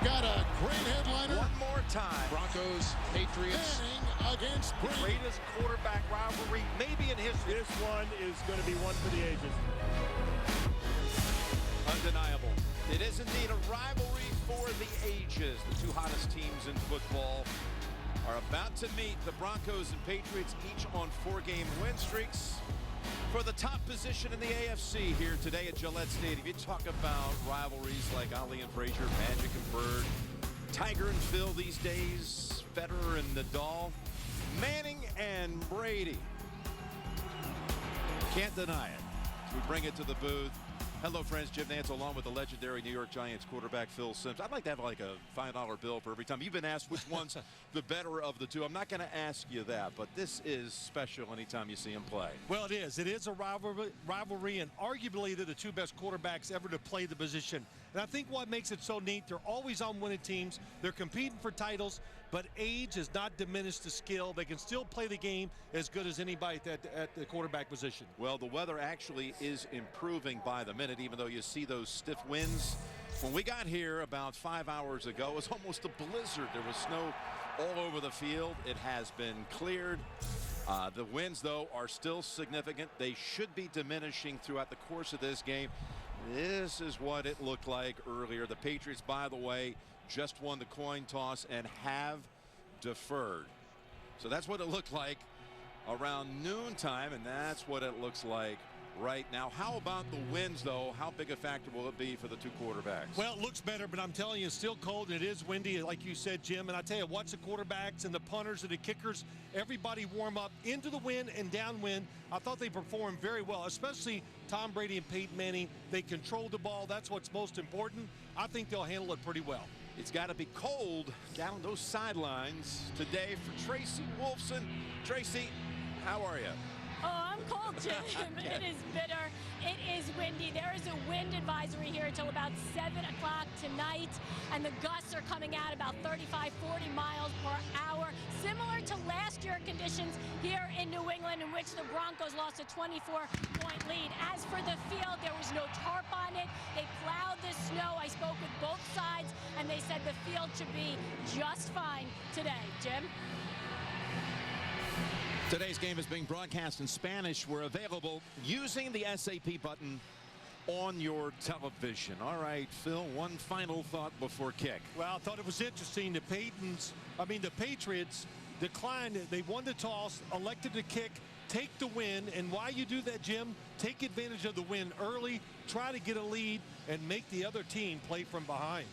We've got a great headliner. One more time. Broncos, Patriots. Manning against Brady. Greatest quarterback rivalry maybe in history. This one is going to be one for the ages. Undeniable. It is indeed a rivalry for the ages. The two hottest teams in football are about to meet. The Broncos and Patriots each on 4-game win streaks for the top position in the AFC here today at Gillette Stadium. You talk about rivalries like Ali and Frazier, Magic and Bird, Tiger and Phil these days, Federer and Nadal, Manning and Brady. Can't deny it. So we bring it to the booth. Hello, friends. Jim Nantz along with the legendary New York Giants quarterback Phil Simms. I'd like to have like a $5 bill for every time. You've been asked which one's the better of the two. I'm not going to ask you that, but this is special anytime you see him play. Well, it is. It is a rivalry, and arguably they're the two best quarterbacks ever to play the position. And I think what makes it so neat, they're always on winning teams. They're competing for titles, but age has not diminished the skill. They can still play the game as good as anybody at the quarterback position. Well, the weather actually is improving by the minute, even though you see those stiff winds. When we got here about 5 hours ago, it was almost a blizzard. There was snow all over the field. It has been cleared. The winds, though, are still significant. They should be diminishing throughout the course of this game. This is what it looked like earlier. The Patriots, by the way, just won the coin toss and have deferred. So that's what it looked like around noontime, and that's what it looks like right now. How about the winds, though? How big a factor will it be for the two quarterbacks? Well, it looks better, but I'm telling you, it's still cold and it is windy, like you said, Jim. And I tell you, watch the quarterbacks and the punters and the kickers. Everybody warm up into the wind and downwind. I thought they performed very well, especially Tom Brady and Peyton Manning. They controlled the ball. That's what's most important. I think they'll handle it pretty well. It's got to be cold down those sidelines today for Tracy Wolfson. Tracy, how are you? Oh, I'm cold, Jim. It is bitter. It is windy. There is a wind advisory here until about 7 o'clock tonight, and the gusts are coming out about 35, 40 miles per hour, similar to last year conditions here in New England, in which the Broncos lost a 24-point lead. As for the field, there was no tarp on it. They plowed the snow. I spoke with both sides, and they said the field should be just fine today. Jim? Today's game is being broadcast in Spanish. We're available using the SAP button on your television. All right, Phil, one final thought before kick. Well, I thought it was interesting. The Patriots declined. They won the toss, elected to kick, take the win. And why you do that, Jim? Take advantage of the win early, try to get a lead, and make the other team play from behind.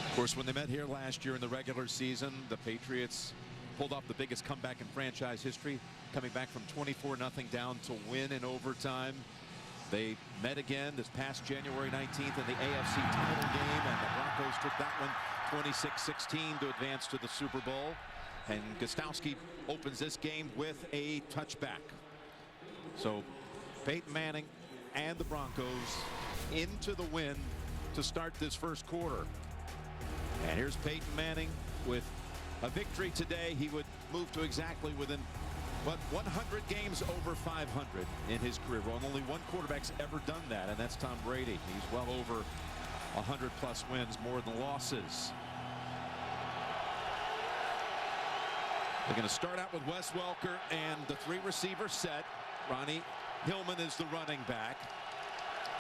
Of course, when they met here last year in the regular season, the Patriots pulled off the biggest comeback in franchise history, coming back from 24-0 down to win in overtime. They met again this past January 19th in the AFC title game, and the Broncos took that one 26-16 to advance to the Super Bowl. And Gostowski opens this game with a touchback. So Peyton Manning and the Broncos into the win to start this first quarter. And here's Peyton Manning with a victory today. He would move to exactly within, 100 games over 500 in his career. Well, only one quarterback's ever done that, and that's Tom Brady. He's well over 100-plus wins, more than losses. They're going to start out with Wes Welker and the three-receiver set. Ronnie Hillman is the running back.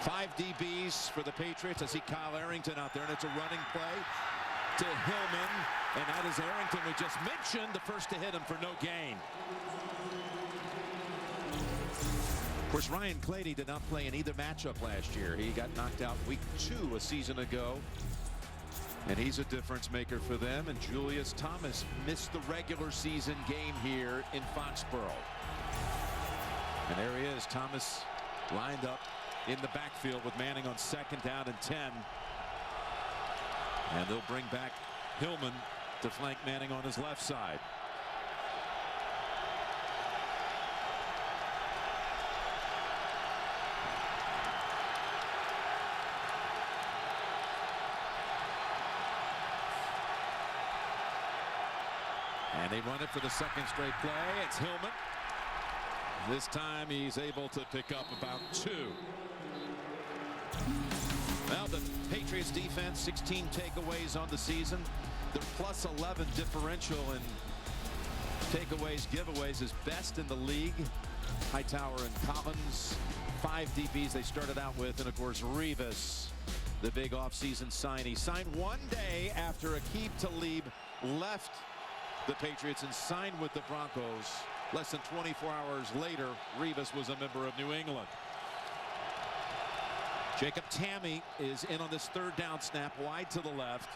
5 DBs for the Patriots. I see Kyle Arrington out there, and it's a running play to Hillman, and that is Arrington we just mentioned, the first to hit him for no gain. Of course, Ryan Clady did not play in either matchup last year. He got knocked out week 2 a season ago, and he's a difference maker for them. And Julius Thomas missed the regular season game here in Foxborough. And there he is, Thomas lined up in the backfield with Manning on 2nd down and 10. And they'll bring back Hillman to flank Manning on his left side. And they run it for the second straight play. It's Hillman. This time he's able to pick up about 2. Well, the Patriots defense, 16 takeaways on the season. Their plus 11 differential in takeaways, giveaways is best in the league. Hightower and Collins, 5 DBs they started out with, and of course Rivas, the big offseason signee, signed one day after Aqib Talib left the Patriots and signed with the Broncos. Less than 24 hours later, Rivas was a member of New England. Jacob Tamme is in on this third down snap, wide to the left.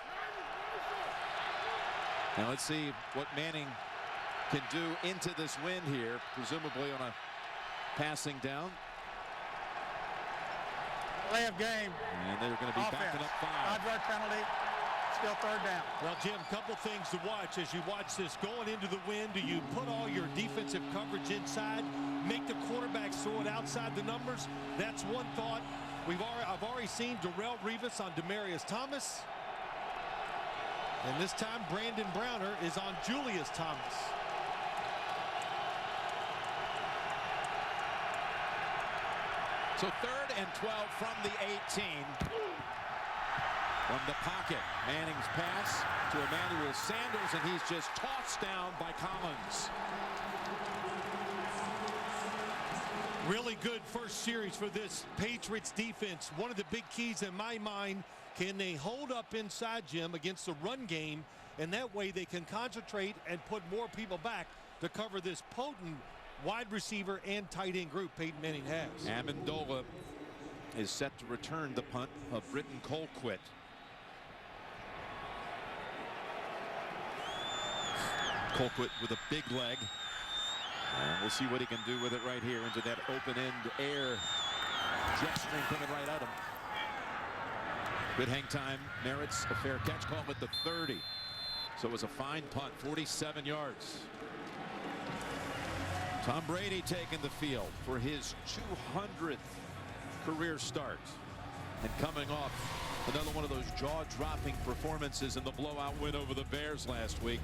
Now let's see what Manning can do into this wind here, presumably on a passing down. Play of game. And they're going to be backing up 5. 5-yard penalty. Still third down. Well, Jim, a couple things to watch as you watch this going into the wind. Do you put all your defensive coverage inside, make the quarterbacks throw it outside the numbers? That's one thought. I've already seen Darrelle Revis on Demaryius Thomas. And this time Brandon Browner is on Julius Thomas. So 3rd and 12 from the 18. From the pocket, Manning's pass to Emmanuel Sanders, and he's just tossed down by Collins. Really good first series for this Patriots defense. One of the big keys in my mind, can they hold up inside, Jim, against the run game, and that way they can concentrate and put more people back to cover this potent wide receiver and tight end group Peyton Manning has. Amendola is set to return the punt of Britton Colquitt. Colquitt with a big leg. And we'll see what he can do with it right here into that open end air. Jet stream coming right at him. Good hang time, merits a fair catch. Call him at the 30. So it was a fine punt, 47 yards. Tom Brady taking the field for his 200th career start. And coming off another one of those jaw-dropping performances in the blowout win over the Bears last week.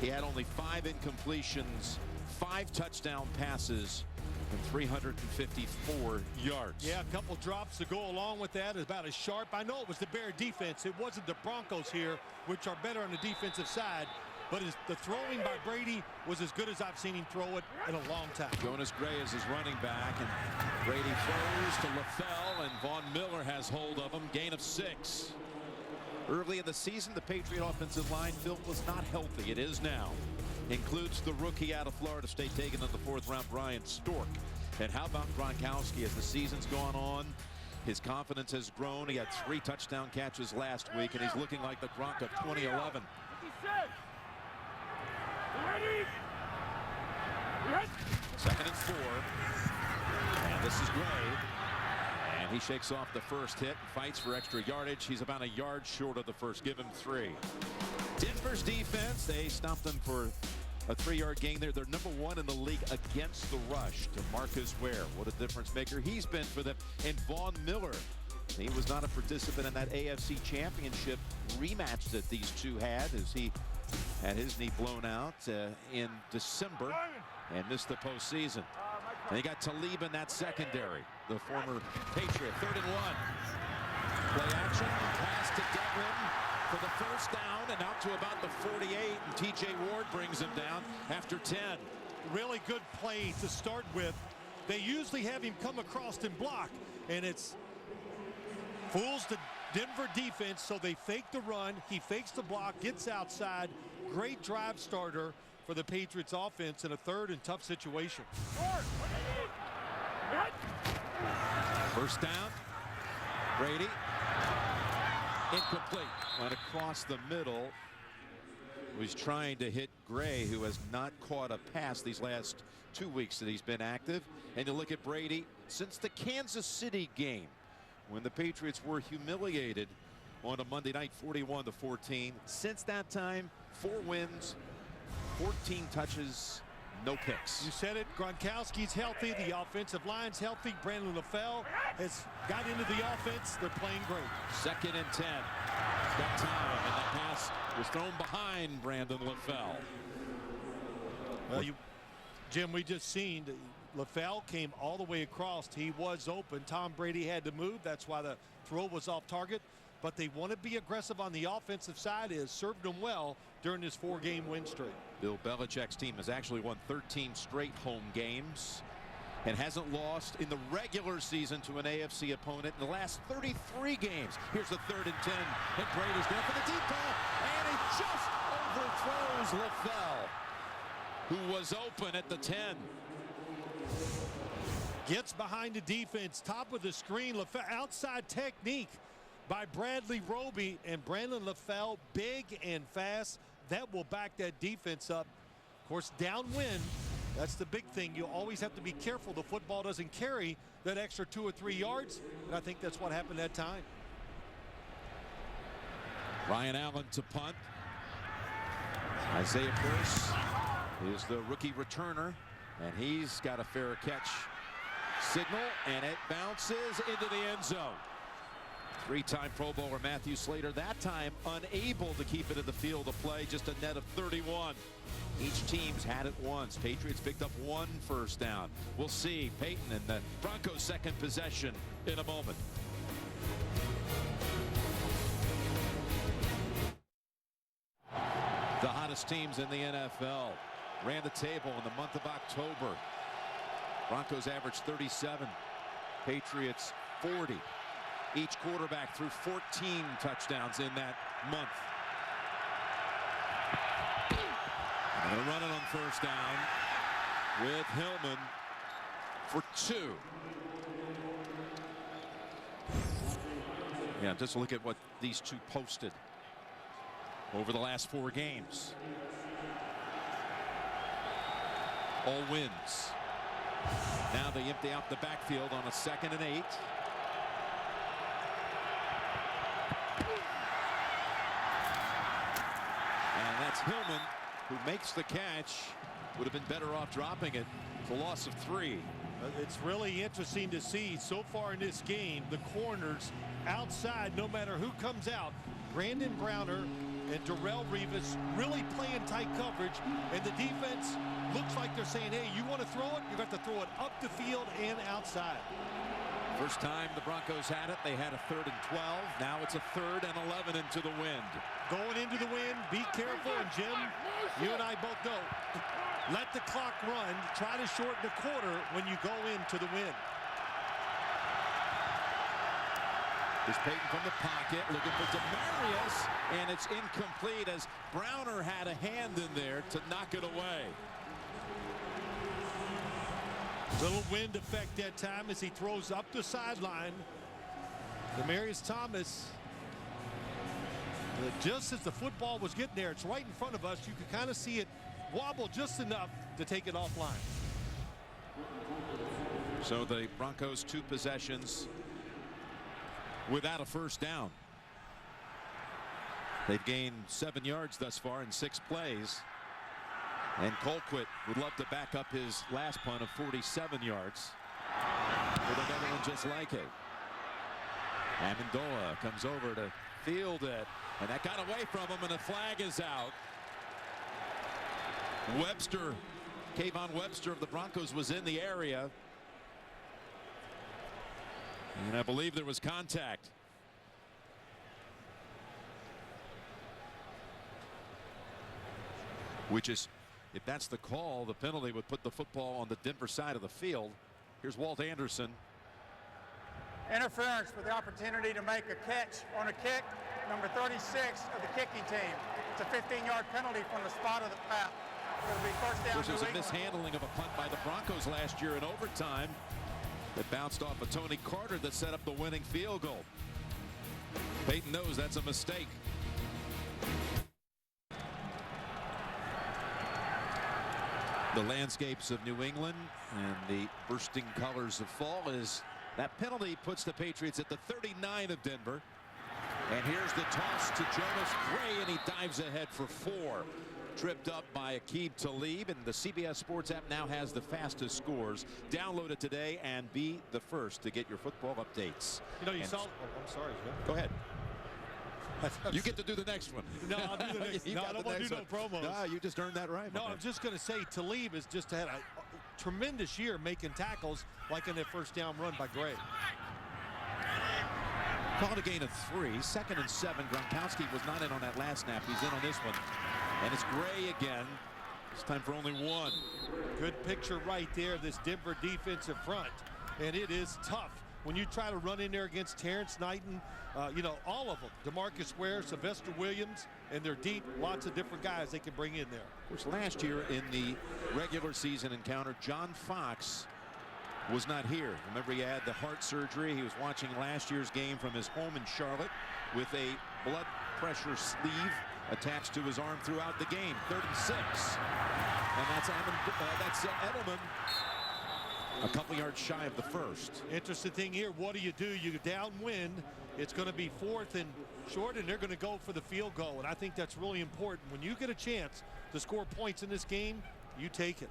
He had only 5 incompletions, 5 touchdown passes, and 354 yards. Yeah, a couple drops to go along with that. About as sharp. I know it was the Bear defense. It wasn't the Broncos here, which are better on the defensive side. But the throwing by Brady was as good as I've seen him throw it in a long time. Jonas Gray is his running back, and Brady throws to LaFell, and Von Miller has hold of him. Gain of 6. Early in the season, the Patriot offensive line, Phil, was not healthy. It is now. Includes the rookie out of Florida State, taken in the 4th round, Brian Stork. And how about Gronkowski as the season's gone on? His confidence has grown. He had 3 touchdown catches last week, and he's looking like the Gronk of 2011. 2nd and 4. And this is Gray. And he shakes off the first hit, fights for extra yardage. He's about a yard short of the first. Give him 3. Denver's defense, they stopped them for a 3-yard gain there. They're number 1 in the league against the rush to Marcus Ware. What a difference maker he's been for them. And Von Miller, he was not a participant in that AFC Championship rematch that these two had, as he had his knee blown out in December and missed the postseason. And he got Talib in that secondary, the former Patriot. 3rd and 1. Play action, pass to Devlin for the first down, and out to about the 48. And T.J. Ward brings him down after 10. Really good play to start with. They usually have him come across and block, and it's fools the Denver defense, so they fake the run. He fakes the block, gets outside. Great drive starter for the Patriots offense in a 3rd and tough situation. First down. Brady. Incomplete. Went across the middle. Was trying to hit Gray, who has not caught a pass these last 2 weeks that he's been active. And you look at Brady since the Kansas City game, when the Patriots were humiliated on a Monday night, 41-14. Since that time, 4 wins, 14 touches, no picks. You said it. Gronkowski's healthy. The offensive line's healthy. Brandon LaFell has got into the offense. They're playing great. 2nd and 10. Got time, and the pass was thrown behind Brandon LaFell. Well, Jim, we just seen LaFell came all the way across. He was open. Tom Brady had to move. That's why the throw was off target. But they want to be aggressive on the offensive side. It has served them well during this 4-game win streak. Bill Belichick's team has actually won 13 straight home games and hasn't lost in the regular season to an AFC opponent in the last 33 games. Here's the 3rd and 10, and Brady's there for the deep ball, and he just overthrows LaFell, who was open at the 10. Gets behind the defense, top of the screen. LaFell, outside technique by Bradley Roby, and Brandon LaFell, big and fast. That will back that defense up. Of course, downwind, that's the big thing. You always have to be careful the football doesn't carry that extra 2 or 3 yards, and I think that's what happened that time. Ryan Allen to punt. Isaiah Pierce is the rookie returner, and he's got a fair catch signal, and it bounces into the end zone. 3-time Pro Bowler Matthew Slater, that time unable to keep it in the field of play, just a net of 31. Each team's had it once. Patriots picked up 1 first down. We'll see Peyton and the Broncos' second possession in a moment. The hottest teams in the NFL ran the table in the month of October. Broncos averaged 37, Patriots 40. Each quarterback threw 14 touchdowns in that month. And they're running on first down with Hillman for 2. Yeah, just look at what these two posted over the last 4 games. All wins. Now they empty out the backfield on a 2nd and 8. And that's Hillman who makes the catch. Would have been better off dropping it. It's a loss of 3. It's really interesting to see so far in this game the corners outside, no matter who comes out. Brandon Browner and Darrelle Revis really playing tight coverage, and the defense looks like they're saying, hey, you want to throw it, you got to throw it up the field and outside. First time the Broncos had it, they had a 3rd and 12. Now it's a 3rd and 11 into the wind. Going into the wind, be careful, and Jim, you and I both know, let the clock run, try to shorten the quarter when you go into the wind. There's Peyton from the pocket looking for Demarius, and it's incomplete as Browner had a hand in there to knock it away. Little wind effect that time as he throws up the sideline. Demarius Thomas, just as the football was getting there, it's right in front of us. You can kind of see it wobble just enough to take it offline. So the Broncos 2 possessions without a first down. They've gained 7 yards thus far in 6 plays. And Colquitt would love to back up his last punt of 47 yards with another one just like it. Amendola comes over to field it, and that got away from him, and a flag is out. Webster, Kayvon Webster of the Broncos, was in the area, and I believe there was contact. Which is, if that's the call, the penalty would put the football on the Denver side of the field. Here's Walt Anderson. Interference with the opportunity to make a catch on a kick, number 36 of the kicking team. It's a 15-yard penalty from the spot of the path. It'll be first down. There was a mishandling of a punt by the Broncos last year in overtime that bounced off of Tony Carter that set up the winning field goal. Peyton knows that's a mistake. The landscapes of New England and the bursting colors of fall is that penalty puts the Patriots at the 39 of Denver. And here's the toss to Jonas Gray, and he dives ahead for 4. Tripped up by Aqib Talib, and the CBS Sports app now has the fastest scores. Download it today and be the first to get your football updates. You know, you saw. Oh, I'm sorry, Jim. Go ahead. You get to do the next one. No, I'll do the next. No, I don't want to do no promos. No, you just earned that right. No, I'm just going to say Talib has just had a tremendous year making tackles, like in that first down run by Gray. Called a gain of 3. 2nd and 7. Gronkowski was not in on that last snap. He's in on this one. And it's Gray again. It's time for only 1. Good picture right there, this Denver defensive front. And it is tough when you try to run in there against Terrence Knighton, you know, all of them. DeMarcus Ware, Sylvester Williams, and they're deep. Lots of different guys they can bring in there. Of course, last year in the regular season encounter, John Fox was not here. Remember, he had the heart surgery. He was watching last year's game from his home in Charlotte with a blood pressure sleeve attached to his arm throughout the game. 3rd and 6. And that's Edelman a couple yards shy of the first. Interesting thing here, what do? You downwind. It's going to be 4th and short, and they're going to go for the field goal. And I think that's really important. When you get a chance to score points in this game, you take it.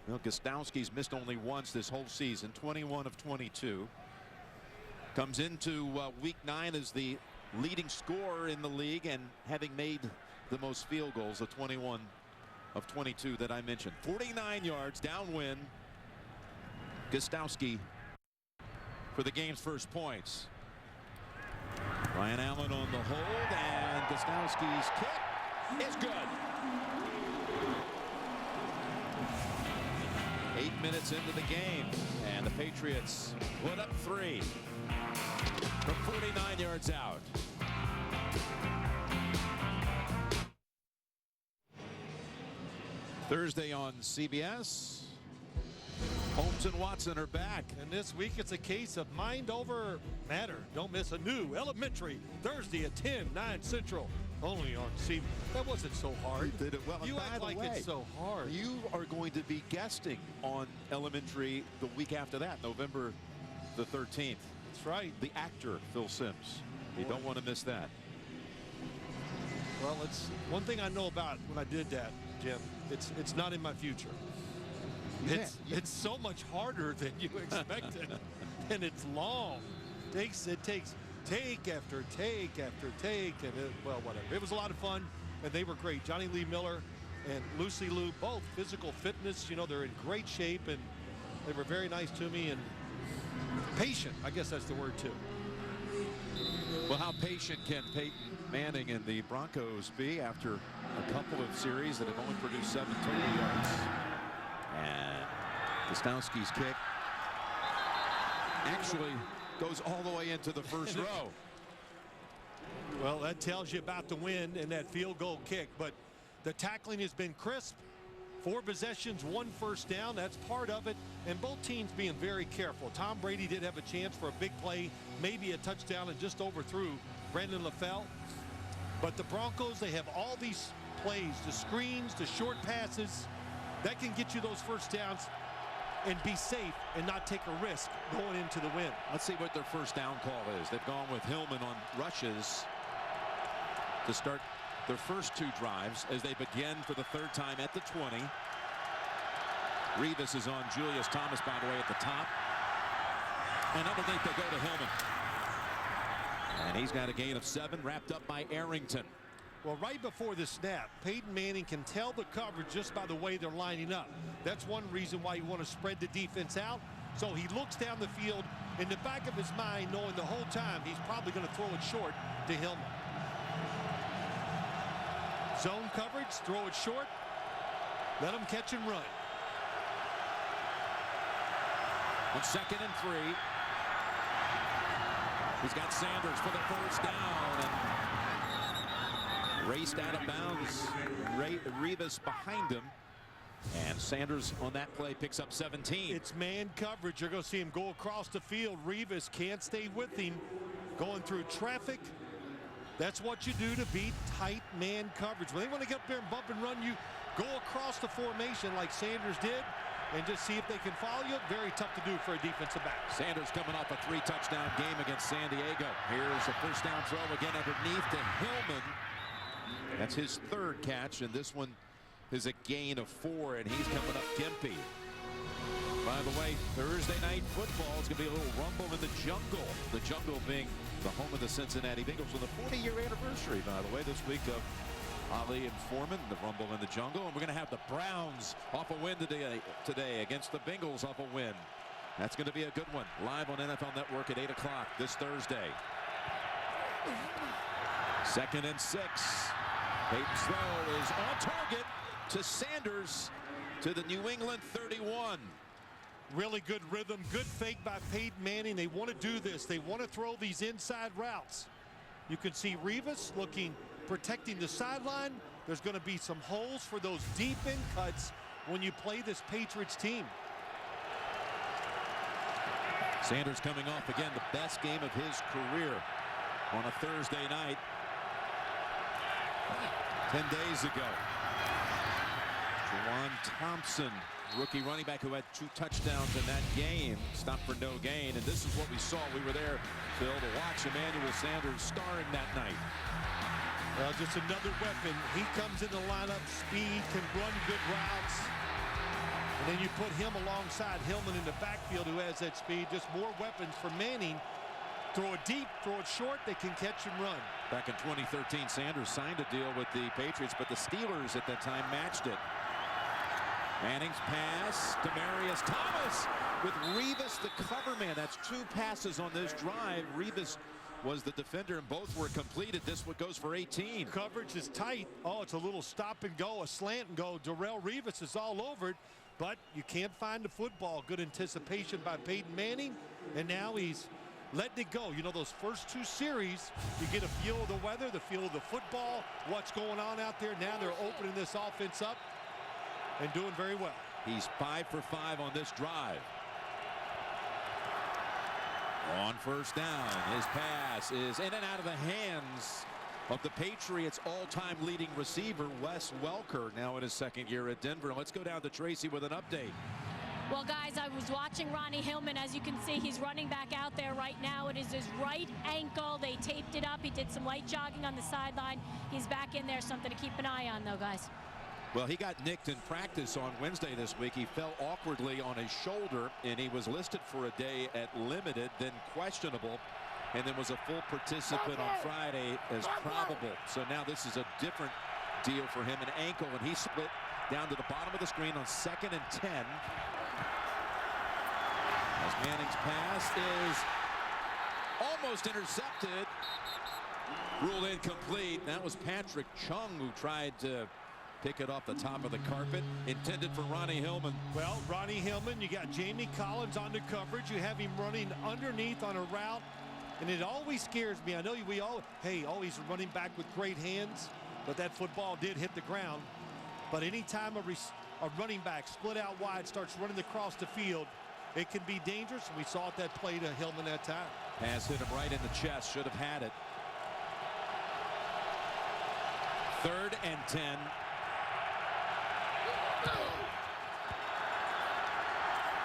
Well, Gostowski's missed only once this whole season, 21 of 22. Comes into week 9 as the leading scorer in the league and having made the most field goals, the 21 of 22 that I mentioned. 49 yards downwind. Gostowski for the game's first points. Ryan Allen on the hold, and Gostowski's kick is good. 8 minutes into the game, and the Patriots put up 3 from 49 yards out. Thursday on CBS. Holmes and Watson are back. And this week it's a case of mind over matter. Don't miss a new Elementary Thursday at 10, 9 Central. Only on CBS. That wasn't so hard. You did it well. You act like it's so hard. You are going to be guesting on Elementary the week after that, November the 13th. That's right. The actor, Phil Simms. You don't want to miss that. Well, it's one thing I know about when I did that, Jim. It's not in my future. It's so much harder than you expected, and it's long. It takes take after take after take, and well, whatever. It was a lot of fun, and they were great. Johnny Lee Miller and Lucy Liu, both physical fitness. You know, they're in great shape, and they were very nice to me and patient. I guess that's the word too. Well, how patient can Peyton Manning and the Broncos be after a couple of series that have only produced 7 total yards? And Gostowski's kick actually goes all the way into the first row. Well, that tells you about the win and that field goal kick, but the tackling has been crisp. 4 possessions, 1 first down. That's part of it, and both teams being very careful. Tom Brady did have a chance for a big play, maybe a touchdown, and just overthrew Brandon LaFell. But the Broncos, they have all these plays, the screens, the short passes, that can get you those first downs and be safe and not take a risk going into the win. Let's see what their first down call is. They've gone with Hillman on rushes to start their first 2 drives as they begin for the 3rd time at the 20. Revis is on Julius Thomas, by the way, at the top. And underneath they go to Hillman. And he's got a gain of 7, wrapped up by Arrington. Well, right before the snap, Peyton Manning can tell the coverage just by the way they're lining up. That's one reason why you want to spread the defense out. So he looks down the field in the back of his mind, knowing the whole time he's probably going to throw it short to Hillman. Zone coverage, throw it short, let him catch and run. On 2nd and 3, he's got Sanders for the first down and raced out of bounds. Revis behind him, and Sanders on that play picks up 17. It's man coverage. You're going to see him go across the field. Revis can't stay with him, going through traffic. That's what you do to beat tight man coverage. When they want to get up there and bump and run you, go across the formation like Sanders did and just see if they can follow you. Very tough to do for a defensive back. Sanders coming off a 3-touchdown game against San Diego. Here's a first down throw again underneath to Hillman. That's his 3rd catch, and this one is a gain of 4, and he's coming up gimpy. By the way, Thursday night football is going to be a little rumble in the jungle. The jungle being the home of the Cincinnati Bengals on the 40-year anniversary, by the way, this week of Ali and Foreman, the rumble in the jungle. And we're going to have the Browns off a win today against the Bengals off a win. That's going to be a good one. Live on NFL Network at 8 o'clock this Thursday. 2nd and 6. Peyton's throw is on target to Sanders to the New England 31. Really good rhythm, good fake by Peyton Manning. They want to do this. They want to throw these inside routes. You can see Revis protecting the sideline. There's going to be some holes for those deep in cuts when you play this Patriots team. Sanders coming off again the best game of his career on a Thursday night 10 days ago. Juwan Thompson, rookie running back who had 2 touchdowns in that game, stopped for no gain. And this is what we saw. We were there, Phil, to watch Emmanuel Sanders starring that night. Well, just another weapon. He comes in the lineup, speed, can run good routes. And then you put him alongside Hillman in the backfield who has that speed. Just more weapons for Manning. Throw it deep, throw it short, they can catch and run. Back in 2013, Sanders signed a deal with the Patriots, but the Steelers at that time matched it. Manning's pass, Demaryius Thomas with Revis, the cover man. That's 2 passes on this drive. Revis was the defender, and both were completed. This one goes for 18. Coverage is tight. Oh, it's a little stop and go, a slant and go. Darrelle Revis is all over it, but you can't find the football. Good anticipation by Peyton Manning, and now he's letting it go. You know, those first 2 series, you get a feel of the weather, the feel of the football, what's going on out there. Now they're opening this offense up and doing very well. He's 5 for 5 on this drive. On first down, his pass is in and out of the hands of the Patriots' all-time leading receiver, Wes Welker, now in his 2nd year at Denver. Let's go down to Tracy with an update. Well, guys, I was watching Ronnie Hillman. As you can see, he's running back out there right now. It is his right ankle. They taped it up. He did some light jogging on the sideline. He's back in there. Something to keep an eye on, though, guys. Well, he got nicked in practice on Wednesday this week. He fell awkwardly on his shoulder, and he was listed for a day at limited, then questionable, and then was a full participant on Friday as probable. So now this is a different deal for him, an ankle, and he split down to the bottom of the screen on 2nd and 10. As Manning's pass is almost intercepted, ruled incomplete. That was Patrick Chung who tried to pick it off the top of the carpet, intended for Ronnie Hillman. Well, Ronnie Hillman, you got Jamie Collins on the coverage. You have him running underneath on a route, and it always scares me. I know we all, always running back with great hands, but that football did hit the ground. But anytime a running back split out wide starts running across the field, it can be dangerous. We saw it that play to Hillman that time. Pass hit him right in the chest. Should have had it. 3rd and 10.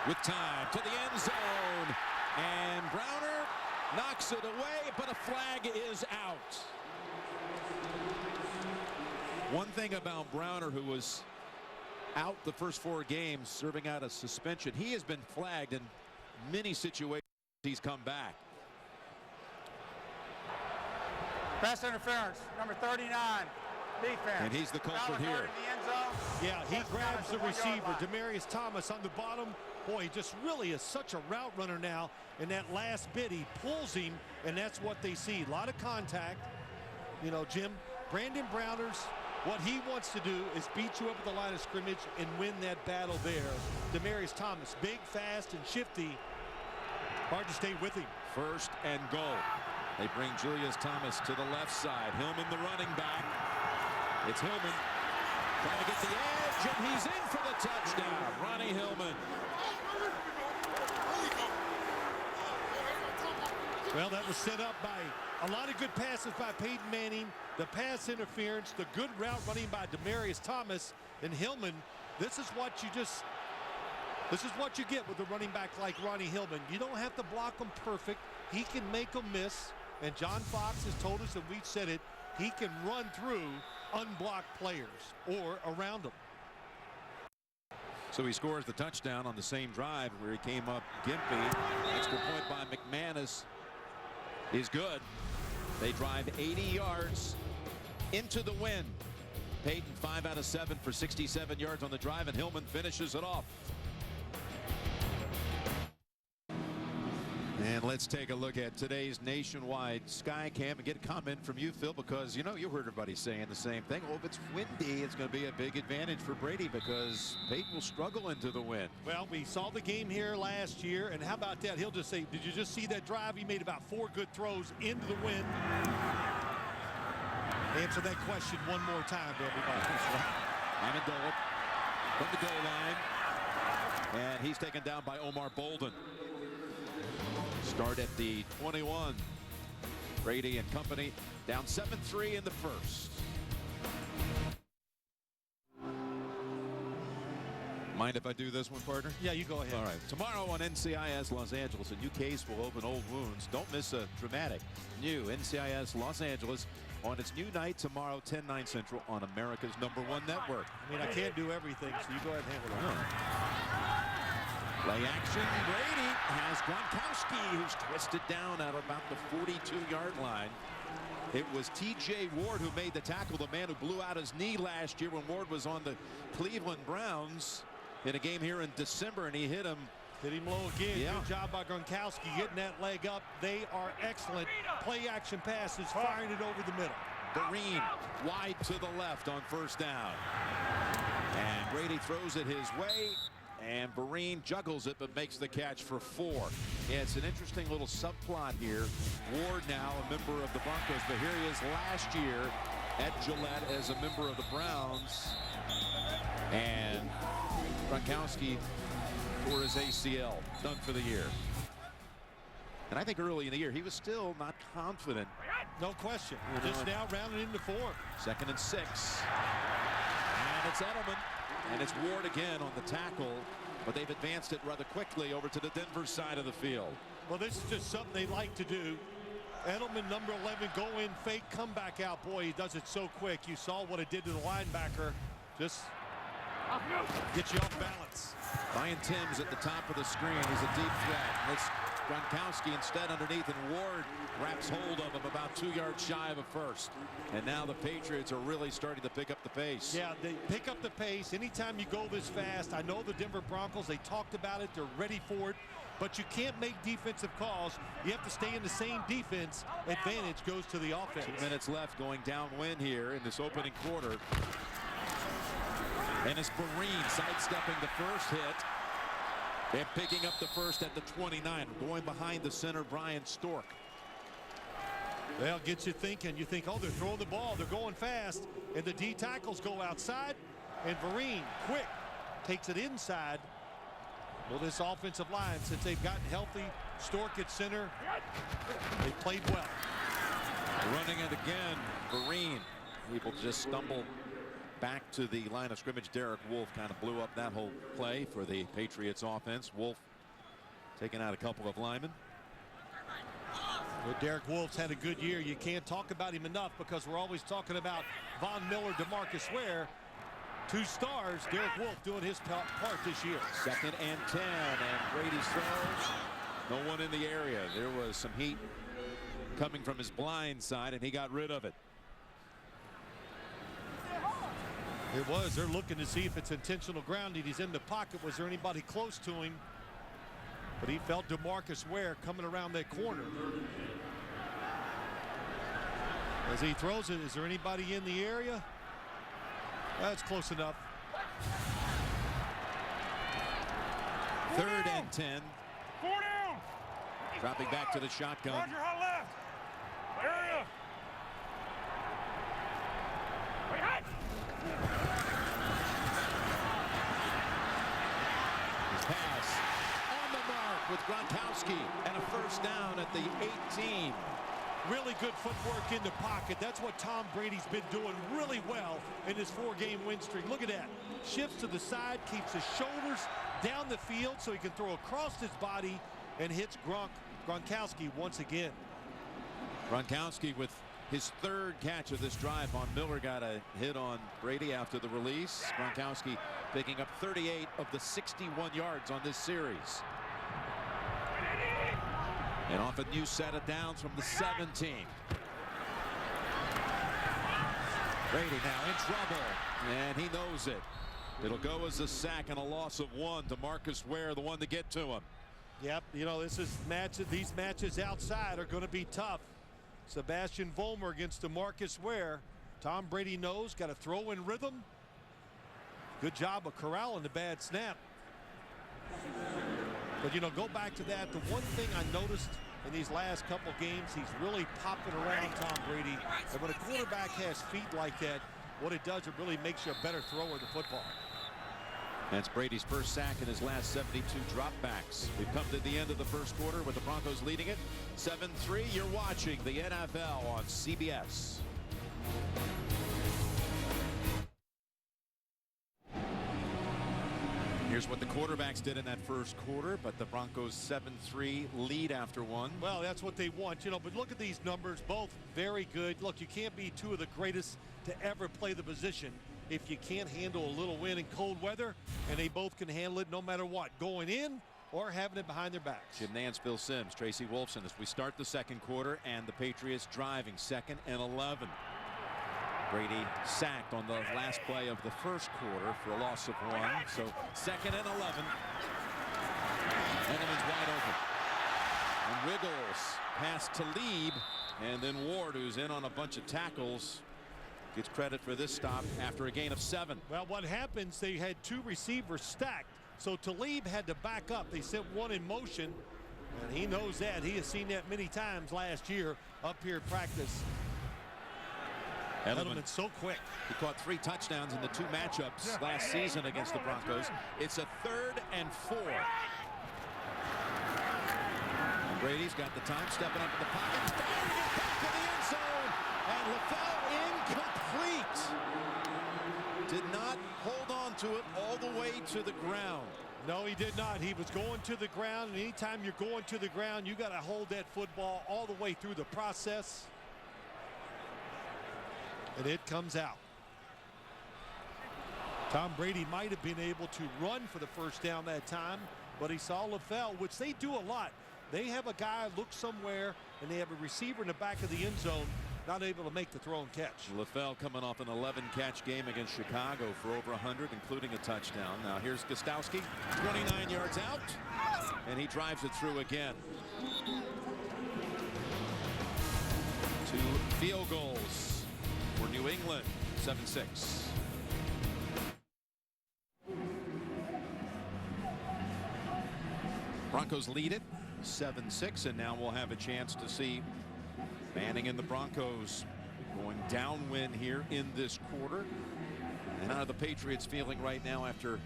With time to the end zone. And Browner knocks it away, but a flag is out. One thing about Browner, who was out the first 4 games serving out a suspension, he has been flagged in many situations. He's come back. Pass interference, number 39, defense. And he's the culprit here. In the end zone. Yeah, he First down grabs at the 1 yard receiver, line. Demaryius Thomas on the bottom. Boy, he just really is such a route runner now. In that last bit, he pulls him, and that's what they see. A lot of contact. You know, Jim, Brandon Browner's, what he wants to do is beat you up at the line of scrimmage and win that battle there. Demaryius Thomas, big, fast, and shifty. Hard to stay with him. 1st and goal. They bring Julius Thomas to the left side. Hillman, the running back. It's Hillman trying to get the edge, and he's in for the touchdown. Ronnie Hillman. Well, that was set up by a lot of good passes by Peyton Manning. The pass interference, the good route running by Demaryius Thomas and Hillman. This is what you get with a running back like Ronnie Hillman. You don't have to block him perfect. He can make them miss. And John Fox has told us, and we've said it, he can run through unblocked players or around them. So he scores the touchdown on the same drive where he came up gimpy. Extra point by McManus is good. They drive 80 yards into the win. Peyton 5 out of 7 for 67 yards on the drive, and Hillman finishes it off. And let's take a look at today's nationwide sky cam and get a comment from you, Phil, because you know you heard everybody saying the same thing. Oh, if it's windy, it's going to be a big advantage for Brady because Peyton will struggle into the wind. Well, we saw the game here last year, and how about that? He'll just say, did you just see that drive? He made about 4 good throws into the wind. Answer that question one more time, everybody. Amendola from the goal line, and he's taken down by Omar Bolden. Start at the 21. Brady and company down 7-3 in the first. Mind if I do this one, partner? Yeah, you go ahead. All right. Tomorrow on NCIS Los Angeles, a new case will open old wounds. Don't miss a dramatic new NCIS Los Angeles on its new night tomorrow, 10/9 Central on America's #1 network. I mean, I can't do everything, so you go ahead and handle it. Play action. Brady has Gronkowski, who's twisted down at about the 42-yard line. It was T.J. Ward who made the tackle, the man who blew out his knee last year when Ward was on the Cleveland Browns in a game here in December, and he hit him. Hit him low again. Yeah. Good job by Gronkowski getting that leg up. They are excellent. Play action passes, firing it over the middle. Vereen wide to the left on first down. And Brady throws it his way. And Vereen juggles it but makes the catch for 4. Yeah, it's an interesting little subplot here. Ward now a member of the Broncos, but here he is last year at Gillette as a member of the Browns. And Gronkowski tore his ACL, done for the year. And I think early in the year he was still not confident. No question. Just now rounded into 4. 2nd and 6. And it's Edelman. And it's Ward again on the tackle, but they've advanced it rather quickly over to the Denver side of the field. Well, this is just something they like to do. Edelman, number 11, go in, fake, come back out. Boy, he does it so quick. You saw what it did to the linebacker. Just get you off balance. Ryan Timms at the top of the screen. He's a deep threat. It's Gronkowski instead underneath, and Ward grabs hold of him about 2 yards shy of a first. And now the Patriots are really starting to pick up the pace. Yeah, they pick up the pace. Anytime you go this fast, I know the Denver Broncos, they talked about it. They're ready for it. But you can't make defensive calls. You have to stay in the same defense. Advantage goes to the offense. 2 minutes left going downwind here in this opening quarter. And it's Vereen sidestepping the first hit. And picking up the first at the 29, going behind the center, Brian Stork. Well, gets you thinking. You think, oh, they're throwing the ball. They're going fast. And the D tackles go outside. And Vereen, quick, takes it inside. Well, this offensive line, since they've gotten healthy, Stork at center, they played well. Running it again, Vereen. Able to just stumble back to the line of scrimmage. Derek Wolfe kind of blew up that whole play for the Patriots offense. Wolfe taking out a couple of linemen. Well, Derek Wolfe's had a good year. You can't talk about him enough because we're always talking about Von Miller, DeMarcus Ware. 2 stars. Derek Wolfe doing his part this year. 2nd and 10, and Brady's throws. No one in the area. There was some heat coming from his blind side, and he got rid of it. It was. They're looking to see if it's intentional grounding. He's in the pocket. Was there anybody close to him? But he felt DeMarcus Ware coming around that corner. As he throws it, is there anybody in the area? That's close enough. 3rd and 10. 4 down. Dropping back to the shotgun. Roger, hot left. Area. His pass on the mark with Gronkowski and a first down at the 18. Really good footwork in the pocket. That's what Tom Brady's been doing really well in his 4-game win streak. Look at that. Shifts to the side, keeps his shoulders down the field so he can throw across his body and hits Gronkowski once again. Gronkowski with his 3rd catch of this drive. Von Miller got a hit on Brady after the release. Gronkowski picking up 38 of the 61 yards on this series. And off a new set of downs from the 17. Brady now in trouble, and he knows it. It'll go as a sack and a loss of 1 to Marcus Ware, the one to get to him. Yep, you know, these matches outside are going to be tough. Sebastian Vollmer against DeMarcus Ware. Tom Brady knows, got to throw in rhythm. Good job of corralling the bad snap. But, you know, go back to that. The one thing I noticed in these last couple games, he's really popping around Tom Brady. And when a quarterback has feet like that, what it does, it really makes you a better thrower of the football. That's Brady's first sack in his last 72 dropbacks. We've come to the end of the first quarter with the Broncos leading it 7-3. You're watching the NFL on CBS. Here's what the quarterbacks did in that first quarter, but the Broncos 7-3 lead after 1. Well, that's what they want, you know, but look at these numbers, both very good. Look, you can't be two of the greatest to ever play the position if you can't handle a little wind and cold weather, and they both can handle it no matter what, going in or having it behind their backs. Jim Nance, Bill Sims, Tracy Wolfson as we start the second quarter, and the Patriots driving 2nd and 11. Brady sacked on the last play of the first quarter for a loss of 1. So 2nd and 11. Edelman's wide open. And Wiggles past Talib, and then Ward, who's in on a bunch of tackles, gets credit for this stop after a gain of 7. Well, what happens, they had 2 receivers stacked, so Talib had to back up. They sent 1 in motion, and he knows that. He has seen that many times last year up here at practice. Edelman's so quick. He caught 3 touchdowns in the 2 matchups last season against the Broncos. It's a 3rd and 4. And Brady's got the time, stepping up in the pocket. Firing it back to the end zone. And LaFell incomplete. Did not hold on to it all the way to the ground. No, he did not. He was going to the ground, and anytime you're going to the ground, you got to hold that football all the way through the process. And it comes out. Tom Brady might have been able to run for the first down that time, but he saw LaFell, which they do a lot. They have a guy look somewhere, and they have a receiver in the back of the end zone, not able to make the throw and catch. LaFell coming off an 11-catch game against Chicago for over 100, including a touchdown. Now here's Gostowski, 29 yards out, and he drives it through again. 2 field goals for New England, 7-6. Broncos lead it 7-6, and now we'll have a chance to see Manning and the Broncos going downwind here in this quarter. And how are the Patriots feeling right now after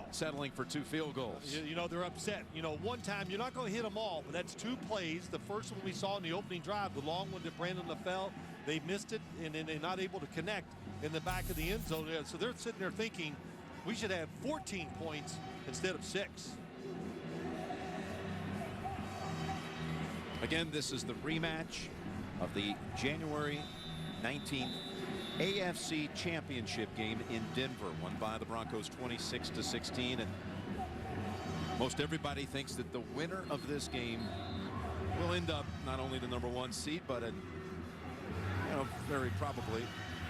settling for 2 field goals? You know, they're upset. You know, one time you're not going to hit them all, but that's 2 plays. The first one we saw in the opening drive, the long one to Brandon LaFell, they missed it, and then they're not able to connect in the back of the end zone. So they're sitting there thinking we should have 14 points instead of 6. Again, this is the rematch of the January 19th AFC Championship game in Denver, won by the Broncos 26-16, and most everybody thinks that the winner of this game will end up not only the #1 seed, but very probably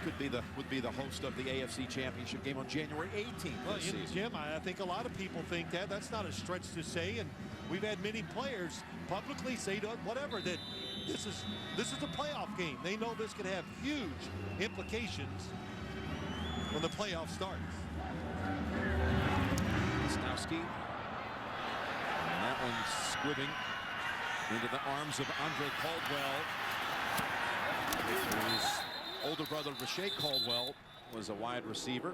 would be the host of the AFC Championship game on January 18th. Well, Jim, I think a lot of people think that. That's not a stretch to say, and we've had many players publicly say to whatever that this is a playoff game. They know this could have huge implications when the playoff starts. Gostowski, and that one squibbing into the arms of Andre Caldwell. His older brother Rashay Caldwell was a wide receiver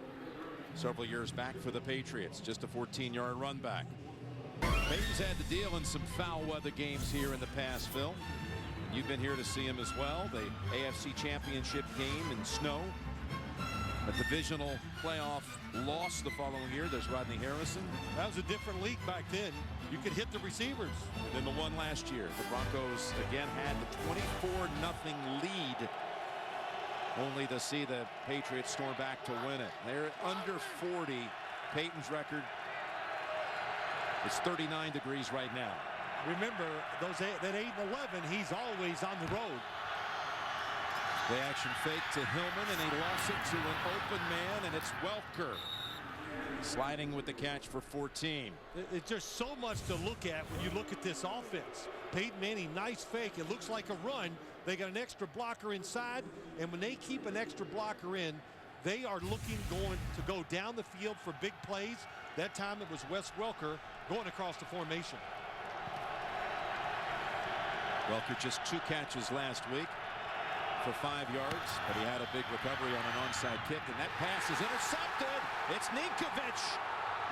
several years back for the Patriots. Just a 14-yard run back. Peyton's had to deal in some foul weather games here in the past, Phil. You've been here to see him as well. The AFC Championship game in snow. A divisional playoff loss the following year. There's Rodney Harrison. That was a different league back then. You could hit the receivers. And then the one last year. The Broncos again had the 24-0 lead, only to see the Patriots storm back to win it. They're under 40. Peyton's record is 39 degrees right now. Remember, that 8 and 11, he's always on the road. The action fake to Hillman, and he lost it to an open man, and it's Welker sliding with the catch for 14. It's just so much to look at when you look at this offense. Peyton Manning, nice fake. It looks like a run. They got an extra blocker inside, and when they keep an extra blocker in, they are looking to go down the field for big plays. That time it was Wes Welker going across the formation. Welker just 2 catches last week for 5 yards, but he had a big recovery on an onside kick, and that pass is intercepted. It's Ninkovich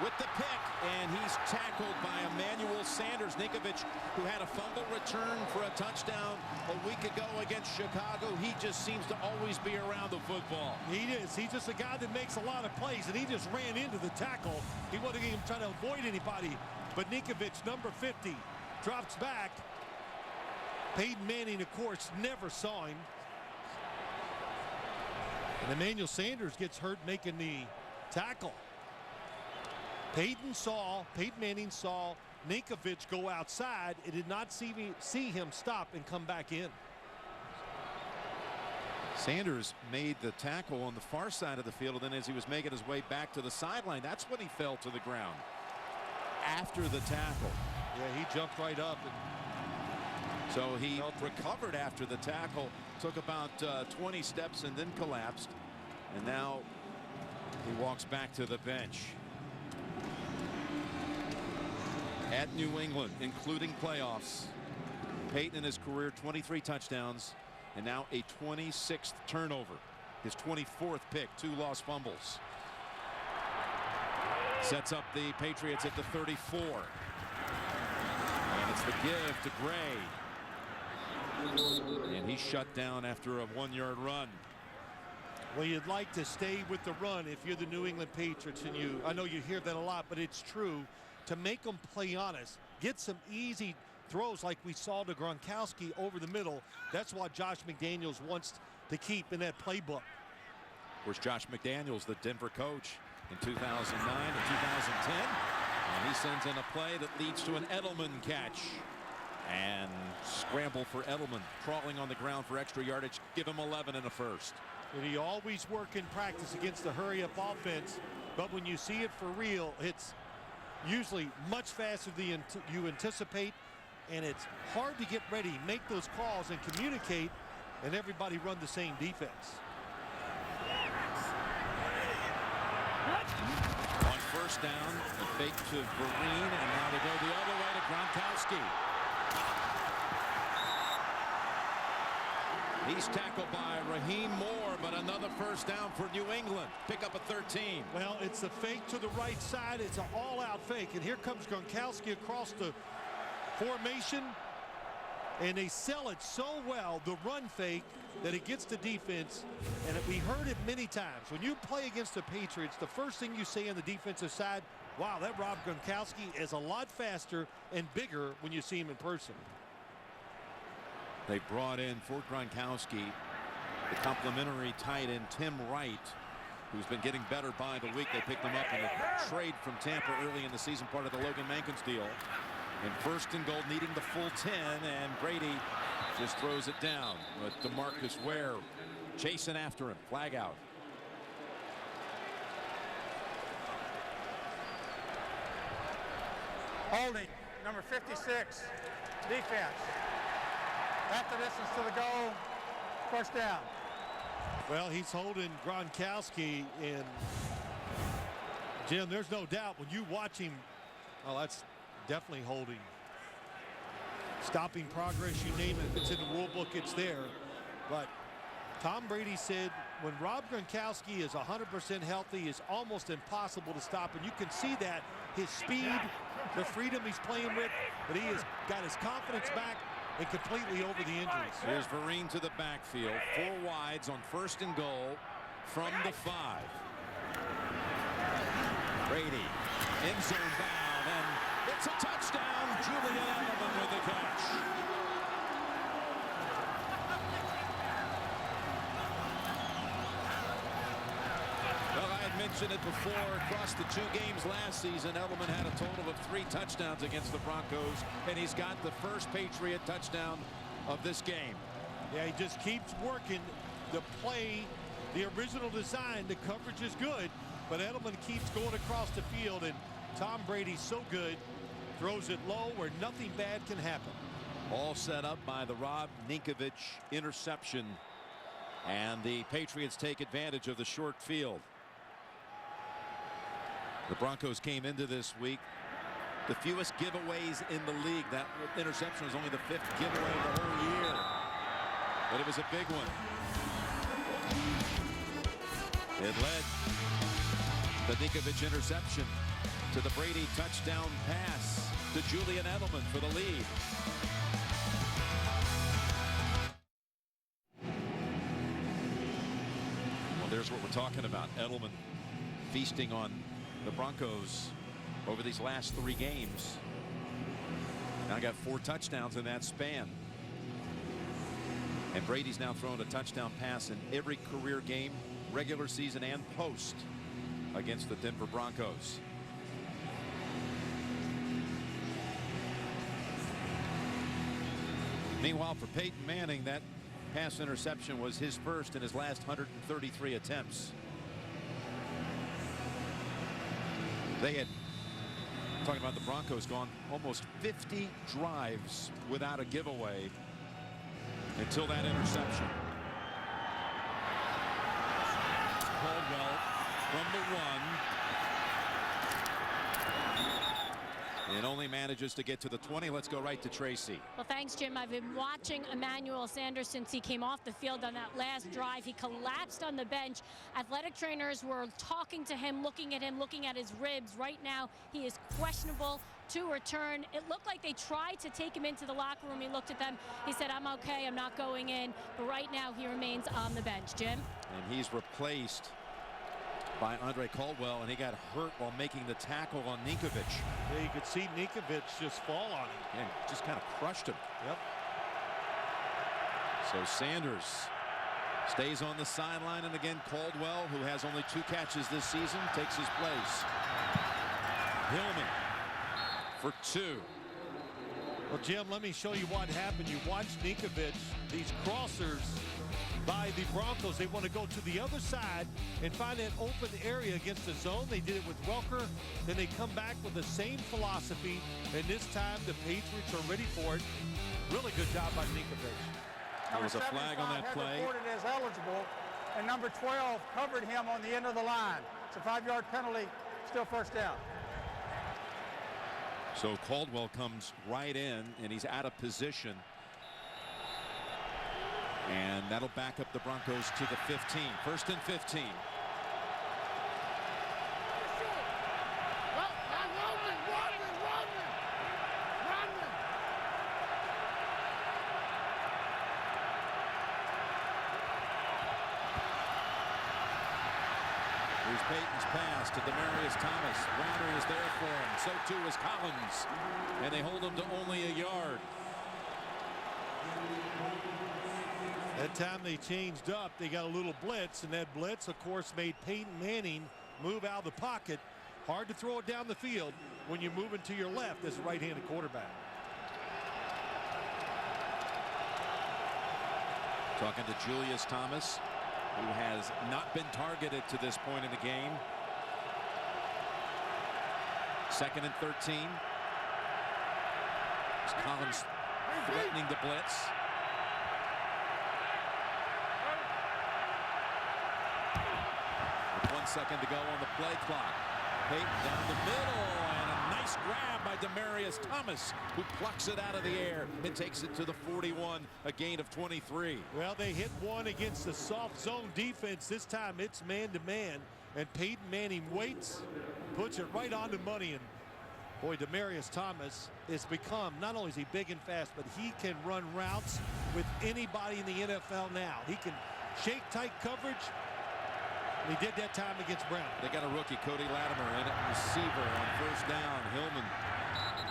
with the pick, and he's tackled by Emmanuel Sanders. Ninkovich, who had a fumble return for a touchdown a week ago against Chicago. He just seems to always be around the football. He is. He's just a guy that makes a lot of plays, and he just ran into the tackle. He wasn't even trying to avoid anybody. But Ninkovich, number 50, drops back. Peyton Manning, of course, never saw him. And Emmanuel Sanders gets hurt making the tackle. Peyton Manning saw Ninkovich go outside. It did not see him stop and come back in. Sanders made the tackle on the far side of the field, and then as he was making his way back to the sideline, that's when he fell to the ground after the tackle. Yeah, he jumped right up. So he recovered after the tackle, took about 20 steps and then collapsed. And now he walks back to the bench. At New England, including playoffs, Peyton in his career 23 touchdowns and now a 26th turnover. His 24th pick, 2 lost fumbles. Sets up the Patriots at the 34. And it's the give to Gray. And he's shut down after a 1-yard run. Well, you'd like to stay with the run if you're the New England Patriots, and I know you hear that a lot, but it's true. To make them play honest, get some easy throws like we saw to Gronkowski over the middle. That's what Josh McDaniels wants to keep in that playbook. Of course, Josh McDaniels, the Denver coach in 2009 and 2010. And he sends in a play that leads to an Edelman catch. And scramble for Edelman, crawling on the ground for extra yardage. Give him 11 and a first. And he always work in practice against the hurry-up offense, but when you see it for real, it's usually much faster than you anticipate, and it's hard to get ready, make those calls, and communicate, and everybody run the same defense. On first down, the fake to Vereen, and now they go the other way to Gronkowski. He's tackled by Raheem Moore, but another first down for New England. Pick up a 13. Well, it's a fake to the right side. It's an all-out fake, and here comes Gronkowski across the formation, and they sell it so well, the run fake, that it gets the defense, and we heard it many times. When you play against the Patriots, the first thing you say on the defensive side, wow, that Rob Gronkowski is a lot faster and bigger when you see him in person. They brought in for Gronkowski the complimentary tight end Tim Wright, who's been getting better by the week. They picked him up in a trade from Tampa early in the season, part of the Logan Mankins deal. And first and goal, needing the full 10, and Brady just throws it down. But DeMarcus Ware chasing after him. Flag out. Holding, number 56, defense. Half the distance to the goal, first down. Well, he's holding Gronkowski, and Jim, there's no doubt when you watch him, well, that's definitely holding. Stopping progress, you name it. If it's in the rule book, it's there. But Tom Brady said when Rob Gronkowski is 100% healthy, it's almost impossible to stop. And you can see that, his speed, the freedom he's playing with, but he has got his confidence back and completely over the injuries. Here's Vereen to the backfield. 4 wides on first and goal from the 5. Brady, end zone bound, and it's a touchdown. Julian Edelman with the catch. Well, I had mentioned it before. Across the 2 games last season, Edelman had a total of 3 touchdowns against the Broncos, and he's got the first Patriot touchdown of this game. Yeah, he just keeps working. the play, the original design, the coverage is good, but Edelman keeps going across the field, and Tom Brady's so good, throws it low where nothing bad can happen. All set up by the Rob Ninkovich interception, and the Patriots take advantage of the short field. The Broncos came into this week the fewest giveaways in the league. That interception was only the 5th giveaway of the whole year, but it was a big one. It led the Ninkovich interception to the Brady touchdown pass to Julian Edelman for the lead. Well, there's what we're talking about. Edelman feasting on the Broncos over these last 3 games. Now got 4 touchdowns in that span. And Brady's now thrown a touchdown pass in every career game, regular season and post, against the Denver Broncos. Meanwhile, for Peyton Manning, that pass interception was his first in his last 133 attempts. They had, talking about the Broncos, gone almost 50 drives without a giveaway until that interception. Caldwell from the run, and only manages to get to the 20. Let's go right to Tracy. Well, thanks, Jim. I've been watching Emmanuel Sanders since he came off the field on that last drive. He collapsed on the bench. Athletic trainers were talking to him, looking at him, looking at his ribs. Right now, he is questionable to return. It looked like they tried to take him into the locker room. He looked at them. He said, "I'm okay. I'm not going in." But right now, he remains on the bench. Jim? And he's replaced by Andre Caldwell, and he got hurt while making the tackle on Ninkovich. Yeah, you could see Ninkovich just fall on him. And just kind of crushed him. Yep. So Sanders stays on the sideline, and again Caldwell, who has only 2 catches this season, takes his place. Hillman for 2. Well, Jim, let me show you what happened. You watch Ninkovich, these crossers by the Broncos. They want to go to the other side and find an open area against the zone. They did it with Welker. Then they come back with the same philosophy, and this time the Patriots are ready for it. Really good job by Ninkovich. There was a flag on that play. Reported as eligible, and number 12 covered him on the end of the line. It's a 5-yard penalty, still first down. So Caldwell comes right in, and he's out of position. And that'll back up the Broncos to the 15. 1st and 15. Here's Peyton's pass to Demaryius Thomas. Rounder is there for him. So too is Collins. And they hold him to only a yard. That time they changed up. They got a little blitz, and that blitz, of course, made Peyton Manning move out of the pocket. Hard to throw it down the field when you're moving to your left as a right-handed quarterback. Talking to Julius Thomas, who has not been targeted to this point in the game. 2nd and 13. It's Collins threatening the blitz. With 1 second to go on the play clock. Peyton down the middle, and a nice grab by Demaryius Thomas, who plucks it out of the air and takes it to the 41, a gain of 23. Well, they hit one against the soft zone defense. This time it's man-to-man, and Peyton Manning waits, puts it right on the money, and boy, Demaryius Thomas has become, not only is he big and fast, but he can run routes with anybody in the NFL now. He can shake tight coverage. And he did that time against Brown. They got a rookie, Cody Latimer, in at receiver on 1st down. Hillman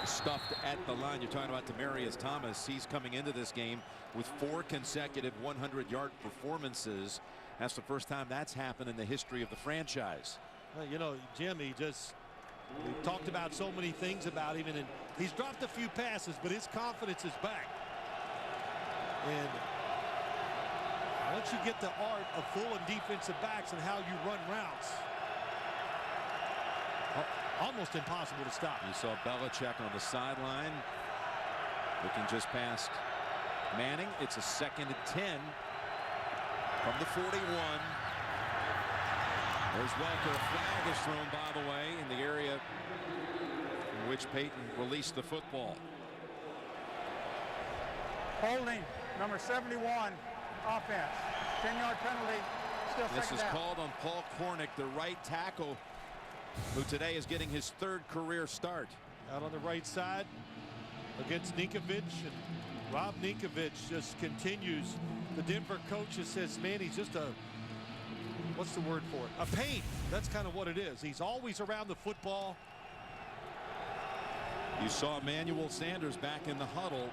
stuffed at the line. You're talking about Demaryius Thomas. He's coming into this game with 4 consecutive 100-yard performances. That's the first time that's happened in the history of the franchise. Well, you know, Jim, we talked about so many things about him, and he's dropped a few passes, but his confidence is back. And Once you get the art of fooling defensive backs and how you run routes, almost impossible to stop. You saw Belichick on the sideline looking just past Manning. It's a 2nd and 10 from the 41. There's Welker. A flag is thrown, by the way, in the area in which Peyton released the football. Holding, number 71, offense. 10-yard penalty, still This second is down. called on Paul Cornick, the right tackle, who today is getting his 3rd career start. Out on the right side against Ninkovich, and Rob Ninkovich just continues. The Denver coach just says, man, he's just a, what's the word for it? A pain. That's kind of what it is. He's always around the football. You saw Emmanuel Sanders back in the huddle.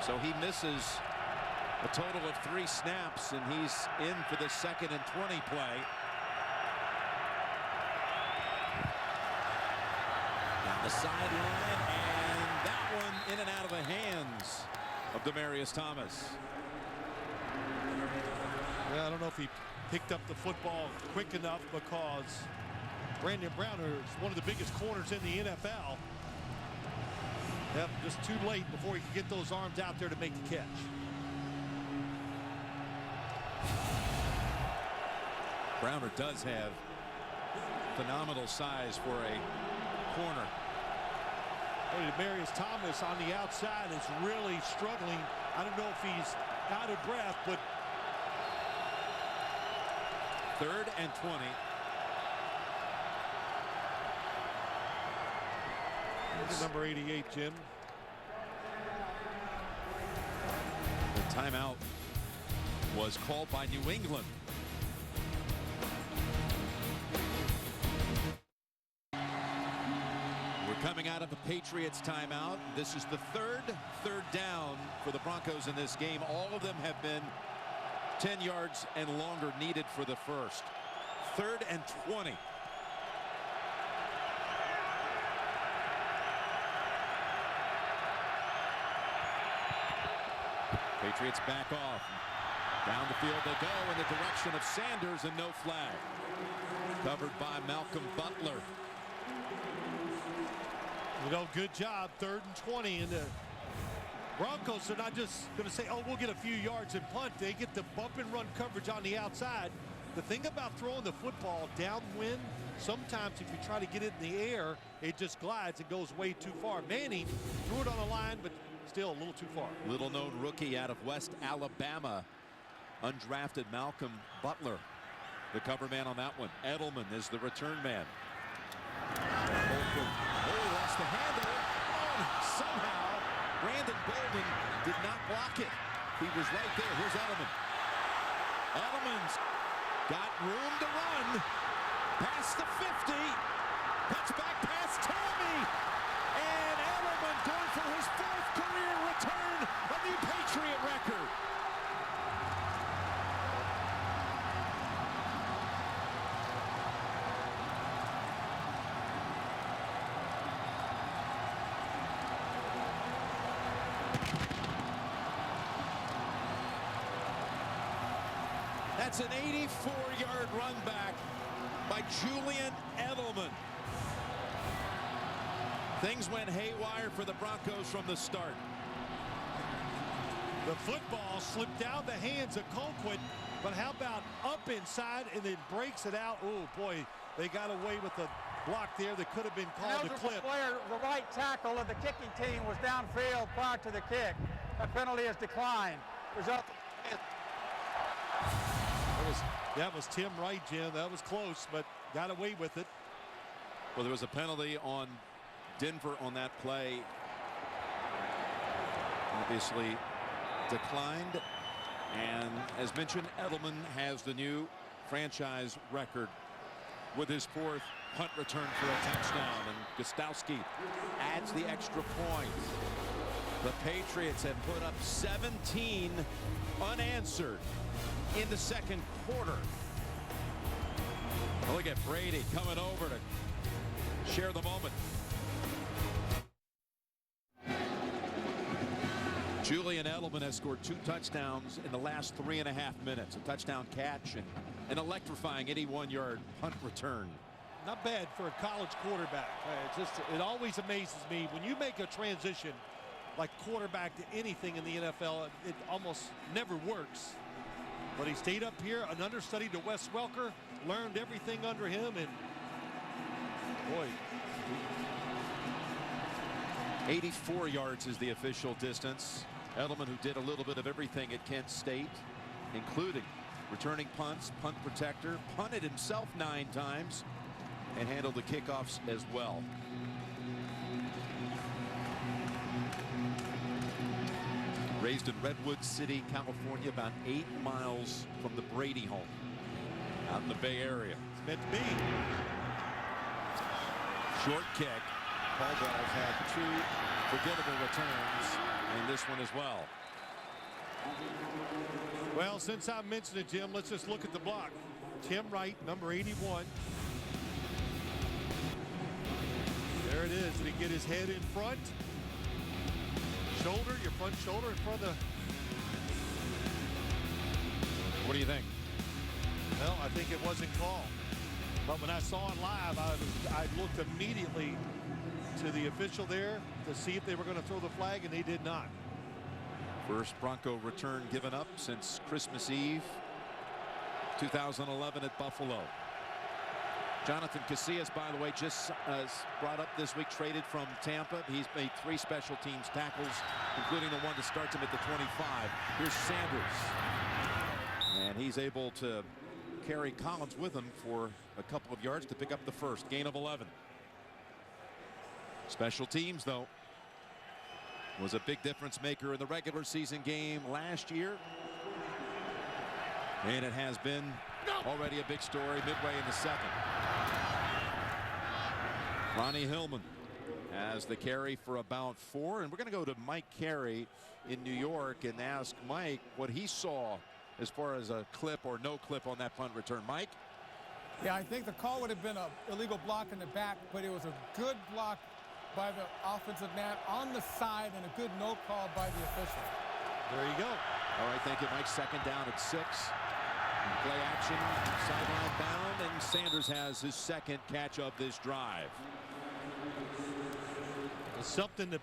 So he misses a total of 3 snaps, and he's in for the 2nd and 20 play. Down the sideline, and that one in and out of the hands of Demaryius Thomas. Yeah, I don't know if he picked up the football quick enough, because Brandon Browner is one of the biggest corners in the NFL. Yep, just too late before he could get those arms out there to make the catch. Browner does have phenomenal size for a corner. Demaryius Thomas on the outside is really struggling. I don't know if he's out of breath, but 3rd and 20. Look at number 88, Jim. The timeout was called by New England. We're coming out of the Patriots timeout. This is the third down for the Broncos in this game. All of them have been 10 yards and longer needed for the first. 3rd and 20. Patriots back off. Down the field they go in the direction of Sanders, and no flag. Covered by Malcolm Butler. You know, good job. 3rd and 20. And the Broncos are not just going to say, oh, we'll get a few yards and punt. They get the bump and run coverage on the outside. The thing about throwing the football downwind, sometimes if you try to get it in the air, it just glides and goes way too far. Manning threw it on the line, but still a little too far. Little known rookie out of West Alabama, undrafted Malcolm Butler, the cover man on that one. Edelman is the return man. Oh, lost the handle. Oh, somehow Brandon Bolden did not block it. He was right there. Here's Edelman. Edelman's got room to run. Past the 50. Cuts back past Tommy. And Edelman going for his 4th career return, a new Patriot record. That's an 84-yard run back by Julian Edelman. Things went haywire for the Broncos from the start. The football slipped out of the hands of Colquitt, but how about up inside and then breaks it out? Oh, boy, they got away with a block there that could have been called a clip. The right tackle of the kicking team was downfield prior to the kick. That penalty is declined. Result. That was Tim Wright, Jim. That was close, but got away with it. Well, there was a penalty on Denver on that play. Obviously declined. And as mentioned, Edelman has the new franchise record with his 4th punt return for a touchdown. And Gostowski adds the extra point. The Patriots have put up 17 unanswered in the 2nd quarter. Look at Brady coming over to share the moment. Julian Edelman has scored 2 touchdowns in the last 3.5 minutes. A touchdown catch and an electrifying 81-yard punt return. Not bad for a college quarterback. It always amazes me when you make a transition like quarterback to anything in the NFL. It almost never works. But he stayed up here, an understudy to Wes Welker, learned everything under him, and boy. 84 yards is the official distance. Edelman, who did a little bit of everything at Kent State, including returning punts, punt protector, punted himself 9 times, and handled the kickoffs as well. Raised in Redwood City, California, about 8 miles from the Brady home out in the Bay Area. It's meant to be. Short kick. Caldwell's had 2 forgettable returns, and this one as well. Well, since I mentioned it, Jim, let's just look at the block. Tim Wright, number 81. There it is. Did he get his head in front? Shoulder, your front shoulder in front of the... What do you think? Well, I think it wasn't called. But when I saw it live, I looked immediately to the official there to see if they were going to throw the flag, and they did not. First Bronco return given up since Christmas Eve 2011 at Buffalo. Jonathan Casillas, by the way, just brought up this week, traded from Tampa. He's made 3 special teams tackles, including the one that starts him at the 25. Here's Sanders, and he's able to carry Collins with him for a couple of yards to pick up the first. Gain of 11. Special teams, though, was a big difference maker in the regular season game last year, and it has been already a big story midway in the second. Ronnie Hillman has the carry for about 4, and we're going to go to Mike Carey in New York and ask Mike what he saw as far as a clip or no clip on that punt return. Mike? Yeah, I think the call would have been an illegal block in the back, but it was a good block by the offensive man on the side and a good no call by the official. There you go. All right, thank you, Mike. Second down at 6. Play action, sideline bound, and Sanders has his second catch of this drive. It's something the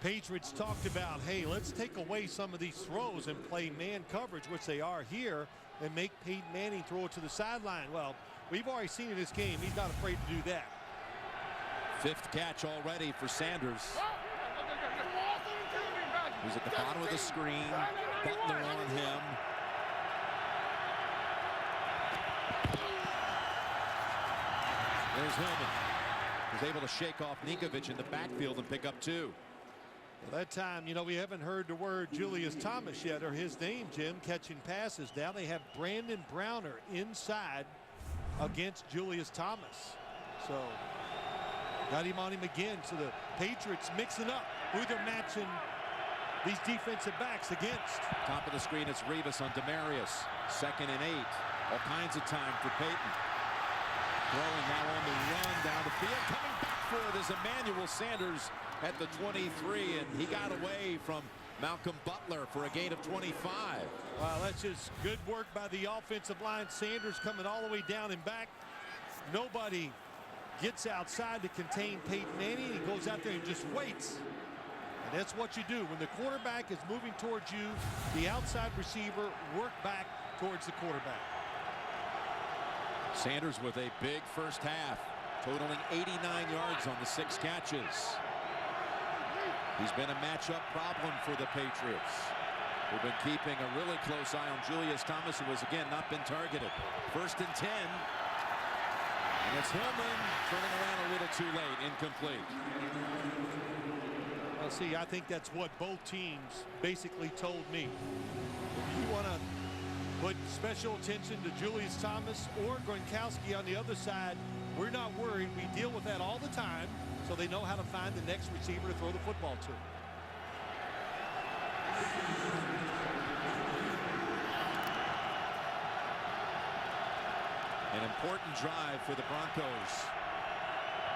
Patriots talked about. Hey, let's take away some of these throws and play man coverage, which they are here, and make Peyton Manning throw it to the sideline. Well, we've already seen in this game he's not afraid to do that. 5th catch already for Sanders. He's at the bottom of the screen. Butler on him. There's Hillman. He's able to shake off Ninkovich in the backfield and pick up 2. Well, that time, you know, we haven't heard the word Julius Thomas yet, or his name, Jim, catching passes. Now they have Brandon Browner inside against Julius Thomas. So got him on him again. So the Patriots mixing up who they're matching these defensive backs against. Top of the screen, it's Revis on Demarius. 2nd and 8. All kinds of time for Peyton. Throwing now on the run down the field. Coming back for it is Emmanuel Sanders at the 23, and he got away from Malcolm Butler for a gain of 25. Wow, that's just good work by the offensive line. Sanders coming all the way down and back. Nobody gets outside to contain Peyton Manning. He goes out there and just waits. And that's what you do. When the quarterback is moving towards you, the outside receiver work back towards the quarterback. Sanders with a big first half, totaling 89 yards on the 6 catches. He's been a matchup problem for the Patriots. They've been keeping a really close eye on Julius Thomas, who has again not been targeted. 1st and 10. And it's Hillman turning around a little too late, incomplete. Well, see, I think that's what both teams basically told me. If you want to put special attention to Julius Thomas or Gronkowski on the other side, we're not worried. We deal with that all the time, so they know how to find the next receiver to throw the football to. An important drive for the Broncos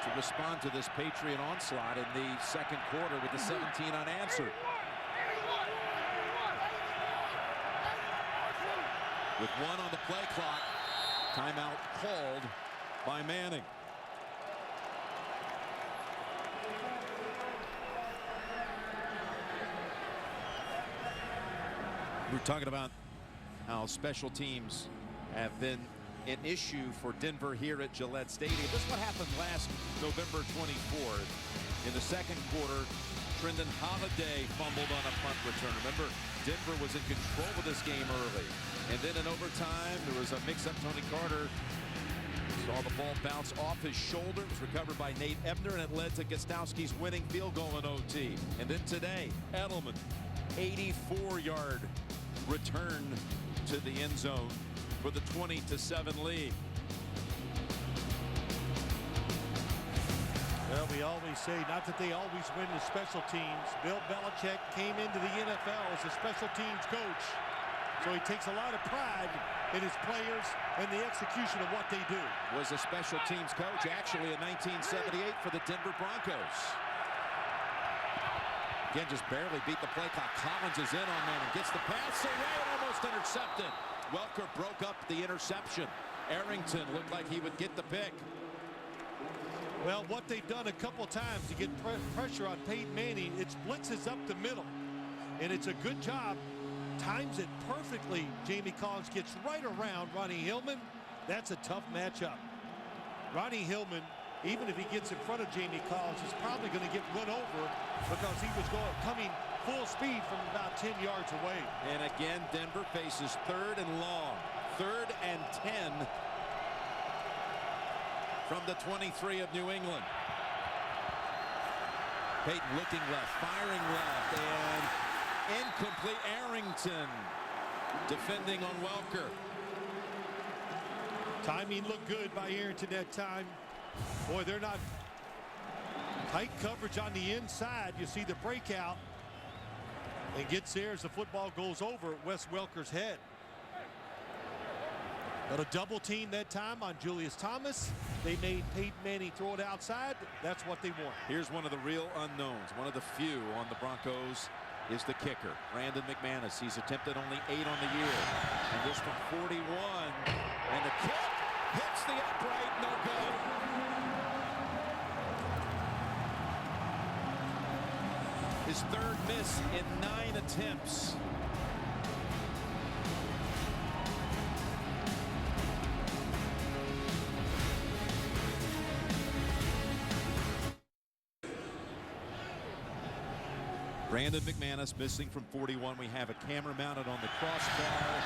to respond to this Patriot onslaught in the second quarter with the 17 unanswered. with 1 on the play clock. Timeout called by Manning. We're talking about how special teams have been an issue for Denver here at Gillette Stadium. This is what happened last November 24th. In the second quarter, Trendon Holiday fumbled on a punt return. Remember, Denver was in control of this game early. And then in overtime, there was a mix-up. Tony Carter saw the ball bounce off his shoulder. It was recovered by Nate Ebner, and it led to Gostowski's winning field goal in OT. And then today, Edelman, 84-yard return to the end zone for the 20-7 lead. Well, we always say, not that they always win the special teams. Bill Belichick came into the NFL as a special teams coach. So he takes a lot of pride in his players and the execution of what they do. Was a special teams coach actually in 1978 for the Denver Broncos. Again, just barely beat the play clock. Collins is in on man and gets the pass away and almost intercepted. Welker broke up the interception. Arrington looked like he would get the pick. Well, what they've done a couple times to get pressure on Peyton Manning, it's blitzes up the middle. And it's a good job. Times it perfectly. Jamie Collins gets right around Ronnie Hillman. That's a tough matchup. Ronnie Hillman, even if he gets in front of Jamie Collins, is probably going to get run over because he was coming full speed from about 10 yards away. And again, Denver faces 3rd and long. 3rd and 10 from the 23 of New England. Peyton looking left, firing left, and incomplete. Arrington defending on Welker. Timing looked good by Arrington that time. Boy, they're not tight coverage on the inside. You see the breakout and gets there as the football goes over Wes Welker's head. But a double team that time on Julius Thomas. They made Peyton Manning throw it outside. That's what they want. Here's one of the real unknowns. One of the few on the Broncos is the kicker, Brandon McManus. He's attempted only 8 on the year. And this from 41. And the kick hits the upright, no good. His 3rd miss in 9 attempts. Brandon McManus missing from 41. We have a camera mounted on the crossbar,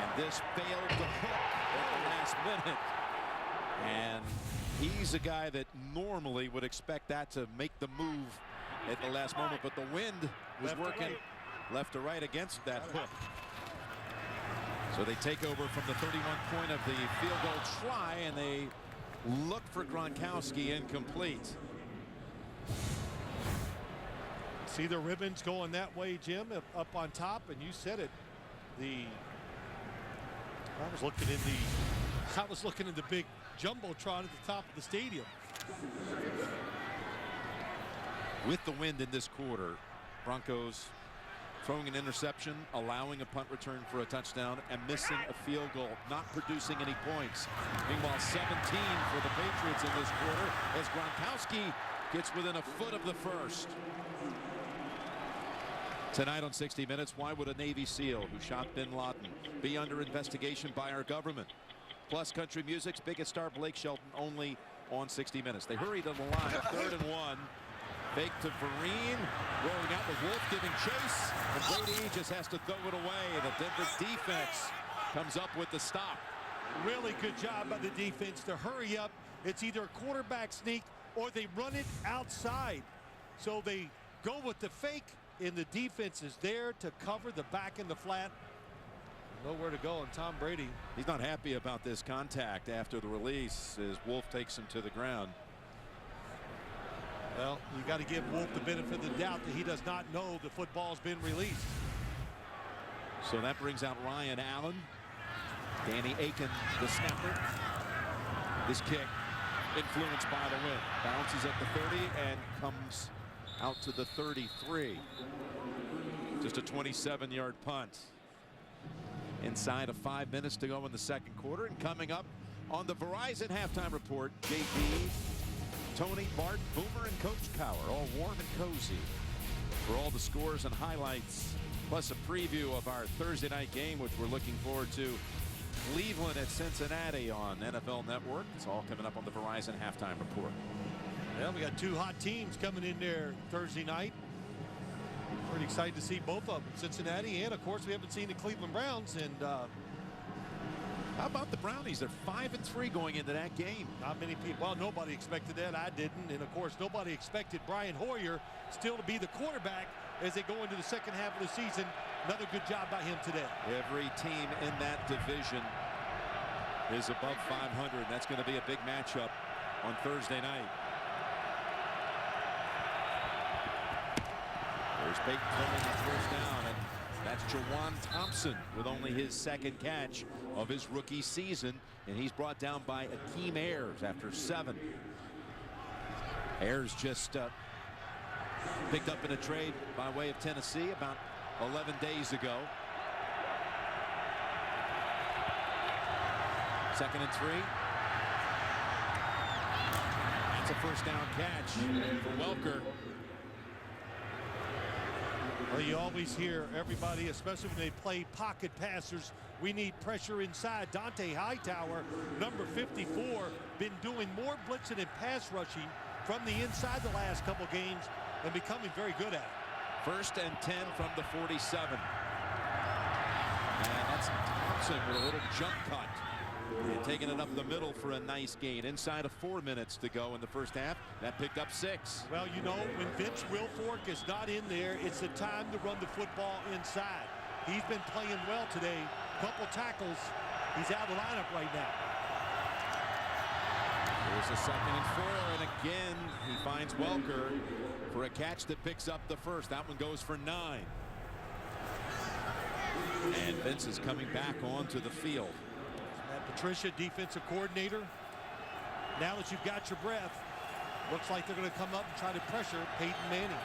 and this failed to hook at the last minute. And he's a guy that normally would expect that to make the move at the last moment, but the wind was working left to right against that hook. So they take over from the 31 point of the field goal try, and they look for Gronkowski, incomplete. See the ribbons going that way, Jim, up on top, and you said it. I was looking in the big jumbotron at the top of the stadium. With the wind in this quarter, Broncos throwing an interception, allowing a punt return for a touchdown, and missing a field goal, not producing any points. Meanwhile, 17 for the Patriots in this quarter as Gronkowski gets within a foot of the first. Tonight on 60 Minutes, why would a Navy SEAL who shot bin Laden be under investigation by our government? Plus country music's biggest star, Blake Shelton, only on 60 Minutes. They hurry to the line, 3rd and 1. Fake to Vereen, rolling out with Wolf giving chase, and Brady just has to throw it away. The Denver defense comes up with the stop. Really good job by the defense to hurry up. It's either a quarterback sneak or they run it outside. So they go with the fake, and the defense is there to cover the back and the flat. Nowhere to go, and Tom Brady. He's not happy about this contact after the release as Wolf takes him to the ground. Well, you got to give Wolf the benefit of the doubt that he does not know the football's been released. So that brings out Ryan Allen. Danny Aiken, the snapper. This kick influenced by the wind. Bounces at the 30 and comes out to the 33. Just a 27-yard punt. inside of 5 minutes to go in the second quarter. And coming up on the Verizon halftime report, JP, Tony, Bart, Boomer, and Coach Power, all warm and cozy for all the scores and highlights, plus a preview of our Thursday night game, which we're looking forward to. Cleveland at Cincinnati on NFL Network. It's all coming up on the Verizon halftime report. Well, we got two hot teams coming in there Thursday night. Pretty excited to see both of them, Cincinnati, and of course we haven't seen the Cleveland Browns. And how about the Brownies? They're 5-3 going into that game. Not many people. Well, nobody expected that. I didn't, and of course nobody expected Brian Hoyer still to be the quarterback as they go into the second half of the season. Another good job by him today. Every team in that division is above 500. That's going to be a big matchup on Thursday night. There's Peyton throwing the first down, and that's Jawan Thompson with only his second catch of his rookie season, and he's brought down by Akeem Ayers after 7. Ayers just picked up in a trade by way of Tennessee about 11 days ago. 2nd and 3. That's a first down catch for Welker. Well, you always hear everybody, especially when they play pocket passers, we need pressure inside. Dante Hightower, number 54, been doing more blitzing and pass rushing from the inside the last couple games and becoming very good at it. 1st and 10 from the 47. And that's Thompson with a little jump cut. And taking it up the middle for a nice gain. Inside of 4 minutes to go in the first half. That picked up 6. Well, you know, when Vince Wilfork is not in there, it's the time to run the football inside. He's been playing well today. Couple tackles. He's out of the lineup right now. There's a 2nd and 4, and again he finds Welker for a catch that picks up the first. That one goes for 9. And Vince is coming back onto the field. Patricia, defensive coordinator. Now that you've got your breath, looks like they're going to come up and try to pressure Peyton Manning.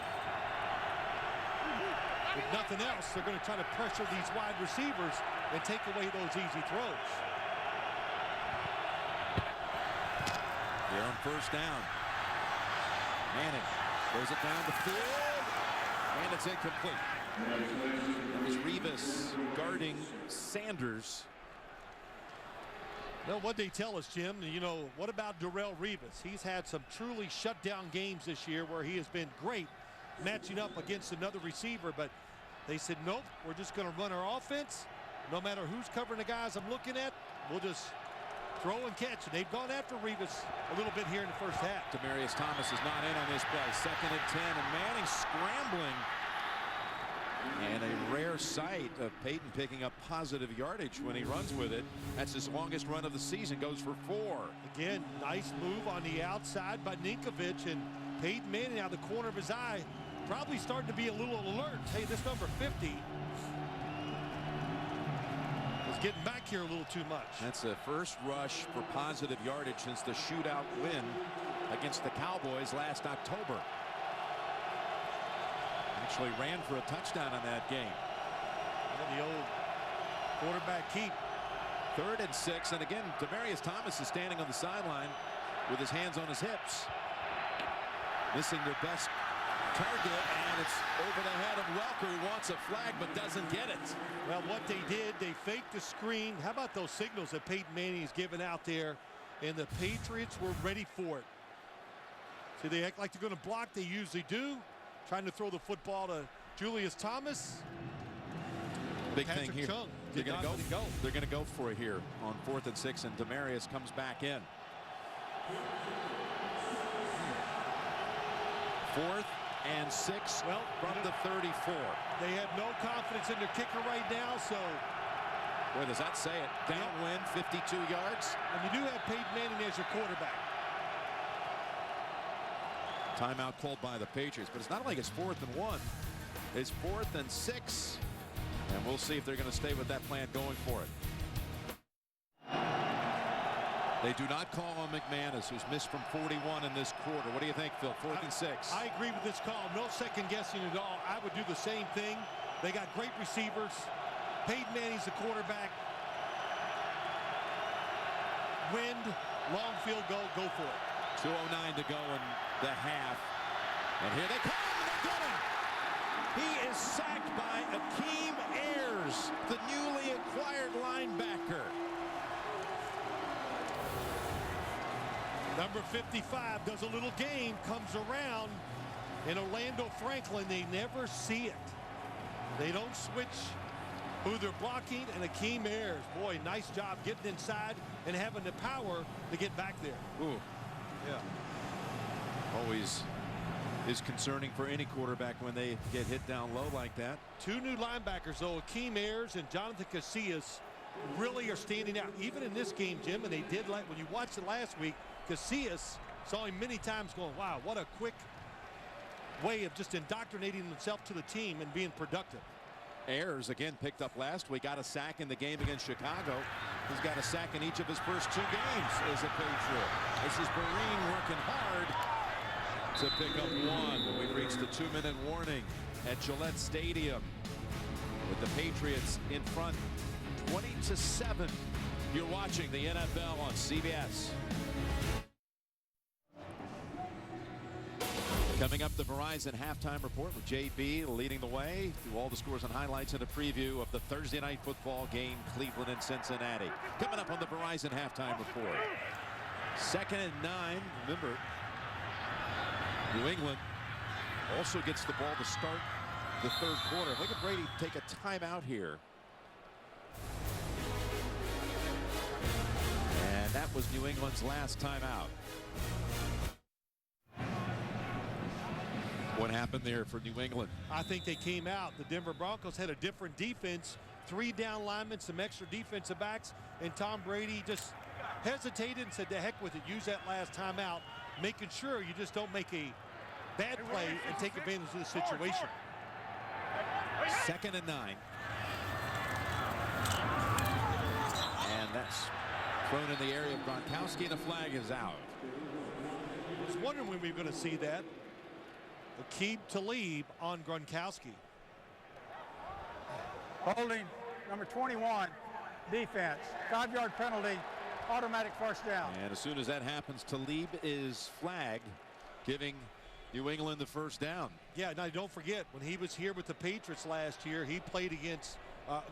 If nothing else, they're going to try to pressure these wide receivers and take away those easy throws. Here on first down. Manning throws it down the field, and it's incomplete. That was Revis guarding Sanders. Well, what they tell us, Jim, you know, what about Darrelle Revis? He's had some truly shutdown games this year where he has been great matching up against another receiver, but they said, nope, we're just going to run our offense. No matter who's covering the guys I'm looking at, we'll just throw and catch. And they've gone after Revis a little bit here in the first half. Demarius Thomas is not in on this play. 2nd and 10, and Manning scrambling. And a rare sight of Peyton picking up positive yardage when he runs with it. That's his longest run of the season, goes for 4. Again, nice move on the outside by Ninkovich, and Peyton Manning out of the corner of his eye, probably starting to be a little alert. Hey, this number 50 is getting back here a little too much. That's the first rush for positive yardage since the shootout win against the Cowboys last October. Actually ran for a touchdown in that game. Yeah, the old quarterback keep. 3rd and 6, and again Demarius Thomas is standing on the sideline with his hands on his hips, missing their best target, and it's over the head of Welker, who wants a flag but doesn't get it. Well, what they did, they faked the screen. How about those signals that Peyton Manning is giving out there, and the Patriots were ready for it. See, they act like they're going to block. They usually do. Trying to throw the football to Julius Thomas. Big Patrick thing here. Chung They're did going not to go. They're going to go for it here on 4th and 6, and Demarius comes back in. 4th and 6 from the 34. They have no confidence in their kicker right now, so. Where does that say it? Downwind, 52 yards. And you do have Peyton Manning as your quarterback. Timeout called by the Patriots, but it's not like it's 4th and 1. It's 4th and 6, and we'll see if they're going to stay with that plan going for it. They do not call on McManus, who's missed from 41 in this quarter. What do you think, Phil? 4th and 6. I agree with this call. No second guessing at all. I would do the same thing. They got great receivers. Peyton Manning's the quarterback. Wind, long field goal, go for it. 2:09 to go in the half. And here they come, and they get him. He is sacked by Akeem Ayers, the newly acquired linebacker. Number 55 does a little game, comes around, and Orlando Franklin, they never see it. They don't switch who they're blocking, and Akeem Ayers, boy, nice job getting inside and having the power to get back there. Ooh. Yeah. Always is concerning for any quarterback when they get hit down low like that. Two new linebackers, though, Akeem Ayers and Jonathan Casillas, really are standing out. Even in this game, Jim, and they did, like when you watched it last week, Casillas saw him many times going, wow, what a quick way of just indoctrinating himself to the team and being productive. Ayers again picked up last week, got a sack in the game against Chicago. He's got a sack in each of his first 2 games as a Patriot. This is Brady working hard to pick up 1. We've reached the 2-minute warning at Gillette Stadium with the Patriots in front 20-7. You're watching the NFL on CBS. Coming up, the Verizon halftime report with JB leading the way through all the scores and highlights and a preview of the Thursday night football game, Cleveland and Cincinnati. Coming up on the Verizon halftime report. 2nd and 9. Remember, New England also gets the ball to start the 3rd quarter. Look at Brady take a timeout here. And that was New England's last timeout. What happened there for New England? I think they came out. The Denver Broncos had a different defense. 3 down linemen, some extra defensive backs, and Tom Brady just hesitated and said, to heck with it, use that last timeout, making sure you just don't make a bad play and take advantage of the situation. 2nd and 9. And that's thrown in the area of Gronkowski, and the flag is out. I was wondering when we were going to see that. Aqib Talib on Gronkowski. Holding, number 21, defense. 5-yard penalty, automatic first down. And as soon as that happens, Talib is flagged, giving New England the first down. Yeah, now don't forget, when he was here with the Patriots last year, he played against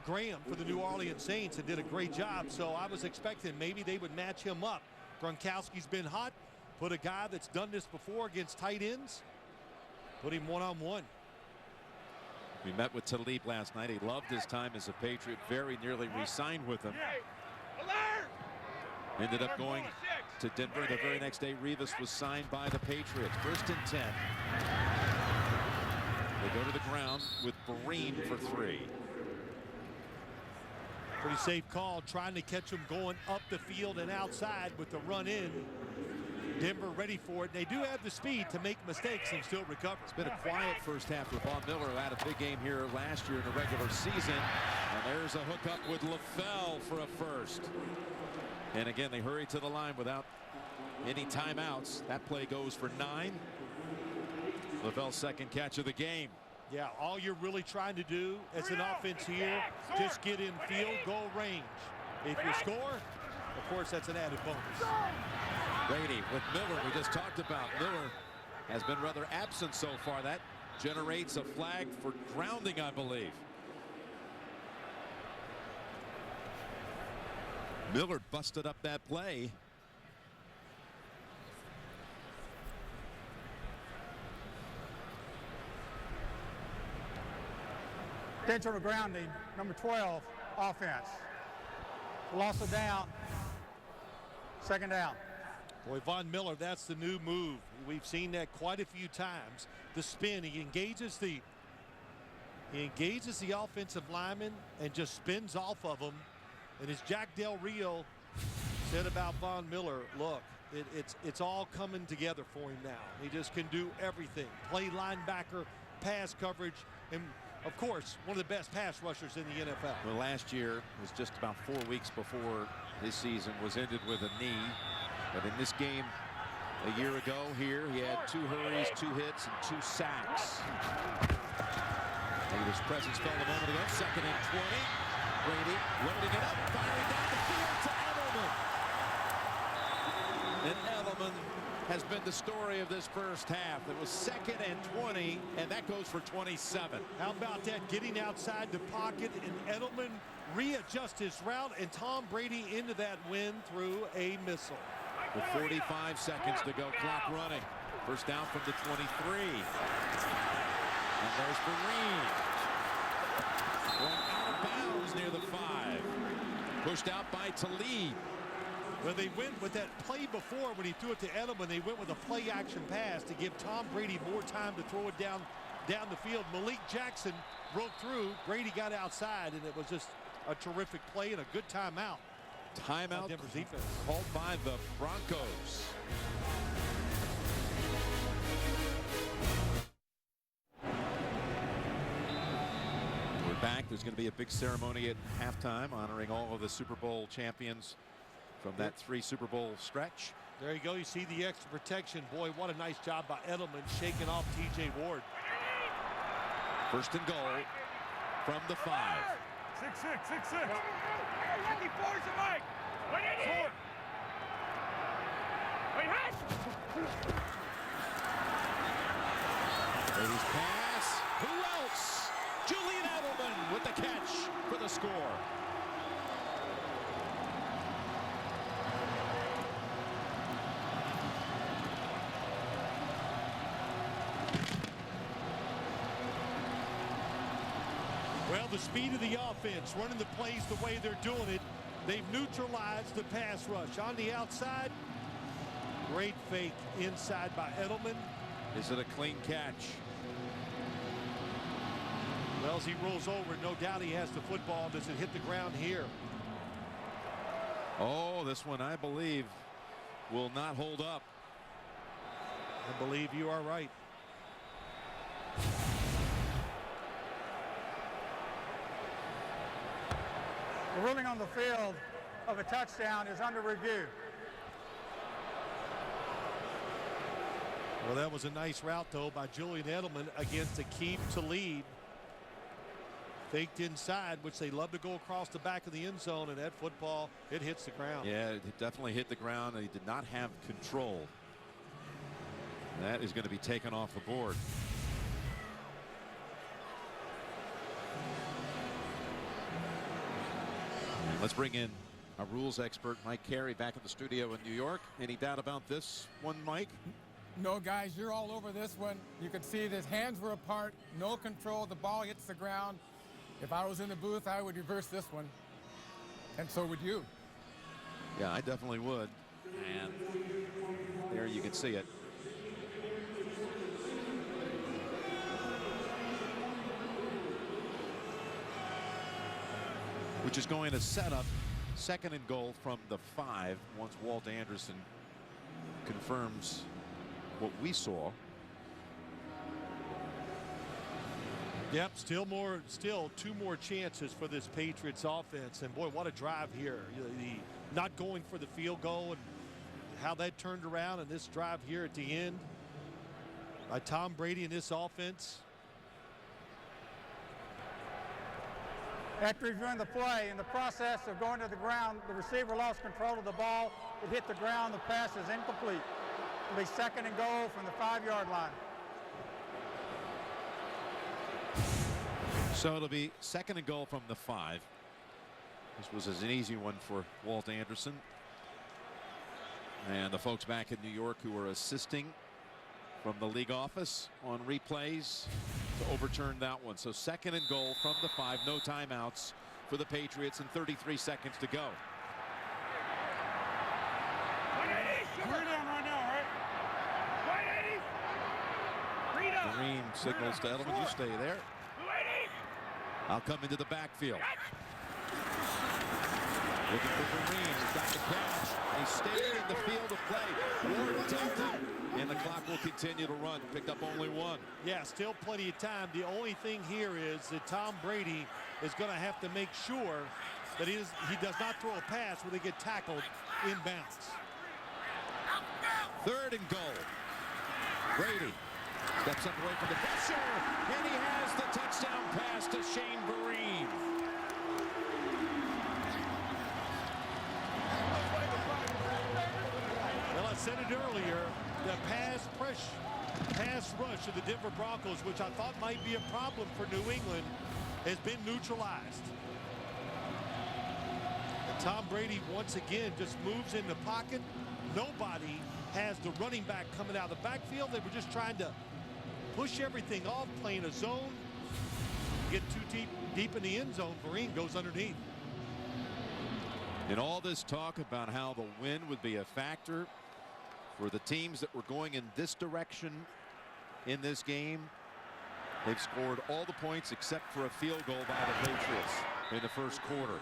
Graham for the New Orleans Saints and did a great job. So I was expecting maybe they would match him up. Gronkowski's been hot. Put a guy that's done this before against tight ends. Put him one-on-one. We met with Talib last night. He loved his time as a Patriot. Very nearly re-signed with him. Ended up going to Denver. The very next day, Revis was signed by the Patriots. 1st and 10. They go to the ground with Breen for 3. Pretty safe call, trying to catch him going up the field and outside with the run in. Denver ready for it. They do have the speed to make mistakes and still recover. It's been a quiet first half for Von Miller, who had a big game here last year in the regular season. And there's a hookup with LaFell for a first. And again, they hurry to the line without any timeouts. That play goes for 9. LaFell's 2nd catch of the game. Yeah, all you're really trying to do as an offense here, just get in field goal range. If you score, of course, that's an added bonus. Brady with Miller, we just talked about. Miller has been rather absent so far. That generates a flag for grounding, I believe. Miller busted up that play. Intentional grounding, number 12, offense. Loss of down. 2nd down. Boy, Von Miller, that's the new move. We've seen that quite a few times. The spin, he engages the offensive lineman and just spins off of him. And as Jack Del Rio said about Von Miller, look, it's all coming together for him now. He just can do everything. Play linebacker, pass coverage, and of course, one of the best pass rushers in the NFL. Well, last year was just about 4 weeks before his season was ended with a knee. But in this game a year ago here, he had 2 hurries, 2 hits, and 2 sacks. Maybe his presence fell a moment ago. 2nd and 20. Brady loading it up, firing down the field to Edelman. And Edelman has been the story of this first half. It was 2nd and 20, and that goes for 27. How about that? Getting outside the pocket, and Edelman readjusts his route, and Tom Brady into that win through a missile. With 45 seconds to go, clock running. First down from the 23. And there's Vereen. Going out of bounds near the 5. Pushed out by Talib. Well, they went with that play before when he threw it to Edelman. They went with a play-action pass to give Tom Brady more time to throw it down the field. Malik Jackson broke through. Brady got outside, and it was just a terrific play and a good timeout. Timeout Denver's defense called by the Broncos. We're back. There's going to be a big ceremony at halftime honoring all of the Super Bowl champions from that 3 Super Bowl stretch. There you go. You see the extra protection. Boy, what a nice job by Edelman shaking off T.J. Ward. First and goal from the 5. 6-6, 6-6. Ricky forwards the mic. Sword. Brady's pass. Who else? Julian Edelman with the catch for the score. Well, the speed of the offense, running the plays the way they're doing it, they've neutralized the pass rush. On the outside, great fake inside by Edelman. Is it a clean catch? Well, as he rolls over, no doubt he has the football. Does it hit the ground here? Oh, this one, I believe, will not hold up. I believe you are right. The ruling on the field of a touchdown is under review. Well, that was a nice route, though, by Julian Edelman against Aqib Talib. Faked inside, which they love to go across the back of the end zone, and that football, it hits the ground. Yeah, it definitely hit the ground, and he did not have control. That is going to be taken off the board. Let's bring in our rules expert, Mike Carey, back in the studio in New York. Any doubt about this one, Mike? No, guys, you're all over this one. You could see his hands were apart, no control. The ball hits the ground. If I was in the booth, I would reverse this one. And so would you. Yeah, I definitely would. And there you can see it. Which is going to set up 2nd and goal from the 5 once Walt Anderson confirms what we saw. Yep, still 2 more chances for this Patriots offense. And boy, what a drive here. The not going for the field goal and how that turned around, and this drive here at the end by Tom Brady and this offense. After reviewing the play, in the process of going to the ground, the receiver lost control of the ball. It hit the ground. The pass is incomplete. It'll be 2nd and goal from the 5-yard line. So it'll be 2nd and goal from the 5. This was an easy one for Walt Anderson. And the folks back in New York who are assisting from the league office on replays to overturn that one. So 2nd and goal from the 5. No timeouts for the Patriots and 33 seconds to go. We're down right now, right? Green signals to Edelman, you stay there. I'll come into the backfield. Looking for Green. He's got the catch. He stayed in the field of play. Ward tapped him, and the clock will continue to run. Picked up only 1. Yeah, still plenty of time. The only thing here is that Tom Brady is going to have to make sure that he does not throw a pass where they get tackled inbounds. 3rd and goal. Brady steps up away from the pressure, and he has the touchdown pass to Shane Vereen. said it earlier, the pass rush of the Denver Broncos, which I thought might be a problem for New England, has been neutralized. And Tom Brady once again just moves in the pocket. Nobody has the running back coming out of the backfield. They were just trying to push everything off, playing a zone. Get too deep in the end zone. Vereen goes underneath. And all this talk about how the wind would be a factor for the teams that were going in this direction in this game. They've scored all the points except for a field goal by the Patriots in the first quarter.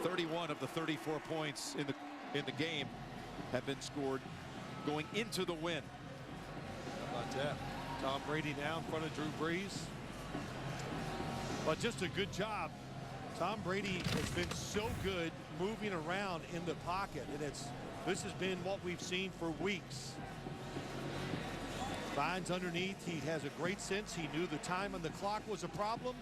31 of the 34 points in the game have been scored going into the win. How about that? Tom Brady now in front of Drew Brees. But just a good job. Tom Brady has been so good moving around in the pocket, and this has been what we've seen for weeks. Finds underneath. He has a great sense. He knew the time on the clock was a problem.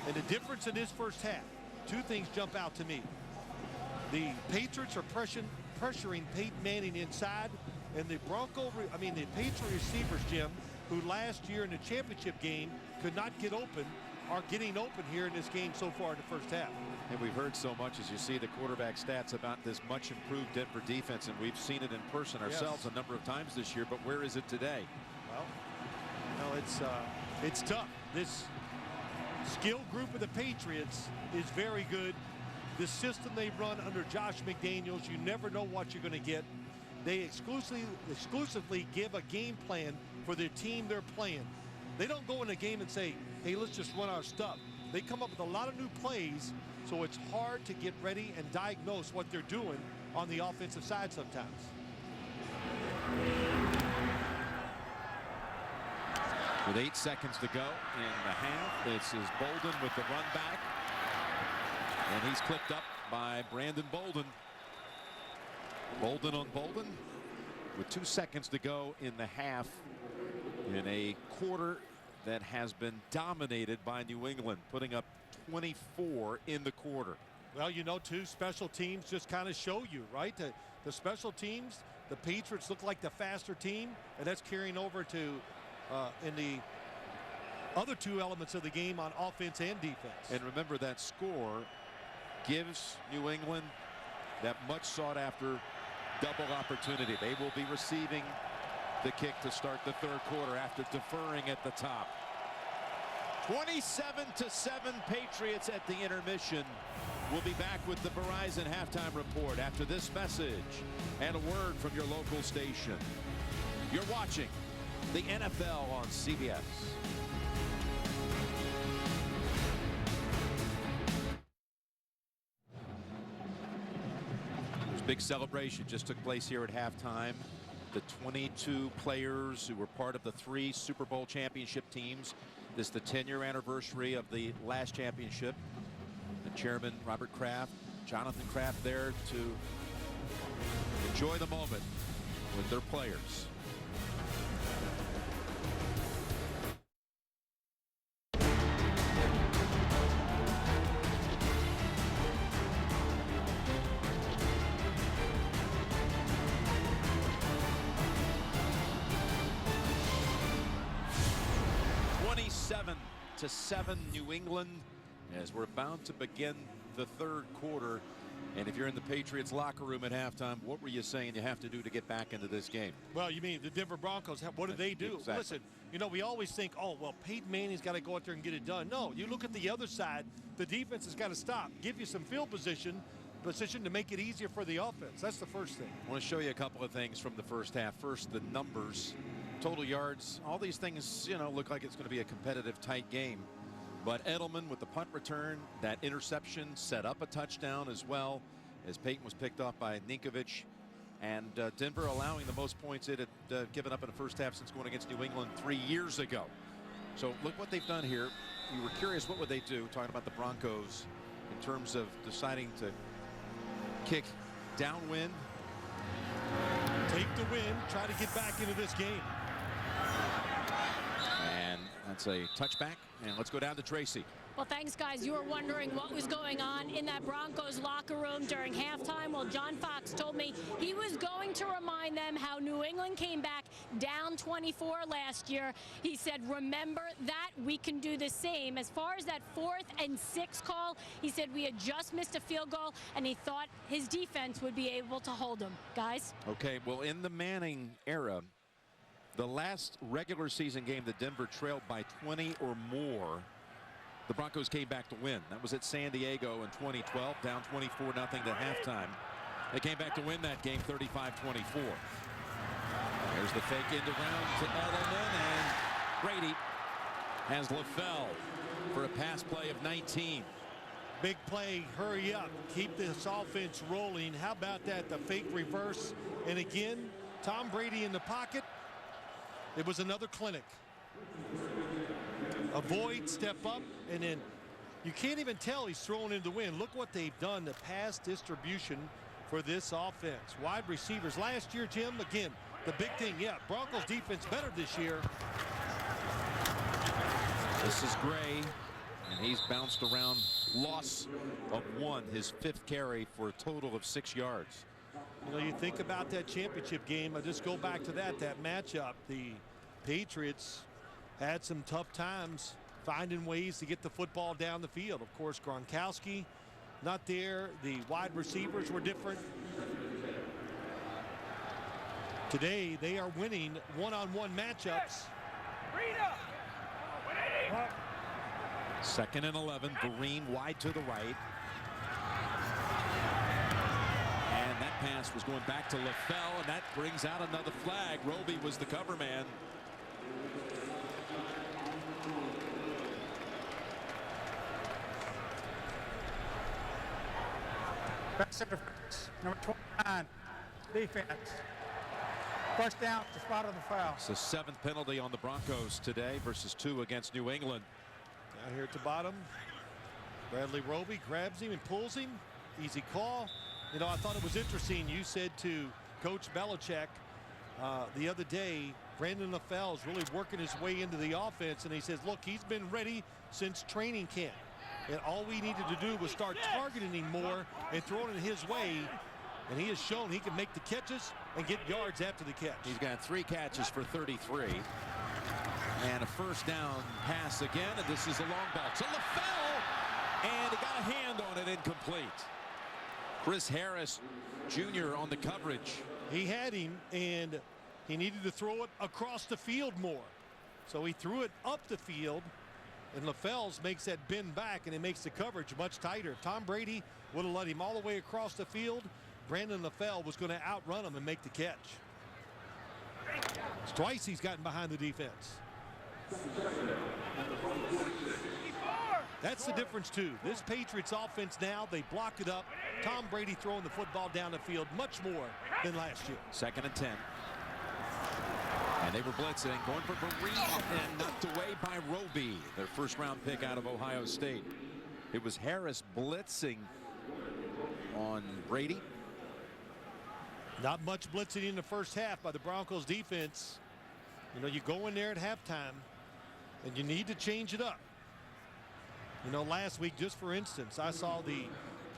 And the difference in this first half, two things jump out to me. The Patriots are pressuring Peyton Manning inside, and the Patriot receivers, Jim, who last year in the championship game could not get open, are getting open here in this game so far in the first half. And we've heard so much, as you see the quarterback stats, about this much improved Denver defense, and we've seen it in person ourselves a number of times this year. But where is it today? Well, it's tough. This skill group of the Patriots is very good. The system they run under Josh McDaniels, you never know what you're going to get. They exclusively give a game plan for the team they're playing. They don't go in a game and say, hey, let's just run our stuff. They come up with a lot of new plays, so it's hard to get ready and diagnose what they're doing on the offensive side sometimes. With 8 seconds to go in the half, this is Bolden with the run back. And he's clipped up by Brandon Bolden. Bolden on Bolden with 2 seconds to go in the half in a quarter that has been dominated by New England, putting up 24 in the quarter. Well, you know, too, special teams just kind of show you, right? The special teams, the Patriots look like the faster team, and that's carrying over to in the other two elements of the game on offense and defense. And remember, that score gives New England that much sought after double opportunity. They will be receiving the kick to start the third quarter after deferring at the top. 27-7 Patriots at the intermission. We'll be back with the Verizon halftime report after this message and a word from your local station. You're watching the NFL on CBS. There's a big celebration just took place here at halftime. The 22 players who were part of the 3 Super Bowl championship teams. This is the 10-year anniversary of the last championship. The chairman, Robert Kraft, Jonathan Kraft, there to enjoy the moment with their players. To 7 New England as we're about to begin the third quarter. And if you're in the Patriots locker room at halftime, what were you saying you have to do to get back into this game? Well, you mean the Denver Broncos, what do they do? Exactly. Listen, you know, we always think, oh, well, Peyton Manning's got to go out there and get it done. No, you look at the other side, the defense has got to stop, give you some field position to make it easier for the offense. That's the first thing. I want to show you a couple of things from the first half. First, the numbers, total yards, all these things, you know, look like it's going to be a competitive, tight game. But Edelman with the punt return, that interception set up a touchdown as well, as Peyton was picked off by Ninkovich. And Denver allowing the most points it had given up in the first half since going against New England 3 years ago. So look what they've done here. You were curious, what would they do, talking about the Broncos, in terms of deciding to kick downwind. Take the win, try to get back into this game. And It's a touchback, and let's go down to Tracy. Well, thanks, guys. You were wondering what was going on in that Broncos locker room during halftime. Well, John Fox told me he was going to remind them how New England came back down 24 last year. He said, remember that, we can do the same. As far as that 4th and 6 call, he said we had just missed a field goal, and he thought his defense would be able to hold him. Guys? Okay, well, in the Manning era, the last regular season game that Denver trailed by 20 or more, the Broncos came back to win. That was at San Diego in 2012, down 24-0 to halftime. They came back to win that game 35-24. There's the fake into round to Edelman, and Brady has LaFell for a pass play of 19. Big play, hurry up, keep this offense rolling. How about that, the fake reverse? And again, Tom Brady in the pocket. It was another clinic. Avoid, step up, and then you can't even tell he's throwing in the wind. Look what they've done, the pass distribution for this offense. Wide receivers last year, Jim, again, the big thing, yeah, Broncos defense better this year. This is Gray, and he's bounced around, loss of 1, his 5th carry for a total of 6 yards. You know, you think about that championship game. I just go back to that matchup. The Patriots had some tough times finding ways to get the football down the field. Of course, Gronkowski not there. The wide receivers were different. Today, they are winning one-on-one matchups. 2nd and 11. Vereen wide to the right. And that pass was going back to LaFell, and that brings out another flag. Roby was the cover man. Number 29, defense. First down, the spot of the foul. It's the 7th penalty on the Broncos today versus 2 against New England. Down here at the bottom, Bradley Roby grabs him and pulls him. Easy call. You know, I thought it was interesting. You said to Coach Belichick the other day, Brandon LaFell is really working his way into the offense, and he says, look, he's been ready since training camp. And all we needed to do was start targeting him more and throwing it his way. And he has shown he can make the catches and get yards after the catch. He's got 3 catches for 33. And a first down pass again. And this is a long ball to LaFell. And he got a hand on it, incomplete. Chris Harris Jr. on the coverage. He had him, and he needed to throw it across the field more. So he threw it up the field. And LaFell's makes that bend back, and it makes the coverage much tighter. If Tom Brady would have let him all the way across the field, Brandon LaFell was going to outrun him and make the catch. It's twice he's gotten behind the defense. That's the difference, too. This Patriots offense now, they block it up. Tom Brady throwing the football down the field much more than last year. 2nd and 10. And they were blitzing, going for Brady, and knocked away by Roby, their 1st-round pick out of Ohio State. It was Harris blitzing on Brady. Not much blitzing in the first half by the Broncos defense. You know, you go in there at halftime, and you need to change it up. You know, last week, just for instance, I saw the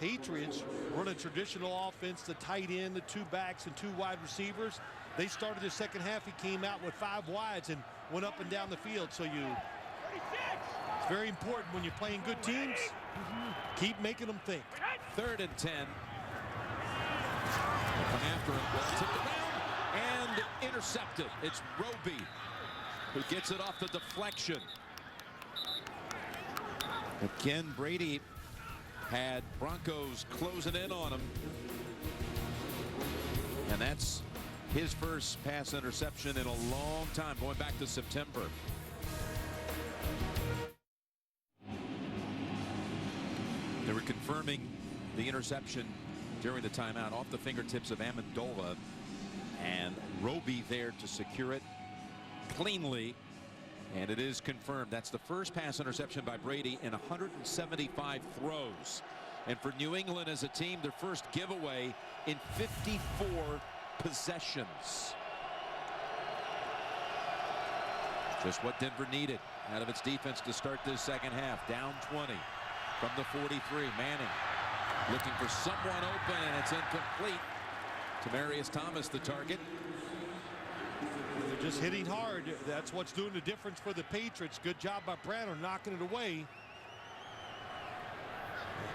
Patriots run a traditional offense, the tight end, the 2 backs, and 2 wide receivers. They started the second half. He came out with 5 wides and went up and down the field. So it's very important when you're playing good teams. Keep making them think. 3rd and 10. They come after him. Ball tipped around and intercepted. It's Roby who gets it off the deflection. Again, Brady had Broncos closing in on him. And that's his first pass interception in a long time, going back to September. They were confirming the interception during the timeout off the fingertips of Amendola, and Roby there to secure it cleanly. And it is confirmed. That's the first pass interception by Brady in 175 throws. And for New England as a team, their first giveaway in 54 possessions. Just what Denver needed. out of its defense to start this second half. Down 20 from the 43. Manning looking for someone open, and it's incomplete. Demaryius Thomas the target. They're just hitting hard. That's what's doing the difference for the Patriots. Good job by Browner knocking it away.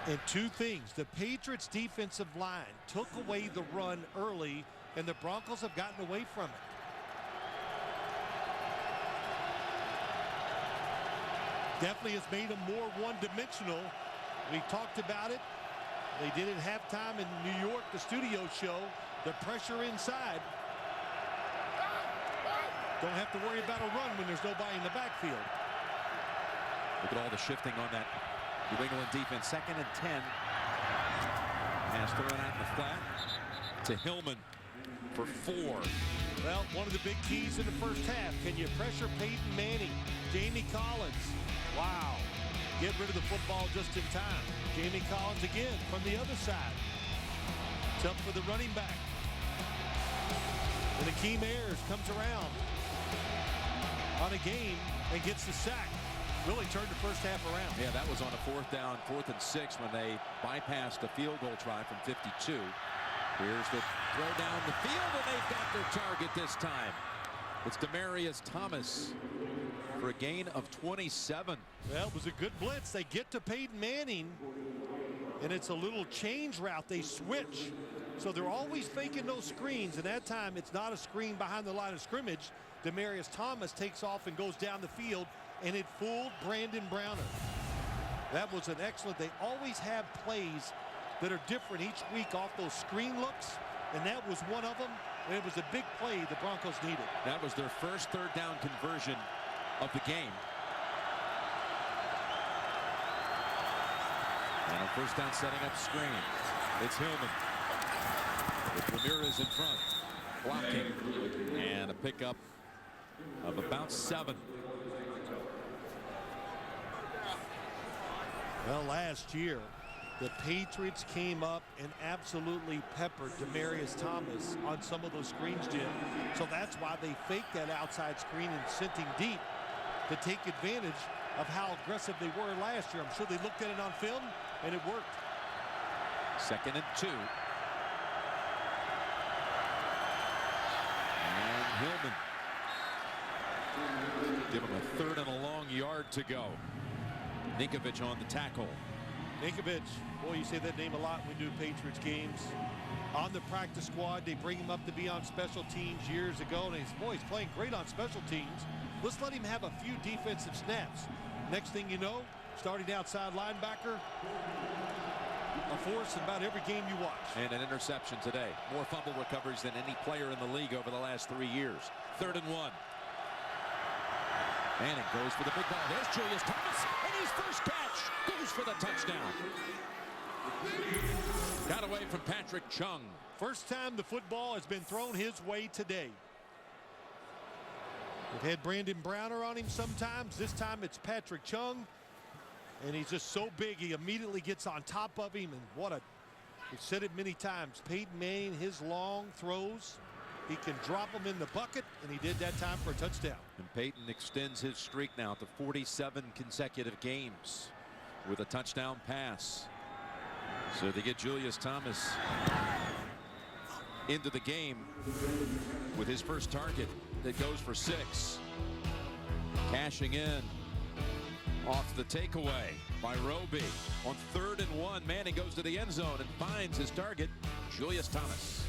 And two things. The Patriots defensive line took away the run early, and the Broncos have gotten away from it. Definitely has made them more one-dimensional. We talked about it. They did it halftime in New York, the studio show. The pressure inside. Don't have to worry about a run when there's nobody in the backfield. Look at all the shifting on that New England defense. 2nd and 10. Pass thrown out in the flat to Hillman for 4. Well, one of the big keys in the first half. Can you pressure Peyton Manning? Jamie Collins. Wow. Get rid of the football just in time. Jamie Collins again from the other side. It's up for the running back. And Akeem Ayers comes around on a game and gets the sack. Really turned the first half around. Yeah, that was on a 4th down, 4th and 6 when they bypassed a field goal try from 52. Here's the throw down the field, and they've got their target this time. It's Demaryius Thomas for a gain of 27. Well, it was a good blitz. They get to Peyton Manning, and it's a little change route. They switch. So they're always faking those screens, and that time it's not a screen behind the line of scrimmage. Demaryius Thomas takes off and goes down the field, and it fooled Brandon Browner. That was an excellent. They always have plays that are different each week off those screen looks, and that was one of them. And it was a big play the Broncos needed. That was their first 3rd down conversion of the game. And a 1st down setting up screen. It's Hillman with Ramirez in front, blocking, and a pickup of about 7. Well, last year the Patriots came up and absolutely peppered Demaryius Thomas on some of those screens, Jim. So that's why they faked that outside screen and sent him deep to take advantage of how aggressive they were last year. I'm sure they looked at it on film, and it worked. 2nd and 2. And Hillman. Give him a 3rd and a long yard to go. Ninkovich on the tackle. Ninkovich, boy, you say that name a lot when we do Patriots games. On the practice squad, they bring him up to be on special teams years ago, and he's playing great on special teams. Let's let him have a few defensive snaps. Next thing you know, starting outside linebacker, a force in about every game you watch. And an interception today. More fumble recoveries than any player in the league over the last 3 years. 3rd and 1. Manning goes for the big ball. There's Julius Thomas, and his first catch goes for the touchdown. Got away from Patrick Chung. First time the football has been thrown his way today. We've had Brandon Browner on him sometimes. This time it's Patrick Chung, and he's just so big he immediately gets on top of him. And we've said it many times, Peyton Manning, his long throws, he can drop them in the bucket, and he did that time for a touchdown. And Peyton extends his streak now to 47 consecutive games with a touchdown pass. So they get Julius Thomas into the game with his first target that goes for 6. Cashing in off the takeaway by Roby. On 3rd and 1, Manning goes to the end zone and finds his target, Julius Thomas.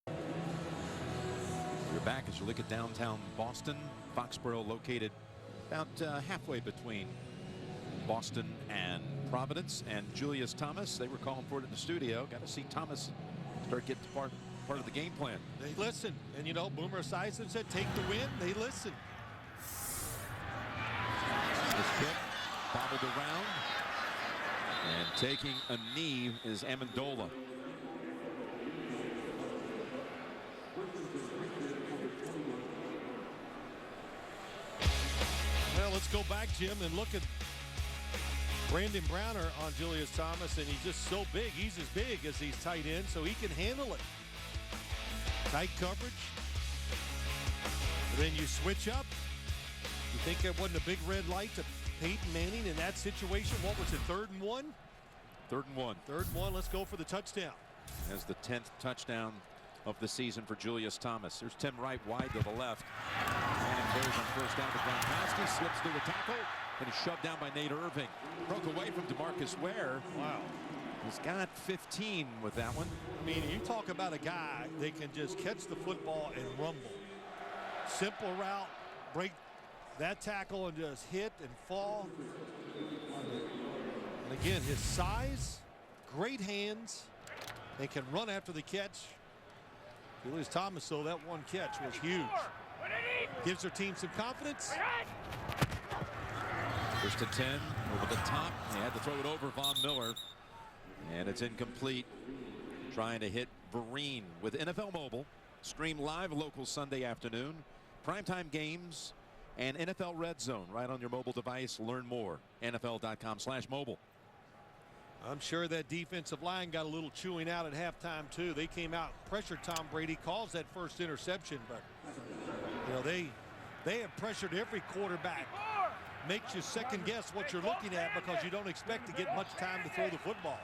You're back as you look at downtown Boston. Foxborough located about halfway between Boston and Providence. And Julius Thomas, they were calling for it in the studio. Got to see Thomas start getting part of the game plan. They listen. And, you know, Boomer Esiason said take the win. They listen. This kick bobbled around. And taking a knee is Amendola. Well, let's go back, Jim, and look at Brandon Browner on Julius Thomas, and he's just so big. He's as big as these tight ends, so he can handle it. Tight coverage. And then you switch up, You think it wasn't a big red light to Peyton Manning in that situation? What was it, 3rd and 1? 3rd and 1. 3rd and 1. Let's go for the touchdown. As the 10th touchdown of the season for Julius Thomas. There's Tim Wright wide to the left. Manning goes on 1st down to Gronkowski, slips through the tackle, and is shoved down by Nate Irving. Broke away from DeMarcus Ware. Wow. He's got 15 with that one. I mean, you talk about a guy that can just catch the football and rumble. Simple route, break that tackle and just hit and fall. And again, his size, great hands. They can run after the catch. Julius Thomas, though, that one catch was huge. Gives their team some confidence. 1st and 10 over the top. He had to throw it over Von Miller. And it's incomplete. Trying to hit Vereen with NFL Mobile. Stream live local Sunday afternoon. Primetime games and NFL Red Zone right on your mobile device. Learn more. NFL.com/mobile. I'm sure that defensive line got a little chewing out at halftime too. They came out, pressured Tom Brady, calls that first interception, but you know they have pressured every quarterback. Makes you second guess what you're looking at because you don't expect to get much time to throw the football.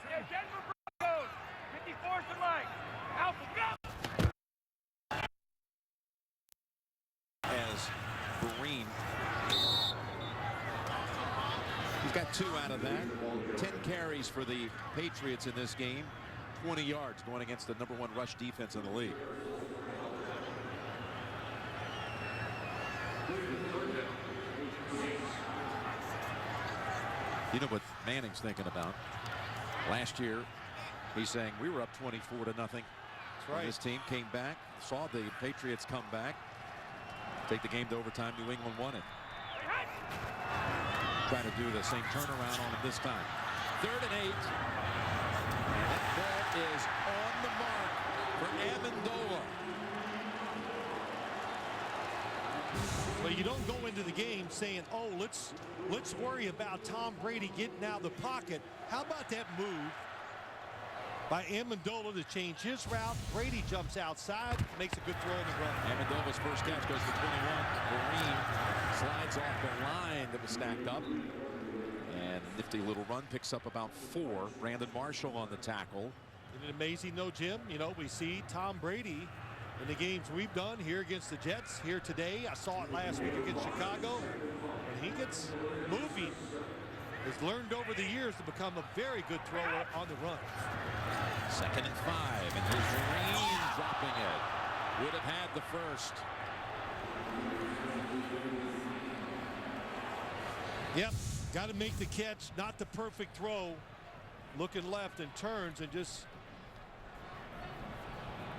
Broncos, 54 to Mike. Alpha, go! As Vereen, he's got 2 out of that. 10 carries for the Patriots in this game. 20 yards going against the #1 rush defense in the league. You know what Manning's thinking about? Last year, he's saying we were up 24-0. That's right. This team came back, saw the Patriots come back, take the game to overtime. New England won it. Trying to do the same turnaround on him this time. 3rd and 8. And that ball is on the mark for Amendola. But you don't go into the game saying, oh, let's worry about Tom Brady getting out of the pocket. How about that move by Amendola to change his route? Brady jumps outside, makes a good throw on the run. Amendola's first catch goes for 21. Vereen slides off the line that was stacked up. And nifty little run, picks up about 4. Brandon Marshall on the tackle. Isn't it amazing, though, Jim? You know, we see Tom Brady in the games we've done here against the Jets here today. I saw it last week against Chicago. When he gets moving, has learned over the years to become a very good thrower on the run. 2nd and 5, and here's Vereen dropping it. Would have had the first. Yep, got to make the catch, not the perfect throw. Looking left and turns and just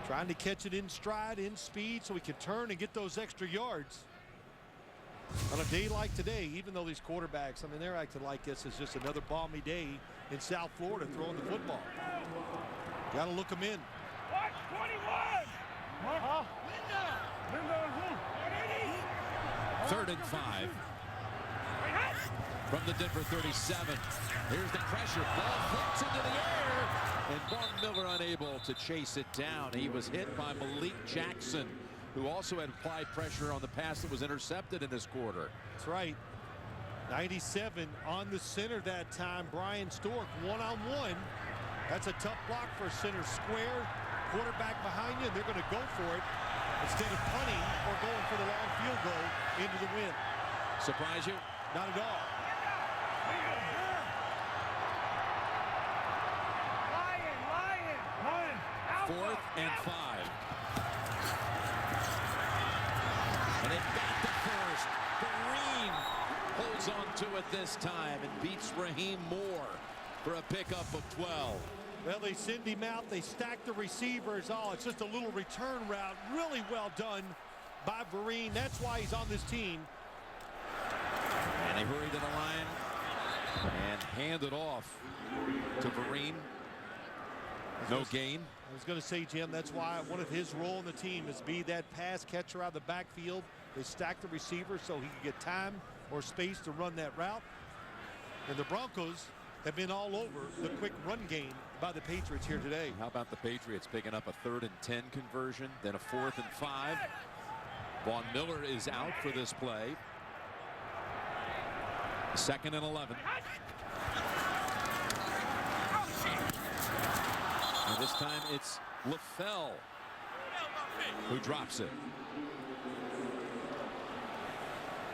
trying to catch it in stride, in speed, so he can turn and get those extra yards. On a day like today, even though these quarterbacks, I mean, they're acting like this is just another balmy day in South Florida throwing the football. Got to look them in. Watch 21! Linda! 3rd and 5. From the Denver 37. Here's the pressure. Ball floats into the air. And Von Miller unable to chase it down. He was hit by Malik Jackson, who also had applied pressure on the pass that was intercepted in this quarter. That's right. 97 on the center that time. Brian Stork, one-on-one. That's a tough block for center square. Quarterback behind you, and they're going to go for it instead of punting or going for the long field goal into the wind. Surprise you? Not at all. Lion! 4th and 5. And it got the first. Vereen holds on to it this time and beats Raheem Moore for a pickup of 12. Well, they send him out. They stack the receivers. Oh, it's just a little return route. Really well done by Vereen. That's why he's on this team. And they hurry to the line and hand it off to Vereen. No gain. I was going to say, Jim, that's why one of his role in the team is be that pass catcher out of the backfield. They stack the receivers so he can get time or space to run that route. And the Broncos have been all over the quick run game by the Patriots here today. How about the Patriots picking up a 3rd and 10 conversion, then a 4th and 5. Von Miller is out for this play. 2nd and 11. And this time it's LaFell who drops it.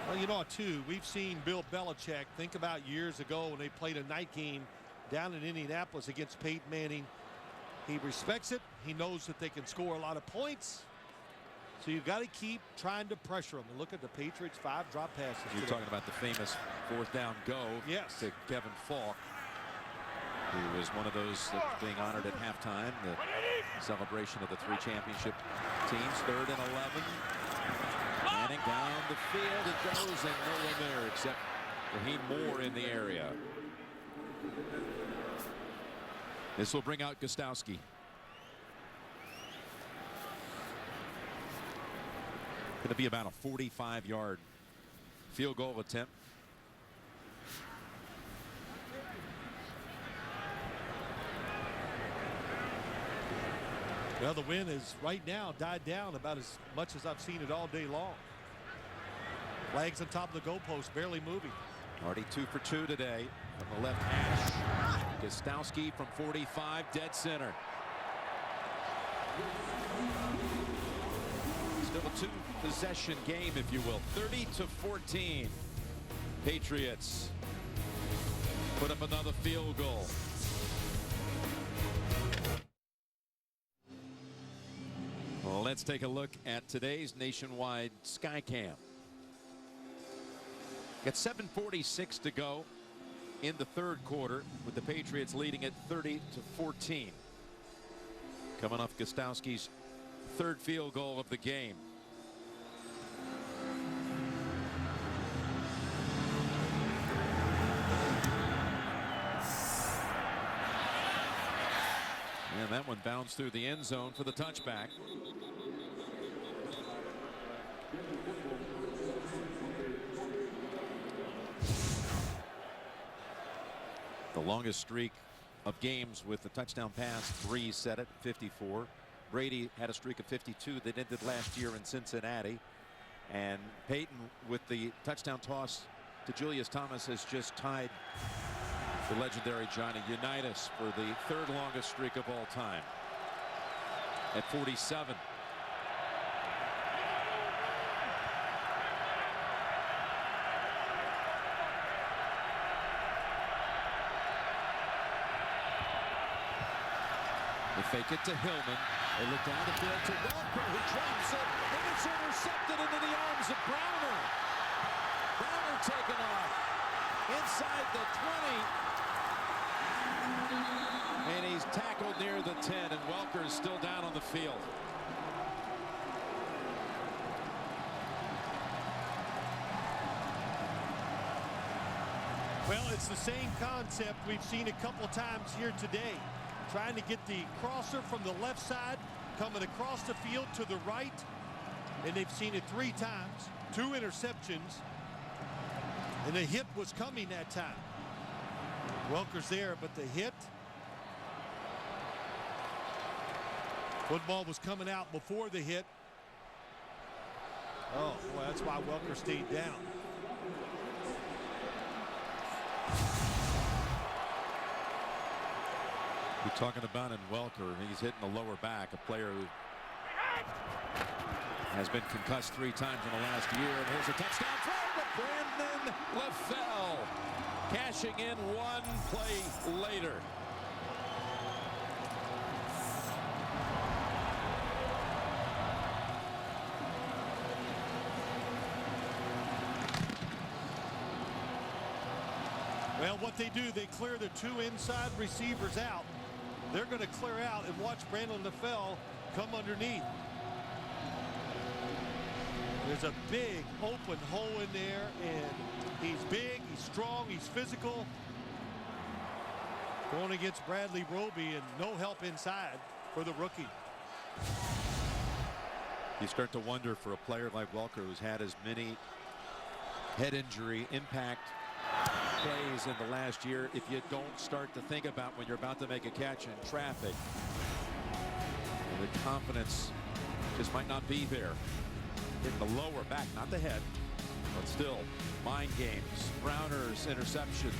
Well, you know, too, we've seen Bill Belichick, think about years ago when they played a night game down in Indianapolis against Peyton Manning. He respects it. He knows that they can score a lot of points. So you've got to keep trying to pressure them. And look at the Patriots' 5 drop passes. You're talking about the famous 4th down go to Kevin Falk, who was one of those that was being honored at halftime. The celebration of the 3 championship teams. 3rd and 11. Manning down the field. It goes, and no one there except Raheem Moore in the area. This will bring out Gostowski. Going to be about a 45-yard field goal attempt. Well, the wind has right now died down about as much as I've seen it all day long. Flags on top of the goalpost, barely moving. Already 2 for 2 today from the left hash. Gostowski from 45, dead center. Still a 2-possession game, if you will. 30-14. Patriots put up another field goal. Well, let's take a look at today's nationwide Skycam. Got 7:46 to go in the 3rd quarter, with the Patriots leading it 30-14. Coming off Gostowski's 3rd field goal of the game. And that one bounced through the end zone for the touchback. The longest streak of games with the touchdown pass, 3 set it, 54. Brady had a streak of 52 that ended last year in Cincinnati. And Peyton, with the touchdown toss to Julius Thomas, has just tied the legendary Johnny Unitas for the 3rd longest streak of all time at 47. They fake it to Hillman. They look down the field to Welker, who drops it, and it's intercepted into the arms of Browner. Browner taken off inside the 20. And he's tackled near the 10, and Welker is still down on the field. Well, it's the same concept we've seen a couple times here today. Trying to get the crosser from the left side, coming across the field to the right. And they've seen it 3 times, 2 interceptions. And the hit was coming that time. Welker's there, but the hit. Football was coming out before the hit. Oh, boy, that's why Welker stayed down. We're talking about in Welker, he's hitting the lower back, a player who has been concussed 3 times in the last year. And here's a touchdown throw to Brandon LaFell, cashing in 1 play later. Well, what they do, they clear the 2 inside receivers out. They're going to clear out and watch Brandon LaFell come underneath. There's a big open hole in there, and he's big, he's strong, he's physical. Going against Bradley Roby, and no help inside for the rookie. You start to wonder, for a player like Welker, who's had as many head injury impact plays in the last year, if you don't start to think about when you're about to make a catch in traffic, the confidence just might not be there. In the lower back, not the head. But still, mind games. Browner's interception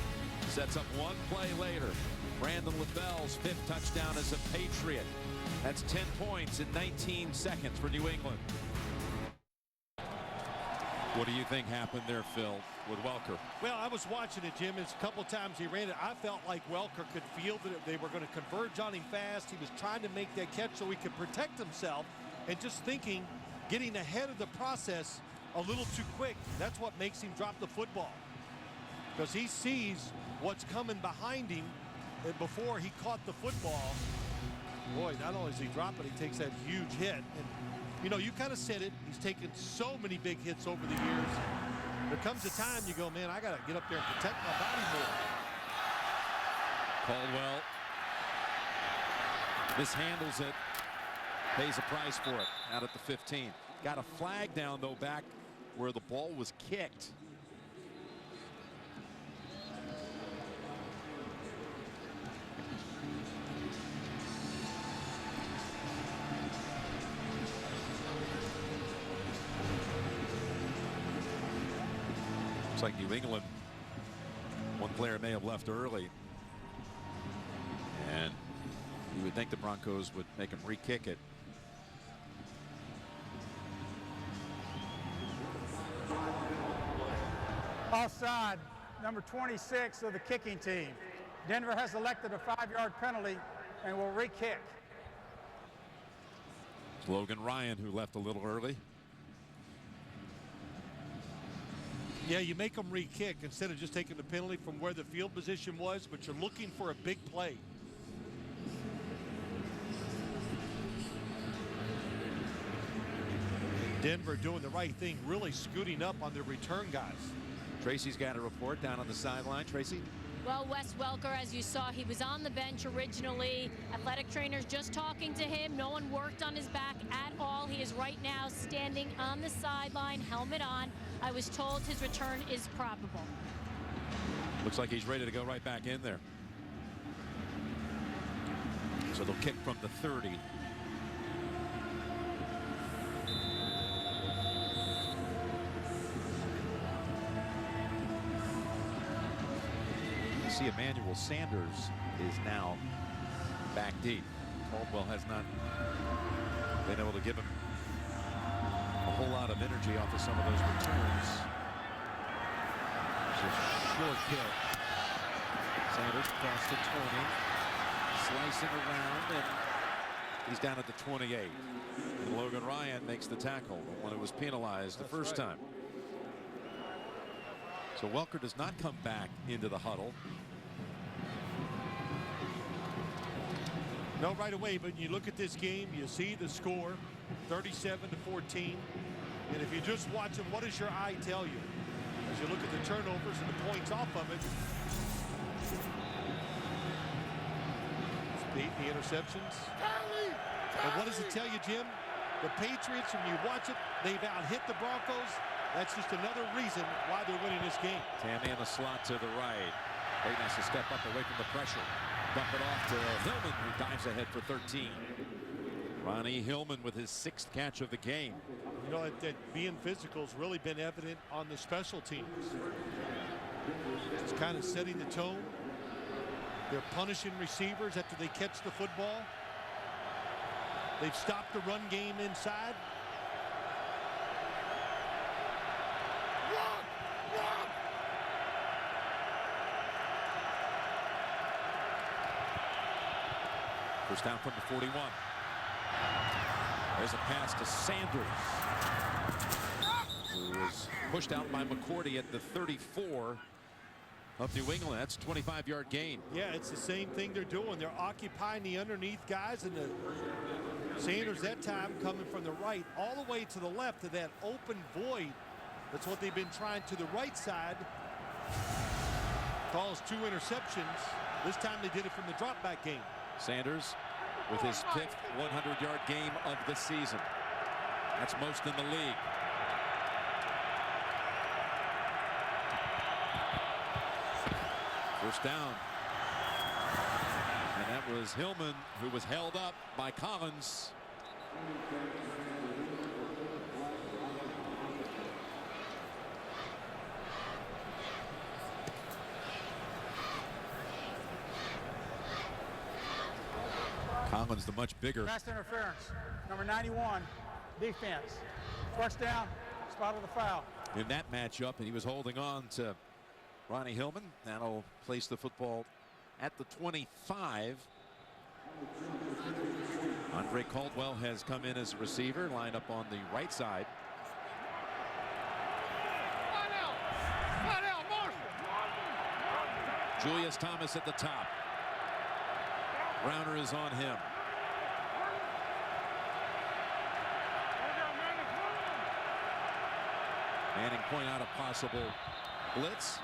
sets up one play later. Brandon LaBelle's 5th touchdown as a Patriot. That's 10 points in 19 seconds for New England. What do you think happened there, Phil, with Welker? Well, I was watching it, Jim. It's a couple times he ran it. I felt like Welker could feel that they were going to converge on him fast. He was trying to make that catch so he could protect himself, and just thinking, getting ahead of the process a little too quick. That's what makes him drop the football, because he sees what's coming behind him before he caught the football. Boy, not only does he drop it, he takes that huge hit. And you know, you kind of said it. He's taken so many big hits over the years. There comes a time you go, man, I got to get up there and protect my body more. Caldwell mishandles it, pays a price for it out at the 15. Got a flag down, though, back where the ball was kicked. Like New England, one player may have left early, and you would think the Broncos would make him re-kick it. Offside, number 26 of the kicking team. Denver has elected a 5-yard penalty and will re-kick. It's Logan Ryan who left a little early. Yeah, you make them re-kick instead of just taking the penalty from where the field position was, but you're looking for a big play. Denver doing the right thing, really scooting up on their return guys. Tracy's got a report down on the sideline. Tracy? Well, Wes Welker, as you saw, he was on the bench originally. Athletic trainers just talking to him. No one worked on his back at all. He is right now standing on the sideline, helmet on. I was told his return is probable. Looks like he's ready to go right back in there. So they'll kick from the 30. See, Emmanuel Sanders is now back deep. Caldwell has not been able to give him a whole lot of energy off of some of those returns. It's a short kick. Sanders across the 20, slicing around, and he's down at the 28. And Logan Ryan makes the tackle when it was penalized the first time. So Welker does not come back into the huddle. No, right away, but you look at this game, you see the score, 37-14. And if you just watch it, what does your eye tell you? As you look at the turnovers and the points off of it. Pete, the interceptions. But what does it tell you, Jim? The Patriots, when you watch it, they've out-hit the Broncos. That's just another reason why they're winning this game. Tammy in the slot to the right. Peyton has to step up away from the pressure. Dump it off to Hillman, who dives ahead for 13. Ronnie Hillman with his 6th catch of the game. You know, that being physical has really been evident on the special teams. Just kind of setting the tone. They're punishing receivers after they catch the football. They've stopped the run game inside. First down from the 41. There's a pass to Sanders, who was pushed out by McCourty at the 34 of New England. That's a 25-yard gain. Yeah, it's the same thing they're doing. They're occupying the underneath guys, and Sanders that time coming from the right all the way to the left to that open void. That's what they've been trying to the right side. Calls 2 interceptions. This time they did it from the drop back game. Sanders with his 5th 100-yard game of the season. That's most in the league. First down. And that was Hillman, who was held up by Collins. Hillman's the much bigger. Pass interference. Number 91, defense. First down, spot of the foul. In that matchup, and he was holding on to Ronnie Hillman. That'll place the football at the 25. Andre Caldwell has come in as a receiver, lined up on the right side. Julius Thomas at the top. Browner is on him. Manning point out a possible blitz.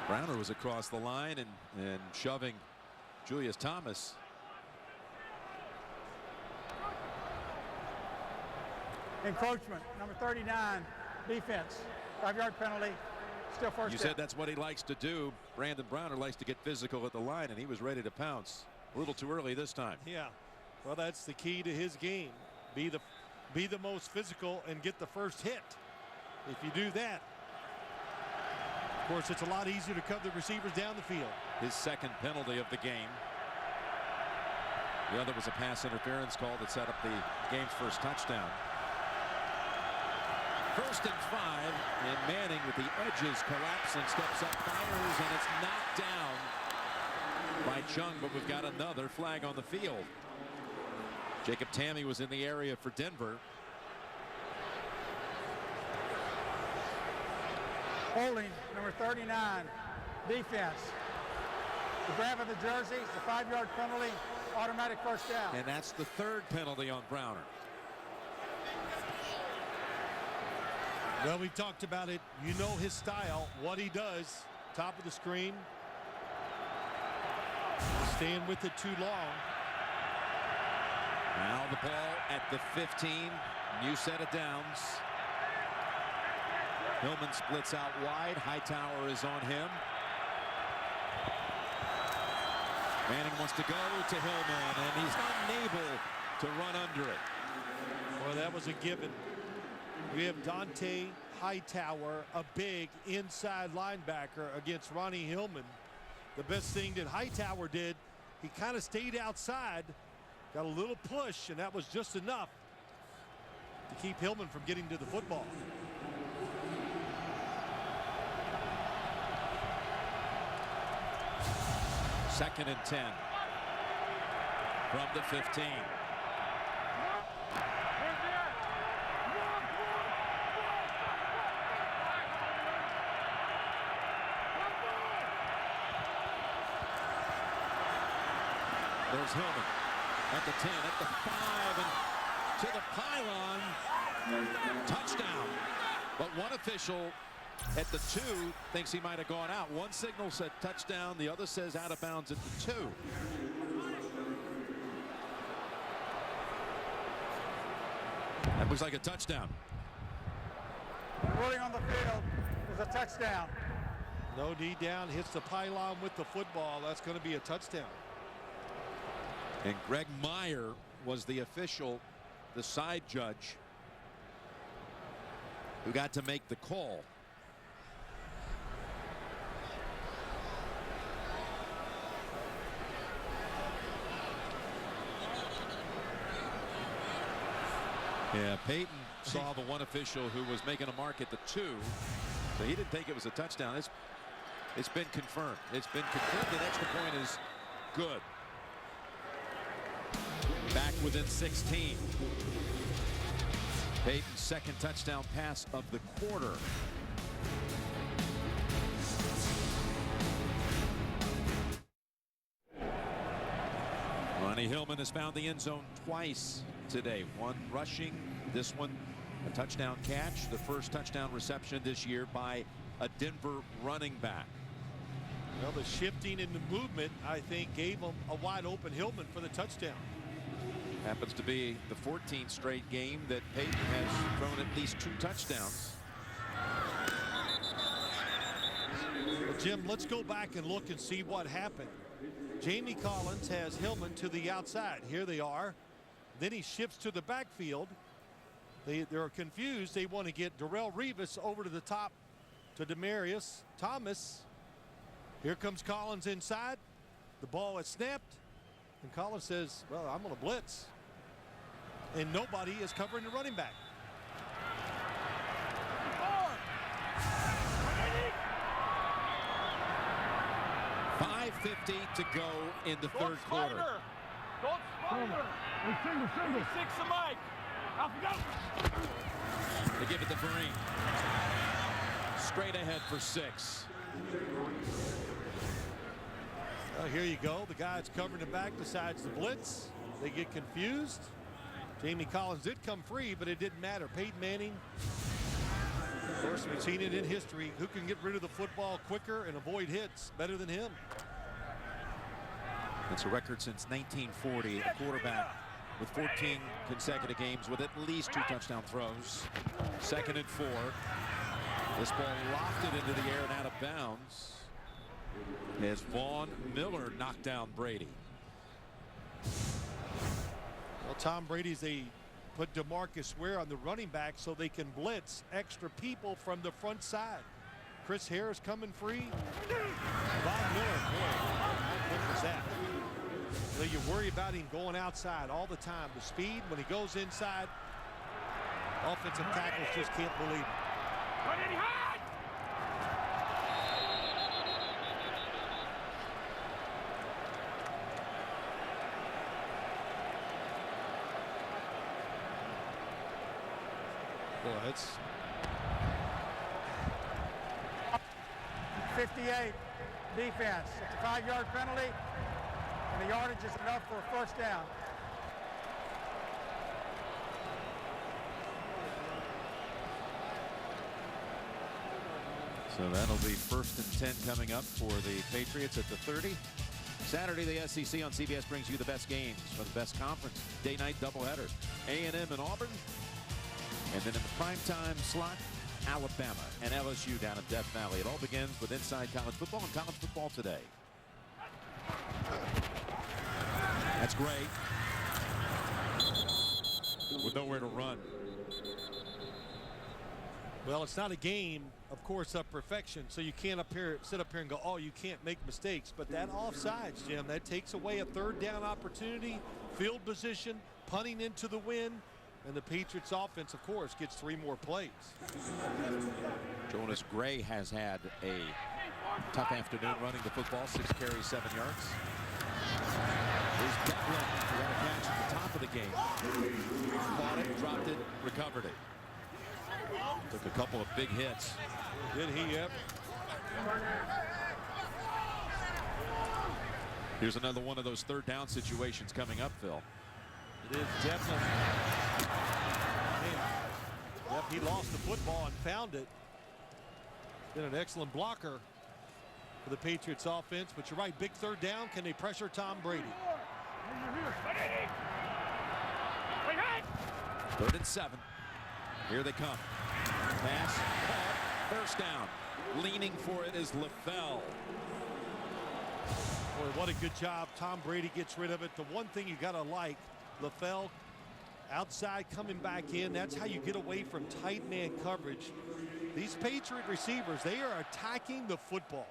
Browner was across the line and shoving Julius Thomas. Encroachment, number 39, defense. 5-yard penalty. Still first down. You said that's what he likes to do. Brandon Browner likes to get physical at the line, and he was ready to pounce. A little too early this time. Yeah, well, that's the key to his game. Be the most physical and get the first hit. If you do that, of course, it's a lot easier to cut the receivers down the field. His second penalty of the game. The other was a pass interference call that set up the game's first touchdown. 1st and 5, and Manning with the edges collapsing, steps up, fires, and it's knocked down by Chung, but we've got another flag on the field. Jacob Tamme was in the area for Denver. Holding, number 39, defense. The grab of the jersey, the 5-yard penalty, automatic first down. And that's the 3rd penalty on Browner. Well, we talked about it. You know his style, what he does. Top of the screen. Staying with it too long. Now the ball at the 15. New set of downs. Hillman splits out wide. Hightower is on him. Manning wants to go to Hillman, and he's unable to run under it. Well, that was a given. We have Dante Hightower, a big inside linebacker against Ronnie Hillman. The best thing that Hightower did, he kind of stayed outside, got a little push, and that was just enough to keep Hillman from getting to the football. Second and 10 from the 15. There's Hillman at the 10, at the 5, and to the pylon. Touchdown. But one official at the 2 thinks he might have gone out. One signal said touchdown, the other says out of bounds at the 2. That looks like a touchdown. Ruling on the field is a touchdown. No D down, hits the pylon with the football. That's going to be a touchdown. And Greg Meyer was the official, the side judge, who got to make the call. Yeah, Peyton saw the one official who was making a mark at the 2, so he didn't think it was a touchdown. It's been confirmed. It's been confirmed that extra point is good. Back within 16. Peyton's second touchdown pass of the quarter. Ronnie Hillman has found the end zone twice today. One rushing, this one a touchdown catch. The first touchdown reception this year by a Denver running back. Well, the shifting and the movement, I think, gave him a wide open Hillman for the touchdown. Happens to be the 14th straight game that Peyton has thrown at least 2 touchdowns. Well, Jim, let's go back and look and see what happened. Jamie Collins has Hillman to the outside. Here they are. Then he shifts to the backfield. They're confused. They want to get Darrelle Revis over to the top to Demaryius Thomas. Here comes Collins inside. The ball is snapped. And Collins says, well, I'm going to blitz. And nobody is covering the running back. 5:50 to go in the third quarter. Don't spider. Single. 6 to Mike. Off we go. They give it to Vereen. Straight ahead for 6. Well, here you go. The guy that's covering the back decides to blitz. They get confused. Jamie Collins did come free, but it didn't matter. Peyton Manning, of course, we've seen it in history. Who can get rid of the football quicker and avoid hits better than him? It's a record since 1940. A quarterback with 14 consecutive games with at least 2 touchdown throws. 2nd and 4. This ball lofted into the air and out of bounds as Vaughn Miller knocked down Brady. Well, Tom Brady's they put DeMarcus Ware on the running back so they can blitz extra people from the front side. Chris Harris coming free. Von Miller, boy, how good was that? So you worry about him going outside all the time. The speed when he goes inside, offensive tackles just can't believe it. Well, it's 58 defense. It's a 5-yard penalty, and the yardage is enough for a first down. So that'll be 1st and 10 coming up for the Patriots at the 30. Saturday, the SEC on CBS brings you the best games for the best conference. Day-night doubleheader. A&M and Auburn. And then in the primetime slot, Alabama and LSU down in Death Valley. It all begins with Inside College Football and College Football Today. That's great. With nowhere to run. Well, it's not a game, of course, of perfection, so you can't sit up here and go, oh, you can't make mistakes. But that offsides, Jim, that takes away a 3rd down opportunity, field position, punting into the wind, and the Patriots offense, of course, gets 3 more plays. Jonas Gray has had a tough afternoon running the football. 6 carries, 7 yards. Here's Devlin, who got a catch at the top of the game. Caught it, dropped it, recovered it. Took a couple of big hits. Did he ever? Here's another one of those 3rd down situations coming up, Phil. It is Devlin. Yep, he lost the football and found it. Been an excellent blocker for the Patriots offense, but you're right, big 3rd down. Can they pressure Tom Brady? 3rd and 7. Here they come. Pass, caught, 1st down. Leaning for it is LaFell. Boy, what a good job. Tom Brady gets rid of it. The one thing you got to like, LaFell outside coming back in. That's how you get away from tight man coverage. These Patriot receivers, they are attacking the football.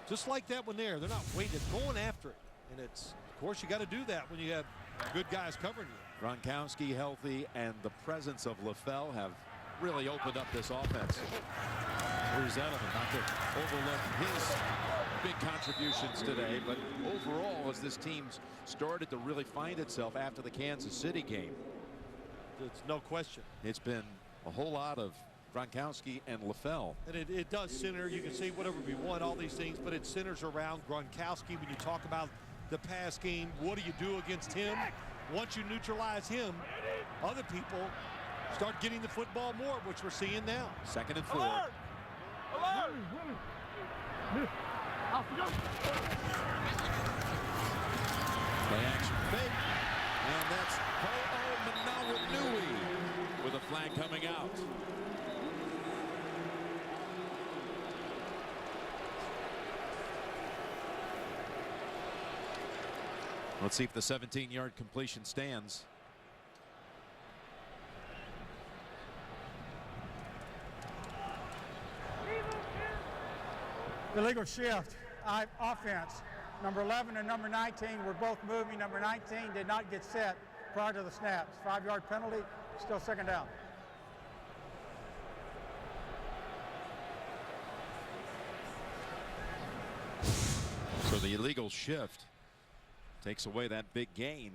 Just like that one there. They're not waiting, going after it. And it's, of course, you got to do that when you have good guys covering you. Gronkowski healthy and the presence of LaFell have really opened up this offense. Here's Edelman, not to overlook his big contributions today, but overall, as this team's started to really find itself after the Kansas City game, it's no question. It's been a whole lot of Gronkowski and LaFell. And it does center. You can say whatever we want, all these things, but it centers around Gronkowski. When you talk about the pass game, what do you do against him? Once you neutralize him, other people start getting the football more, which we're seeing now. 2nd and 4. Alert! Alert! Play action fake. And that's Po'o Manawanui with a flag coming out. Let's see if the 17-yard completion stands. Illegal shift, offense. Number 11 and number 19 were both moving. Number 19 did not get set prior to the snaps. 5-yard penalty, still second down. So the illegal shift takes away that big gain.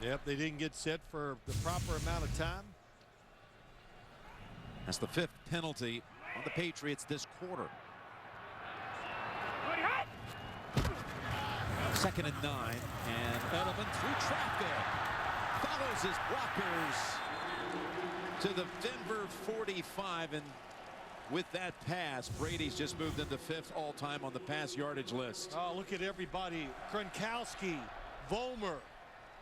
Yep, they didn't get set for the proper amount of time. That's the 5th penalty on the Patriots this quarter. 2nd and 9, and Edelman through traffic follows his blockers to the Denver 45, and with that pass, Brady's just moved into 5th all-time on the pass yardage list. Oh, look at everybody. Gronkowski, Vollmer.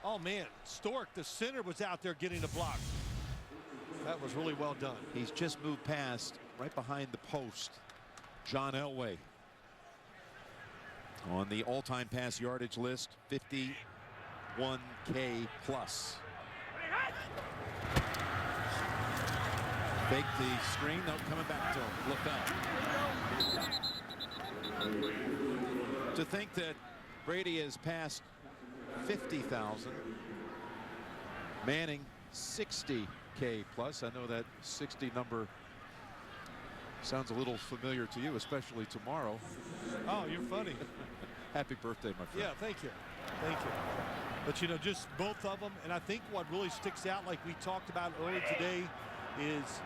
Oh, man, Stork, the center, was out there getting the block. That was really well done. He's just moved past, right behind the post, John Elway. On the all-time pass yardage list, 51K plus. Fake the screen, no, coming back to LaFell. To think that Brady has passed 50,000, Manning 60K plus. I know that 60 number sounds a little familiar to you, especially tomorrow. Oh, you're funny. Happy birthday, my friend. Yeah, thank you. Thank you. But, you know, just both of them. And I think what really sticks out, like we talked about earlier today, is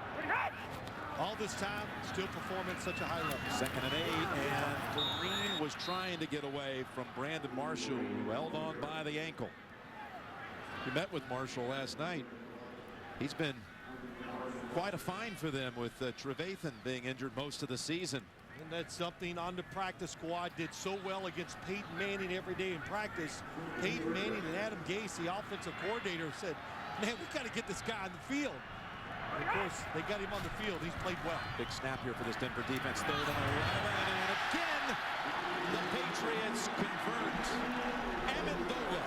all this time still performing at such a high level. 2nd and 8, and Green was trying to get away from Brandon Marshall, who held on by the ankle. We met with Marshall last night. He's been quite a find for them with Trevathan being injured most of the season. And that's something on the practice squad. Did so well against Peyton Manning every day in practice. Peyton Manning and Adam Gase, the offensive coordinator, said, man, we got to get this guy on the field. And of course, they got him on the field. He's played well. Big snap here for this Denver defense. 3rd and 11, and again, the Patriots convert. Amendola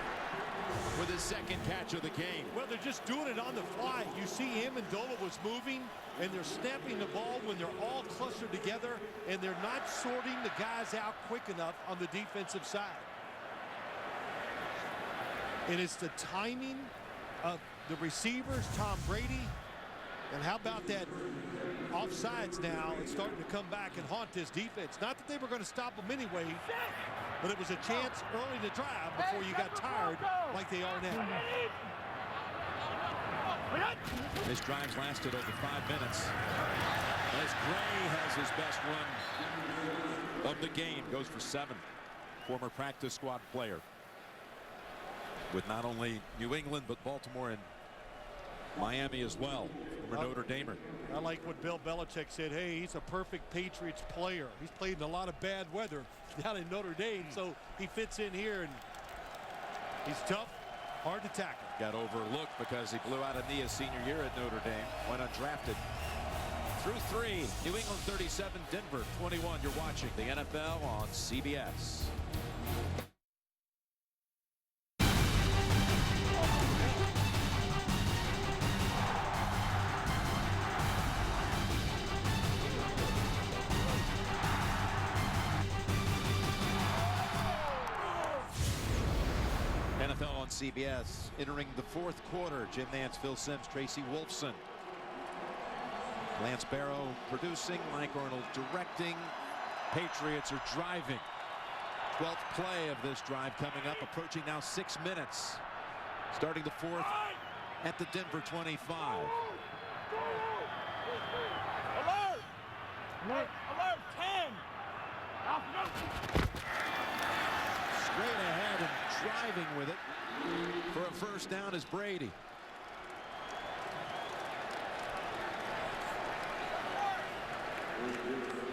with his 2nd catch of the game. Well, they're just doing it on the fly. You see Amendola was moving, and they're snapping the ball when they're all clustered together, and they're not sorting the guys out quick enough on the defensive side. And it's the timing of the receivers, Tom Brady. And how about that offsides now? It's starting to come back and haunt this defense. Not that they were going to stop them anyway, but it was a chance early to drive before you got tired like they are now. This drive's lasted over 5 minutes. As Gray has his best run of the game, goes for 7. Former practice squad player with not only New England, but Baltimore and Miami as well. For Notre Damer. I like what Bill Belichick said. Hey, he's a perfect Patriots player. He's played in a lot of bad weather down in Notre Dame, so he fits in here, and he's tough, hard to tackle. Got overlooked because he blew out a knee his senior year at Notre Dame. Went undrafted. Through 3, New England 37, Denver 21. You're watching the NFL on CBS. NFL on CBS, entering the 4th quarter. Jim Nance, Phil Simms, Tracy Wolfson. Lance Barrow producing, Mike Arnold directing. Patriots are driving. 12th play of this drive coming up, approaching now 6 minutes. Starting the 4th at the Denver 25. Alert! Alert! Alert! 10! Straight ahead and driving with it for a first down is Brady.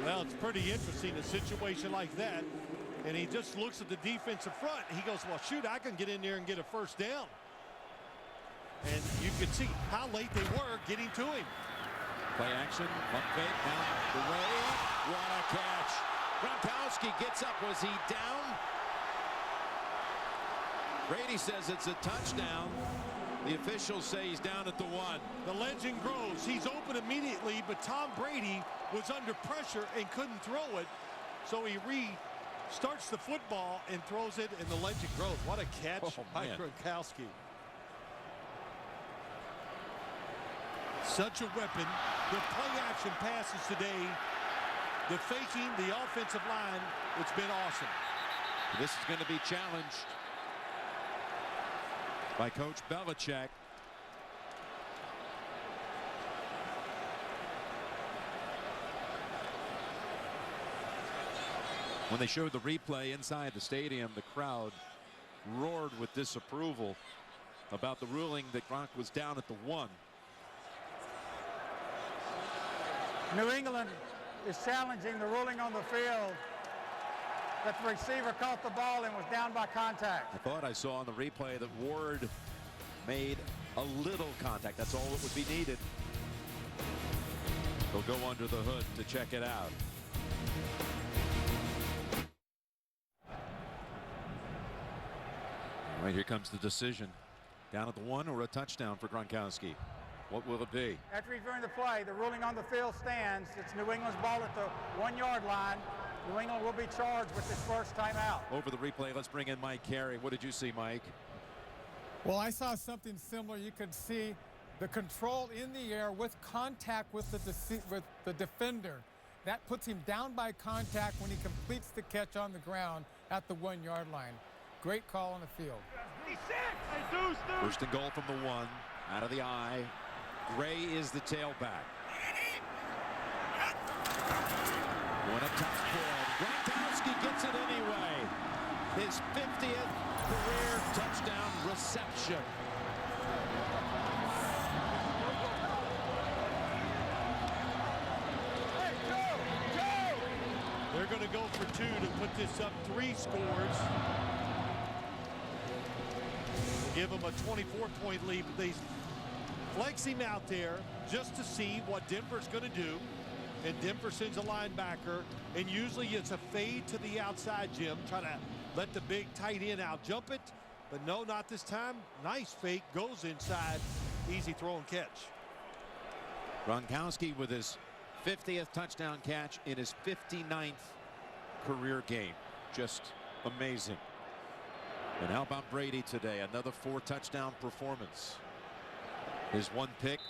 Well, it's pretty interesting, a situation like that. And he just looks at the defensive front. And he goes, well, shoot, I can get in there and get a first down. And you can see how late they were getting to him. Play action, pump fake, down the way. What a catch. Gronkowski gets up. Was he down? Brady says it's a touchdown. The officials say he's down at the 1. The legend grows. He's open immediately, but Tom Brady was under pressure and couldn't throw it. So he starts the football and throws it, and the legend grows. What a catch by Gronkowski. Such a weapon. The play action passes today, the faking, the offensive line, it's been awesome. This is going to be challenged by Coach Belichick. When they showed the replay inside the stadium, the crowd roared with disapproval about the ruling that Gronk was down at the 1. New England is challenging the ruling on the field that the receiver caught the ball and was down by contact. I thought I saw on the replay that Ward made a little contact. That's all that would be needed. They'll go under the hood to check it out. All right, here comes the decision. Down at the 1 or a touchdown for Gronkowski. What will it be? After reviewing the play, the ruling on the field stands. It's New England's ball at the 1-yard line. New England will be charged with this first timeout. Over the replay, let's bring in Mike Carey. What did you see, Mike? Well, I saw something similar. You could see the control in the air with contact with the defender. That puts him down by contact when he completes the catch on the ground at the 1-yard line. Great call on the field. First and goal from the 1. Out of the eye. Gray is the tailback. One up top field. Gronkowski gets it anyway. His 50th career touchdown reception. They're going to go for 2 to put this up 3 scores. Give them a 24-point lead, but they flex him out there just to see what Denver's going to do. And Denver sends a linebacker, and usually it's a fade to the outside, Jim. Try to let the big tight end out jump it, but no, not this time. Nice fake, goes inside, easy throw and catch. Gronkowski with his 50th touchdown catch in his 59th career game. Just amazing. And how about Brady today? Another 4-touchdown performance. His 1 pick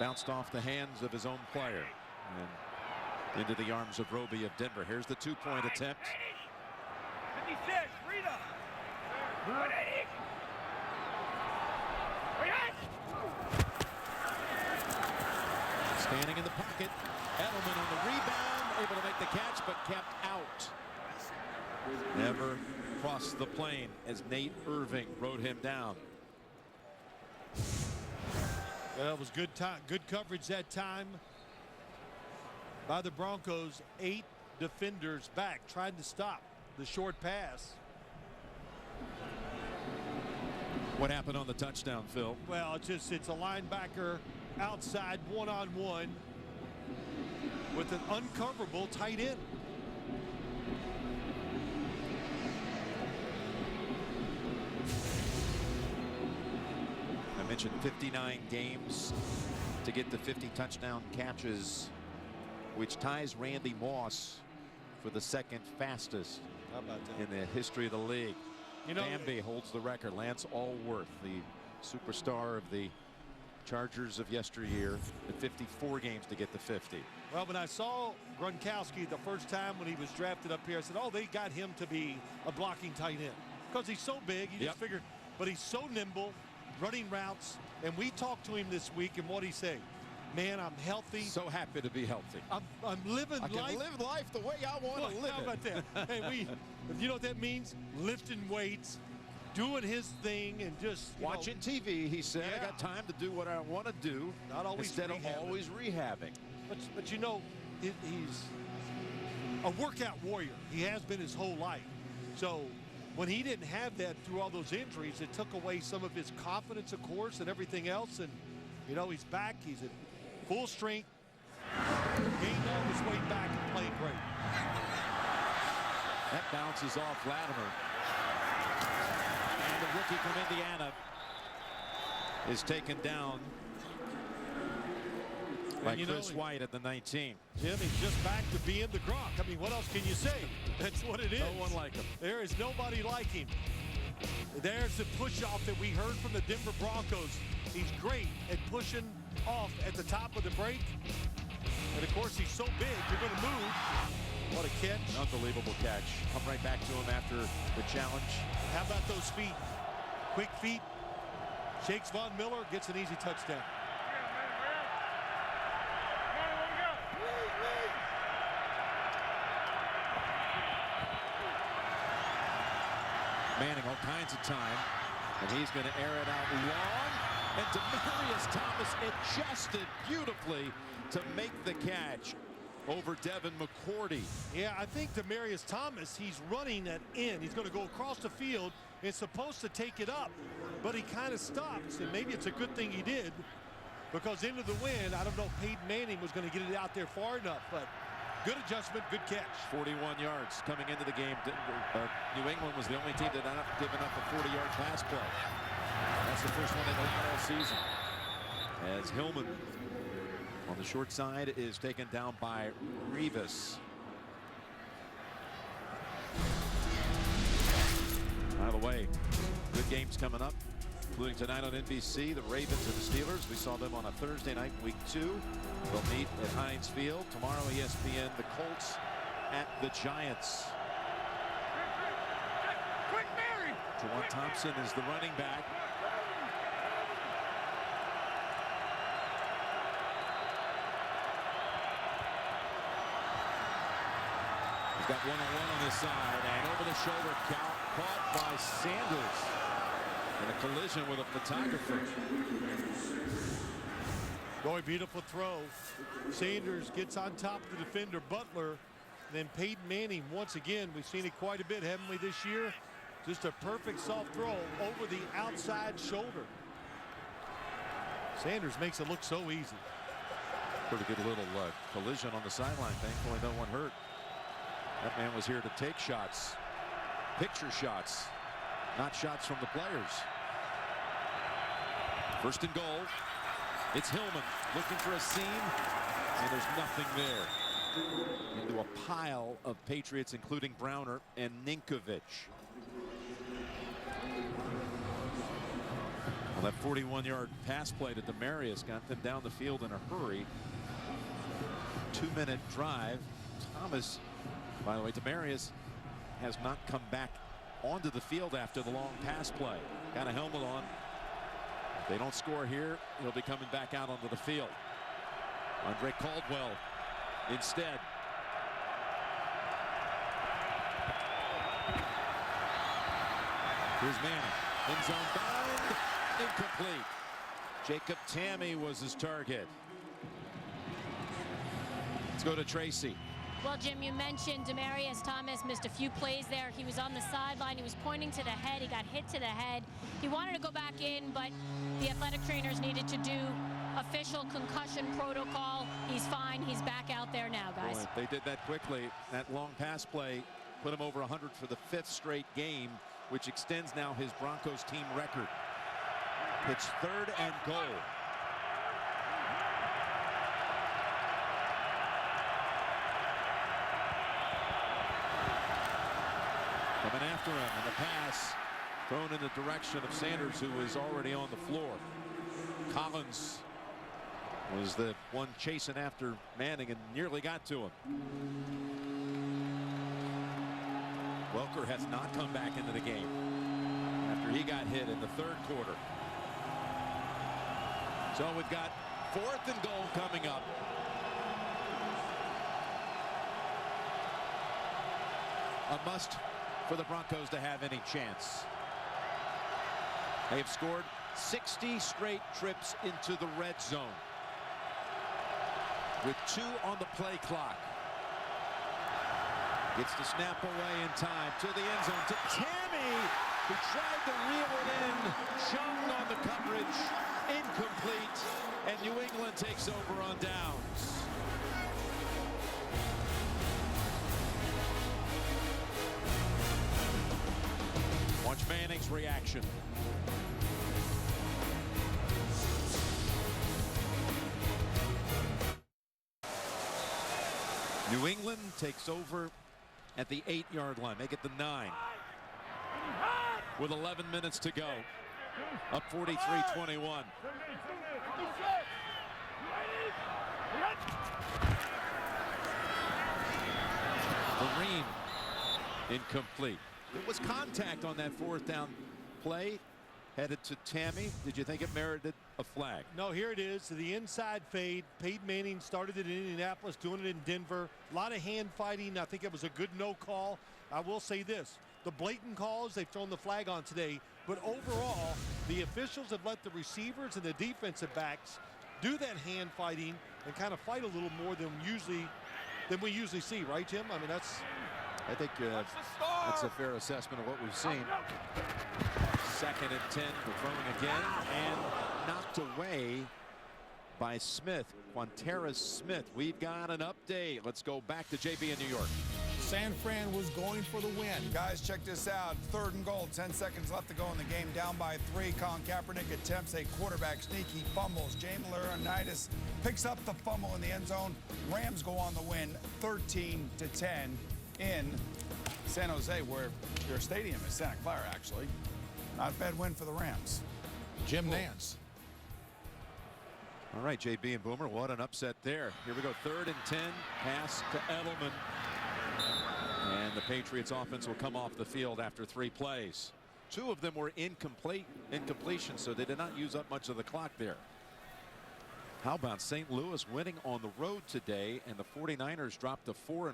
bounced off the hands of his own player and into the arms of Roby of Denver. Here's the 2-point attempt. 56, Rita. Standing in the pocket. Edelman on the rebound, able to make the catch, but kept out. Never crossed the plane as Nate Irving rode him down. Well, it was good coverage that time by the Broncos. 8 defenders back trying to stop the short pass. What happened on the touchdown, Phil? Well, it's a linebacker outside one-on-one with an uncoverable tight end. I mentioned 59 games to get to 50 touchdown catches, which ties Randy Moss for the 2nd fastest How about that? in the history of the league. You know, Bambi holds the record. Lance Allworth, the superstar of the Chargers of yesteryear, at 54 games to get to 50. well, when I saw Gronkowski the first time when he was drafted up here, I said, oh, they got him to be a blocking tight end because he's so big. You just figured, but he's so nimble, running routes. And we talked to him this week, and what he say? Man, I'm healthy. So happy to be healthy. I'm living life. I can live life the way I want to live How it. about that? Hey, you know what that means? Lifting weights, doing his thing, and just Watching TV, he said. Yeah. I got time to do what I want to do, Not always instead of rehabbing. always rehabbing. But you know, he's a workout warrior. He has been his whole life. So when he didn't have that through all those injuries, it took away some of his confidence, of course, and everything else. And you know, he's back. He's at full strength. Gained all his weight back and playing great. That bounces off Latimer. And the rookie from Indiana is taken down Like you know, Chris White at the 19. Jim, he's just back to being the Gronk. I mean, what else can you say? That's what it is. No one like him. There is nobody like him. There's the push-off that we heard from the Denver Broncos. He's great at pushing off at the top of the break. And, of course, he's so big, you're going to move. What a catch. An unbelievable catch. Come right back to him after the challenge. How about those feet? Quick feet. Shakes Von Miller, gets an easy touchdown. Manning all kinds of time, and he's going to air it out long, and Demaryius Thomas adjusted beautifully to make the catch over Devin McCourty. Yeah, I think Demaryius Thomas, he's running that in. He's going to go across the field. It's supposed to take it up, but he kind of stops, and maybe it's a good thing he did, because into the wind, I don't know if Peyton Manning was going to get it out there far enough, but good adjustment, good catch. 41 yards coming into the game. New England was the only team that had not given up a 40-yard pass play. That's the first one they've allowed all season. As Hillman on the short side is taken down by Revis. By the way, good games coming up, including tonight on NBC, the Ravens and the Steelers. We saw them on a Thursday night, week 2. They'll meet at Heinz Field. Tomorrow, ESPN, the Colts at the Giants. Quick, Mary! Juwan Thompson is the running back. He's got one-on-one on this side, and over the shoulder, caught by Sanders in a collision with a photographer. Boy, beautiful throw. Sanders gets on top of the defender, Butler. And then Peyton Manning, once again, we've seen it quite a bit, haven't we, this year? Just a perfect soft throw over the outside shoulder. Sanders makes it look so easy. Pretty good little collision on the sideline. Thankfully, no one hurt. That man was here to take shots, picture shots, not shots from the players. First and goal. It's Hillman looking for a seam, and there's nothing there. Into a pile of Patriots, including Browner and Ninkovich. Well, that 41-yard pass play to Demaryius got them down the field in a hurry. 2-minute drive. Thomas, by the way, Demaryius has not come back onto the field after the long pass play. Got a helmet on. If they don't score here, he'll be coming back out onto the field. Andre Caldwell instead. Here's Manning. End zone bound. Incomplete. Jacob Tamme was his target. Let's go to Tracy. Well, Jim, you mentioned Demaryius Thomas missed a few plays there. He was on the sideline. He was pointing to the head. He got hit to the head. He wanted to go back in, but the athletic trainers needed to do official concussion protocol. He's fine. He's back out there now, guys. Boy, they did that quickly. That long pass play put him over 100 for the 5th straight game, which extends now his Broncos team record. It's 3rd and goal. Coming after him, and the pass thrown in the direction of Sanders, who was already on the floor. Collins was the one chasing after Manning and nearly got to him. Welker has not come back into the game after he got hit in the 3rd quarter. So we've got 4th and goal coming up. A must for the Broncos to have any chance. They have scored 60 straight trips into the red zone, with 2 on the play clock. Gets the snap away in time to the end zone to Tamme, who tried to reel it in. Chung on the coverage, incomplete, and New England takes over on downs. Watch Manning's reaction. England takes over at the 8-yard line. Make it the 9. With 11 minutes to go. Up 43-21. Marine incomplete. It was contact on that 4th down play. Headed to Tammy. Did you think it merited a flag? No, here it is. The inside fade. Peyton Manning started it in Indianapolis, doing it in Denver. A lot of hand fighting. I think it was a good no call. I will say this. The blatant calls they've thrown the flag on today. But overall, the officials have let the receivers and the defensive backs do that hand fighting and kind of fight a little more than we usually see, right, Jim? I mean, I think that's a fair assessment of what we've seen. 2nd and 10. We're throwing again and knocked away by Smith. Quanterus Smith. We've got an update. Let's go back to JB in New York. San Fran was going for the win. Guys, check this out. 3rd and goal. 10 seconds left to go in the game. Down by 3. Colin Kaepernick attempts a quarterback sneak. He fumbles. James Laurinaitis picks up the fumble in the end zone. Rams go on the win 13-10 in San Jose, where their stadium is Santa Clara, actually. Not a bad win for the Rams. Jim Nance. All right, JB and Boomer, what an upset there. Here we go, 3rd and 10. Pass to Edelman. And the Patriots offense will come off the field after 3 plays. 2 of them were incompletion, so they did not use up much of the clock there. How about St. Louis winning on the road today, and the 49ers dropped to 4-4.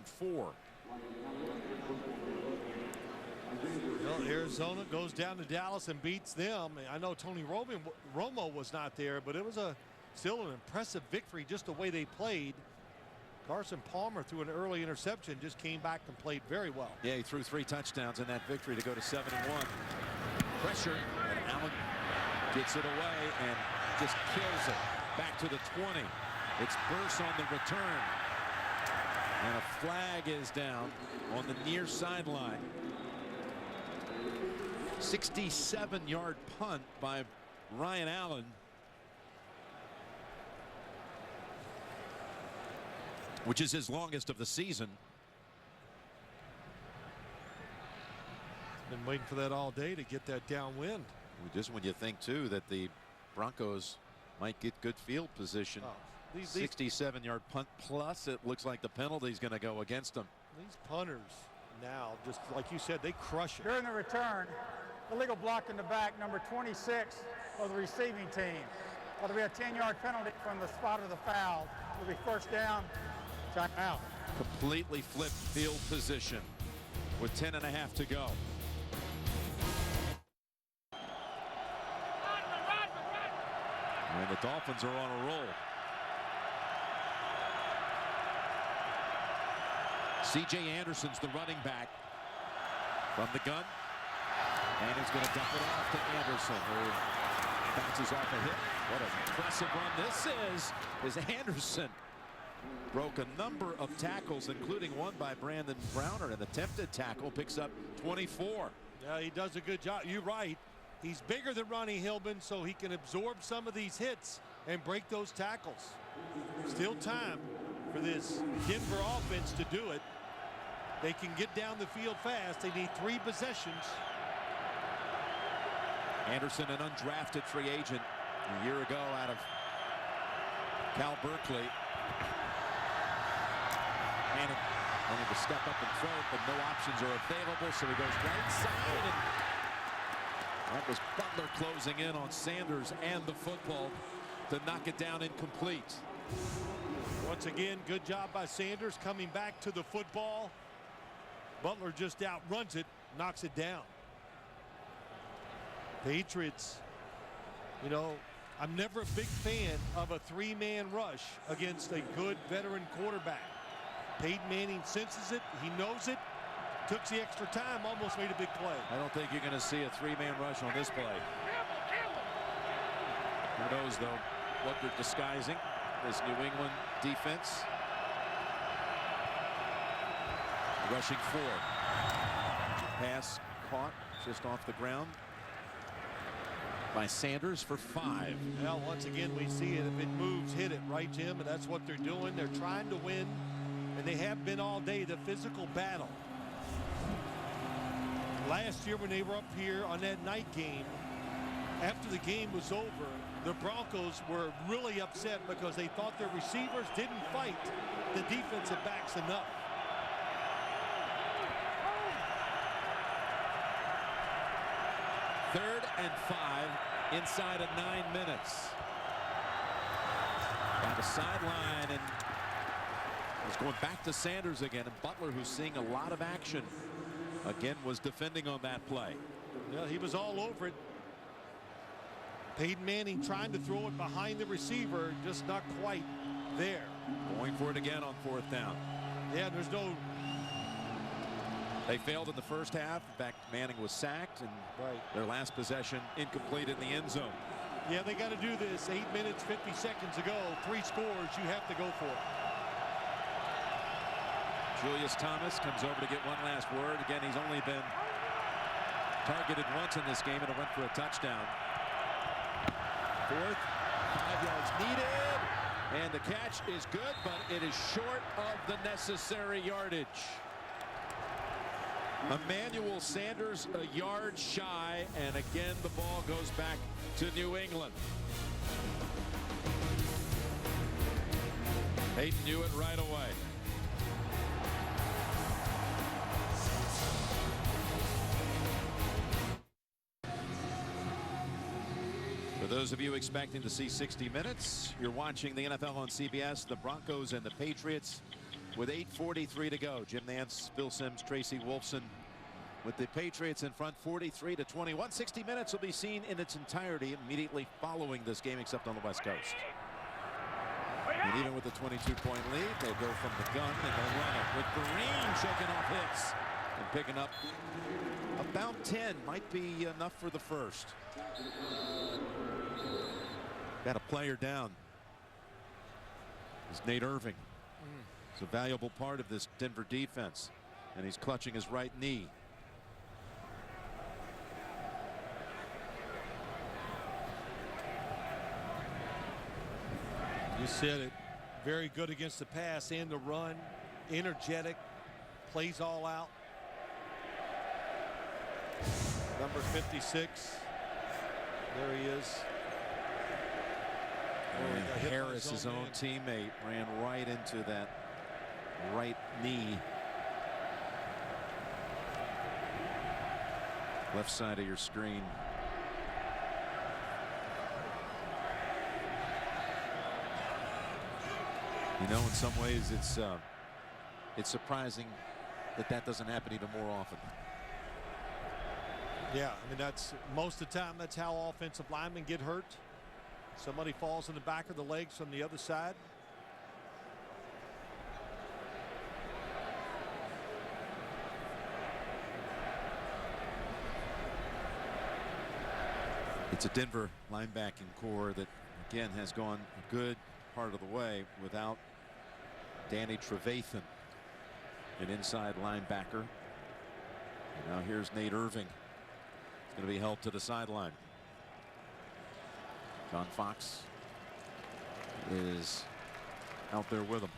Well, Arizona goes down to Dallas and beats them. I know Tony Romo was not there, but it was still an impressive victory just the way they played. Carson Palmer threw an early interception, just came back and played very well. Yeah, he threw 3 touchdowns in that victory to go to 7-1. Pressure, and Allen gets it away and just kills it. Back to the 20. It's Burse on the return. And a flag is down on the near sideline. 67-yard punt by Ryan Allen. Which is his longest of the season. Been waiting for that all day to get that downwind. Just when you think, too, that the Broncos might get good field position. 67-yard punt plus, it looks like the penalty's going to go against them. These punters now, just like you said, they crush it. During the return, illegal block in the back, number 26 of the receiving team. That'll be a 10-yard penalty from the spot of the foul. It'll be 1st down, time out. Completely flipped field position with 10.5 to go. And the Dolphins are on a roll. C.J. Anderson's the running back from the gun. And he's going to dump it off to Anderson, who bounces off a hit. What an impressive run this is Anderson. Broke a number of tackles, including one by Brandon Browner. An attempted tackle, picks up 24. Yeah, he does a good job. You're right. He's bigger than Ronnie Hillman, so he can absorb some of these hits and break those tackles. Still time for this Denver offense to do it. They can get down the field fast. They need 3 possessions. Anderson, an undrafted free agent a year ago out of Cal Berkeley. And wanting to step up and throw, but no options are available, so he goes right side. And that was Butler closing in on Sanders and the football to knock it down incomplete. Once again, good job by Sanders coming back to the football. Butler just outruns it, knocks it down. Patriots, you know, I'm never a big fan of a 3-man rush against a good veteran quarterback. Peyton Manning senses it. He knows it. Took the extra time, almost made a big play. I don't think you're going to see a 3-man rush on this play. Who knows, though, what they're disguising, this New England defense. Rushing 4. Pass caught just off the ground by Sanders for 5. Well, once again, we see it. If it moves, hit it, right, Jim? And that's what they're doing. They're trying to win and they have been all day, the physical battle. Last year when they were up here on that night game, after the game was over, the Broncos were really upset because they thought their receivers didn't fight the defensive backs enough. Third and 5 inside of 9 minutes. By the sideline, and it's going back to Sanders again, and Butler, who's seeing a lot of action, again was defending on that play. Yeah, he was all over it. Peyton Manning trying to throw it behind the receiver, just not quite there. Going for it again on 4th down. Yeah, there's no... They failed in the first half. In fact, Manning was sacked, and their last possession incomplete in the end zone. Yeah, they got to do this. 8 minutes, 50 seconds ago. 3 scores, you have to go for it. Julius Thomas comes over to get one last word. Again, he's only been targeted once in this game, and it went for a touchdown. 4th, 5 yards needed, and the catch is good, but it is short of the necessary yardage. Emmanuel Sanders a yard shy, and again the ball goes back to New England. Peyton knew it right away. For those of you expecting to see 60 minutes, you're watching the NFL on CBS. The Broncos and the Patriots with 8:43 to go. Jim Nantz, Phil Simms, Tracy Wolfson with the Patriots in front 43-21. 60 minutes will be seen in its entirety immediately following this game, except on the West Coast. And even with the 22-point lead, they'll go from the gun and they'll run it with Green shaking off hits and picking up about 10. Might be enough for the first. Got a player down. It's Nate Irving. It's a valuable part of this Denver defense, and he's clutching his right knee. You said it. Very good against the pass and the run. Energetic. Plays all out. Number 56. There he is. And Harris, his own teammate, ran right into that right knee. Left side of your screen. You know, in some ways, it's surprising that that doesn't happen even more often. Yeah, I mean, that's most of the time that's how offensive linemen get hurt. Somebody falls in the back of the legs from the other side. It's a Denver linebacking core that, again, has gone a good part of the way without Danny Trevathan, an inside linebacker. And now here's Nate Irving. It's going to be held to the sideline. John Fox is out there with him.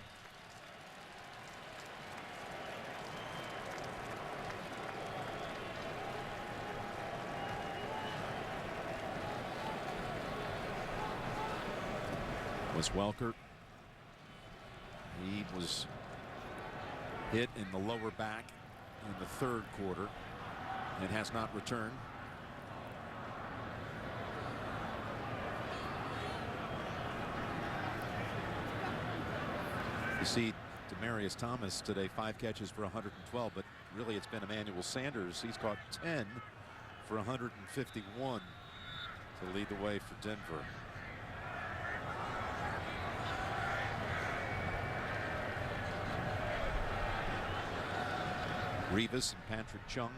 Wes Welker. He was hit in the lower back in the third quarter and has not returned. You see Demaryius Thomas today, 5 catches for 112, but really it's been Emmanuel Sanders. He's caught 10 for 151 to lead the way for Denver. Revis and Patrick Chung.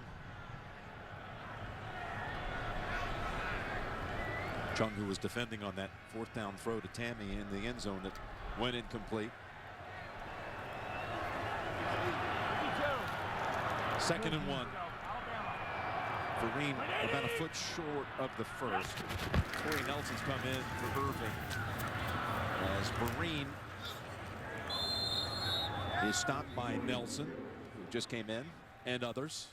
Chung, who was defending on that 4th down throw to Tammy in the end zone that went incomplete. 2nd and 1. Vereen about a foot short of the first. Corey Nelson's come in for Irving as Vereen is stopped by Nelson, who just came in, and others.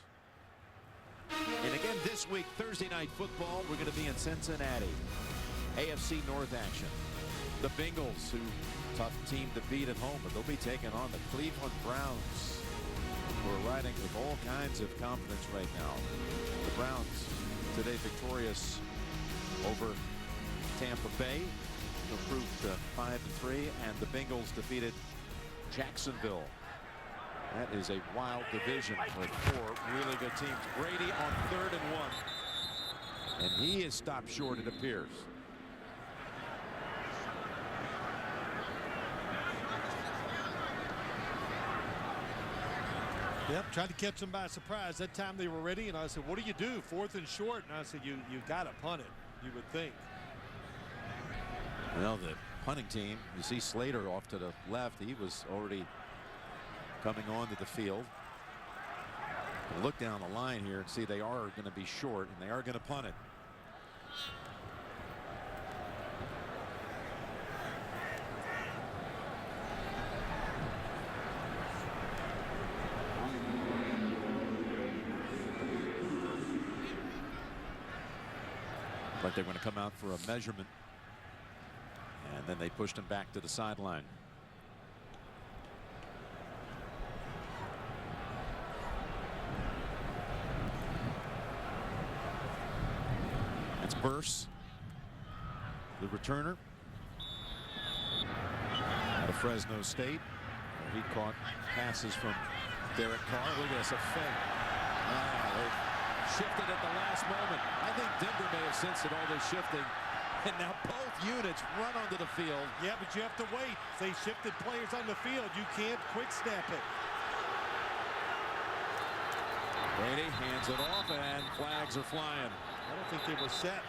And again this week, Thursday night football, we're going to be in Cincinnati. AFC North action. The Bengals, who tough team to beat at home, but they'll be taking on the Cleveland Browns, who are riding with all kinds of confidence right now. The Browns today victorious over Tampa Bay, improved to 5-3, and the Bengals defeated Jacksonville. That is a wild division with 4 really good teams. Brady on 3rd and 1, and he is stopped short, it appears. Yep, tried to catch them by surprise. That time they were ready, and I said, what do you do? 4th and short. And I said, you got to punt it, you would think. Well, the punting team, you see Slater off to the left. He was already coming onto the field. Look down the line here and see they are going to be short, and they are going to punt it. But they're going to come out for a measurement, and then they pushed him back to the sideline. That's Burse, the returner out of Fresno State. He caught passes from Derek Carr. Look at this, a fake. They shifted at the last moment. I think Denver may have sensed it, all this shifting, and now both units run onto the field. Yeah, but you have to wait. They shifted players on the field. You can't quick snap it. Brady hands it off, and flags are flying. I don't think they were set.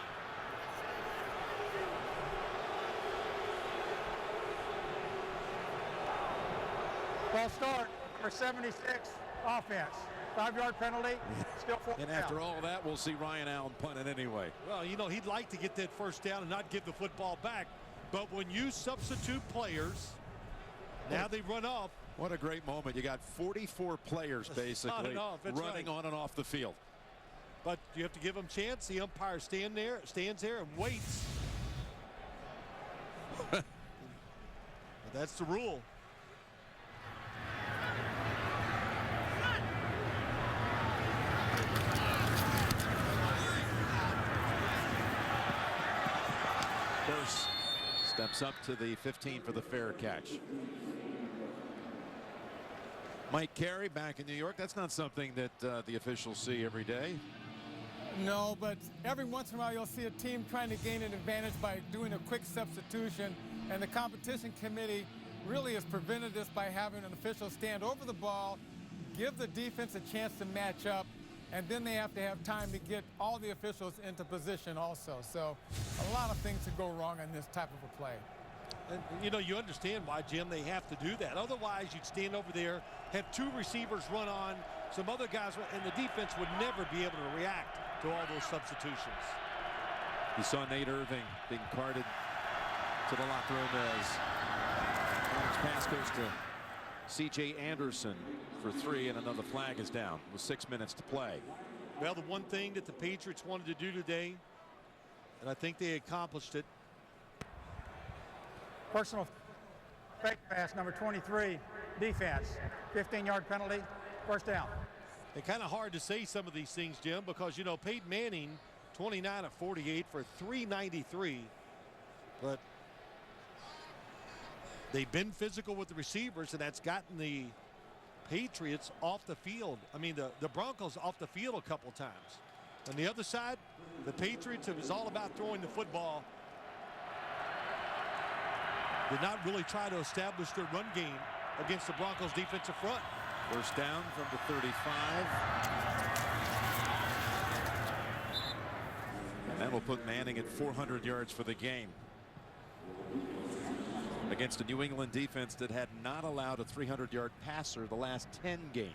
Ball start for 76 offense. 5-yard penalty. Still 4 And after all that, we'll see Ryan Allen punt it anyway. Well, you know, he'd like to get that first down and not give the football back. But when you substitute players, now they run off. What a great moment. You got 44 players basically running on and off the field. But you have to give them a chance. The umpire stands there and waits. That's the rule. Burse steps up to the 15 for the fair catch. Mike Carey back in New York. That's not something that the officials see every day. No, but every once in a while you'll see a team trying to gain an advantage by doing a quick substitution, and the competition committee really has prevented this by having an official stand over the ball, give the defense a chance to match up, and then they have to have time to get all the officials into position also. So a lot of things could go wrong on this type of a play. And, you know, you understand why, Jim, they have to do that. Otherwise, you'd stand over there, have 2 receivers run on, some other guys, and the defense would never be able to react to all those substitutions. You saw Nate Irving being carted to the locker room as his pass goes to C.J. Anderson for 3, and another flag is down with 6 minutes to play. Well, the one thing that the Patriots wanted to do today, and I think they accomplished it. Personal fake pass, number 23, defense. 15-yard penalty, first down. It's kind of hard to say some of these things, Jim, because, you know, Peyton Manning, 29 of 48 for 393. But they've been physical with the receivers, and that's gotten the Patriots off the field. I mean, the Broncos off the field a couple times. On the other side, the Patriots, it was all about throwing the football. Did not really try to establish their run game against the Broncos defensive front. First down from the 35. And that will put Manning at 400 yards for the game. Against a New England defense that had not allowed a 300-yard passer the last 10 games.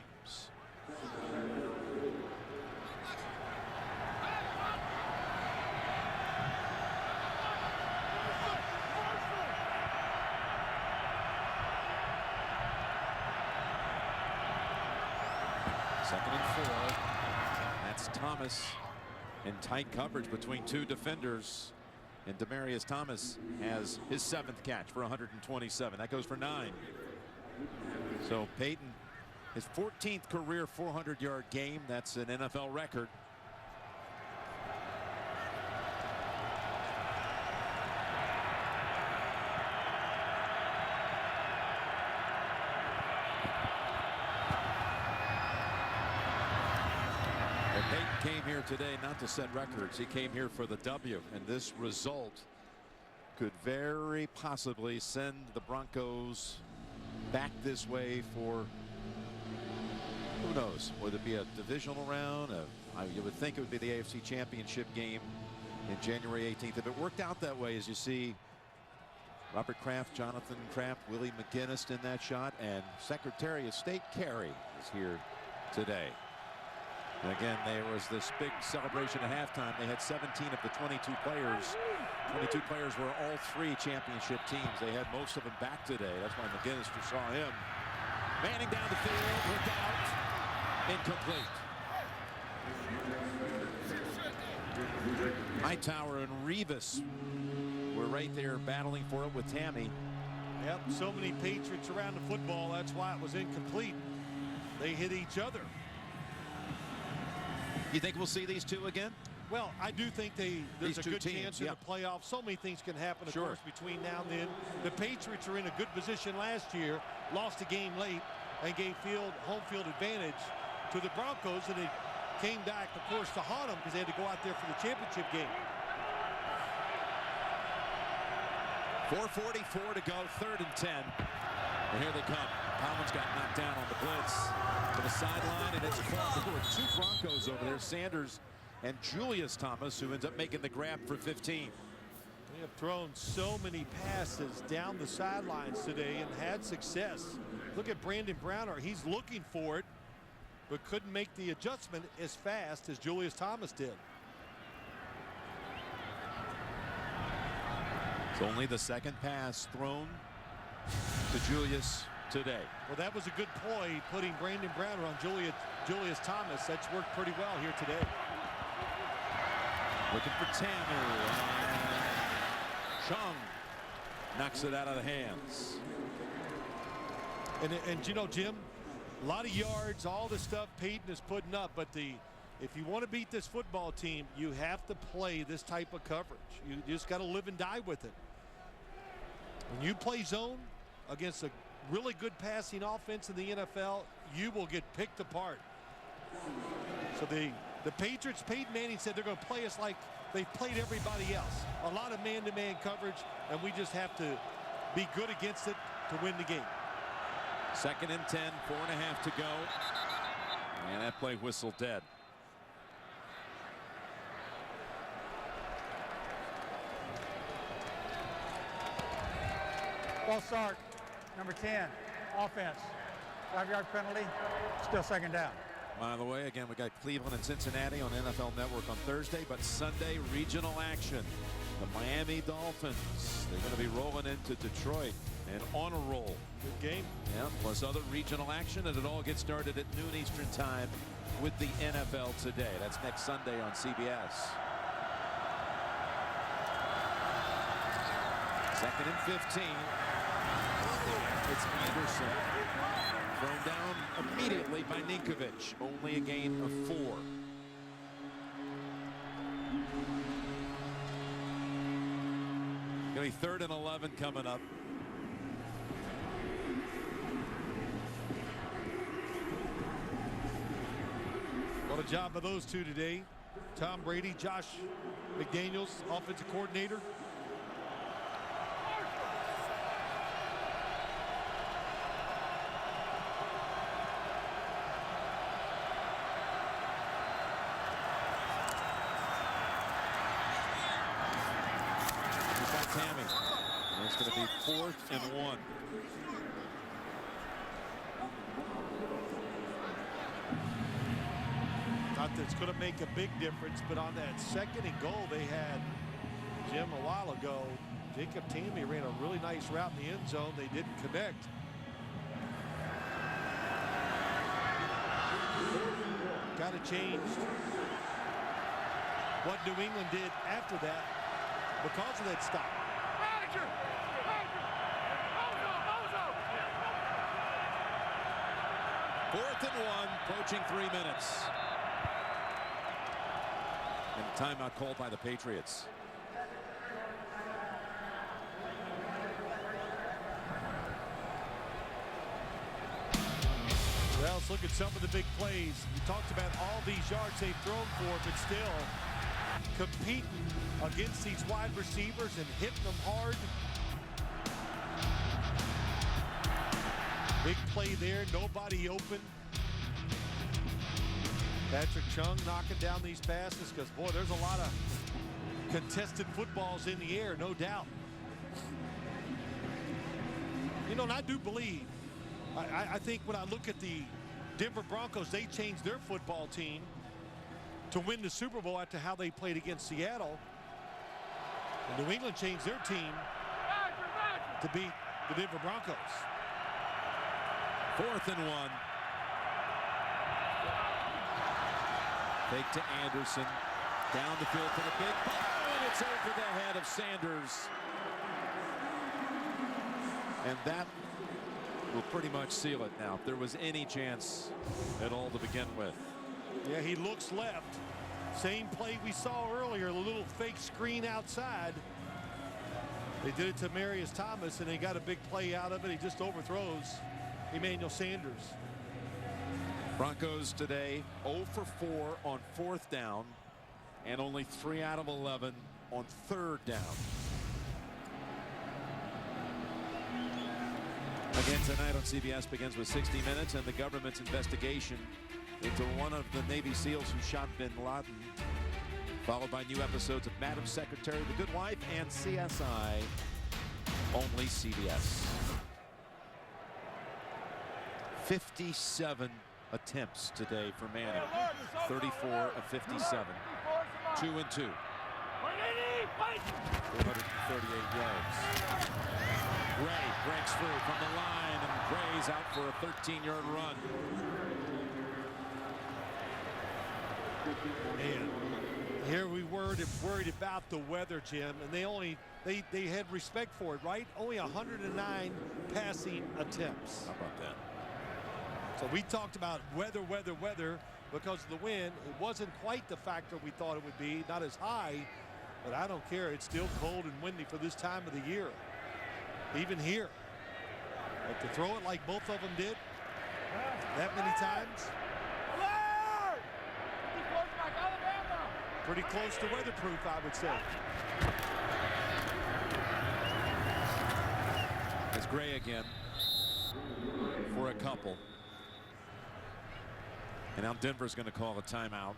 Second and 4. That's Thomas in tight coverage between two defenders. And Demaryius Thomas has his 7th catch for 127. That goes for 9. So Peyton, his 14th career 400-yard game. That's an NFL record. Peyton came here today not to set records. He came here for the W, and this result could very possibly send the Broncos back this way for, who knows, would it be a divisional round? You would think it would be the AFC Championship game in January 18th. If it worked out that way, as you see Robert Kraft, Jonathan Kraft, Willie McGinnis in that shot, and Secretary of State Kerry is here today. And again, there was this big celebration at halftime. They had 17 of the 22 players. 22 players were all 3 championship teams. They had most of them back today. That's why McGinnis just saw him. Manning down the field, looked out, incomplete. Hightower and Revis were right there battling for it with Tammy. Yep, so many Patriots around the football. That's why it was incomplete. They hit each other. You think we'll see these two again? Well, I do think there's a good chance in the playoffs. So many things can happen, of course, between now and then. The Patriots are in a good position last year, lost a game late, and gave home field advantage to the Broncos, and it came back, of course, to haunt them because they had to go out there for the championship game. 4:44 to go, 3rd and 10. And here they come. Collins got knocked down on the blitz to the sideline, and it's caught. There were 2 Broncos over there, Sanders and Julius Thomas, who ends up making the grab for 15. They have thrown so many passes down the sidelines today and had success. Look at Brandon Browner. He's looking for it, but couldn't make the adjustment as fast as Julius Thomas did. It's only the 2nd pass thrown to Julius today. Well, that was a good ploy, putting Brandon Browner on Julius Thomas. That's worked pretty well here today. Looking for Tanner. Chung knocks it out of the hands. And you know, Jim, a lot of yards, all the stuff Peyton is putting up, but if you want to beat this football team, you have to play this type of coverage. You just got to live and die with it. When you play zone against a really good passing offense in the NFL, you will get picked apart. So the Patriots, Peyton Manning said they're going to play us like they've played everybody else. A lot of man-to-man coverage, and we just have to be good against it to win the game. 2nd and 10, 4.5 to go. And that play whistle dead. False start, number 10, offense. 5-yard penalty, still 2nd down. By the way, again, we got Cleveland and Cincinnati on NFL Network on Thursday, but Sunday, regional action. The Miami Dolphins, they're going to be rolling into Detroit and on a roll. Good game. Yeah, plus other regional action, and it all gets started at noon Eastern time with the NFL Today. That's next Sunday on CBS. 2nd and 15. It's Anderson. Thrown down immediately by Ninkovich. Only a gain of 4. Going to be 3rd and 11 coming up. What a job by those two today. Tom Brady, Josh McDaniels, offensive coordinator. It's going to be 4th and 1. Not that it's going to make a big difference, but on that 2nd and goal they had, Jim, a while ago, Jacob Tamme ran a really nice route in the end zone. They didn't connect. Kind of changed what New England did after that because of that stop. 4th and 1, approaching 3 minutes. And timeout called by the Patriots. Well, let's look at some of the big plays. We talked about all these yards they've thrown for, but still competing against these wide receivers and hitting them hard. Big play there, nobody open. Patrick Chung knocking down these passes because, boy, there's a lot of contested footballs in the air, no doubt. You know, and I do believe, I think when I look at the Denver Broncos, they changed their football team to win the Super Bowl after how they played against Seattle. And New England changed their team to beat the Denver Broncos. 4th and 1. Fake to Anderson. Down the field for the big ball, and it's over the head of Sanders. And that will pretty much seal it now, if there was any chance at all to begin with. Yeah, he looks left. Same play we saw earlier, the little fake screen outside. They did it to Marius Thomas, and they got a big play out of it. He just overthrows Emmanuel Sanders. Broncos today 0 for 4 on 4th down and only 3 out of 11 on 3rd down. Again tonight on CBS begins with 60 Minutes and the government's investigation into one of the Navy SEALs who shot bin Laden, followed by new episodes of Madam Secretary, The Good Wife, and CSI, only CBS. 57 attempts today for Manning. 34 of 57. 2 and 2. 438 yards. Gray breaks free from the line, and Gray's out for a 13-yard run. Man, here we were worried about the weather, Jim, and they had respect for it, right? Only 109 passing attempts. How about that? So we talked about weather because of the wind. It wasn't quite the factor we thought it would be, not as high, but I don't care. It's still cold and windy for this time of the year, even here. But to throw it like both of them did that many times, pretty close to weatherproof, I would say. It's Gray again for a couple. And now Denver's going to call a timeout.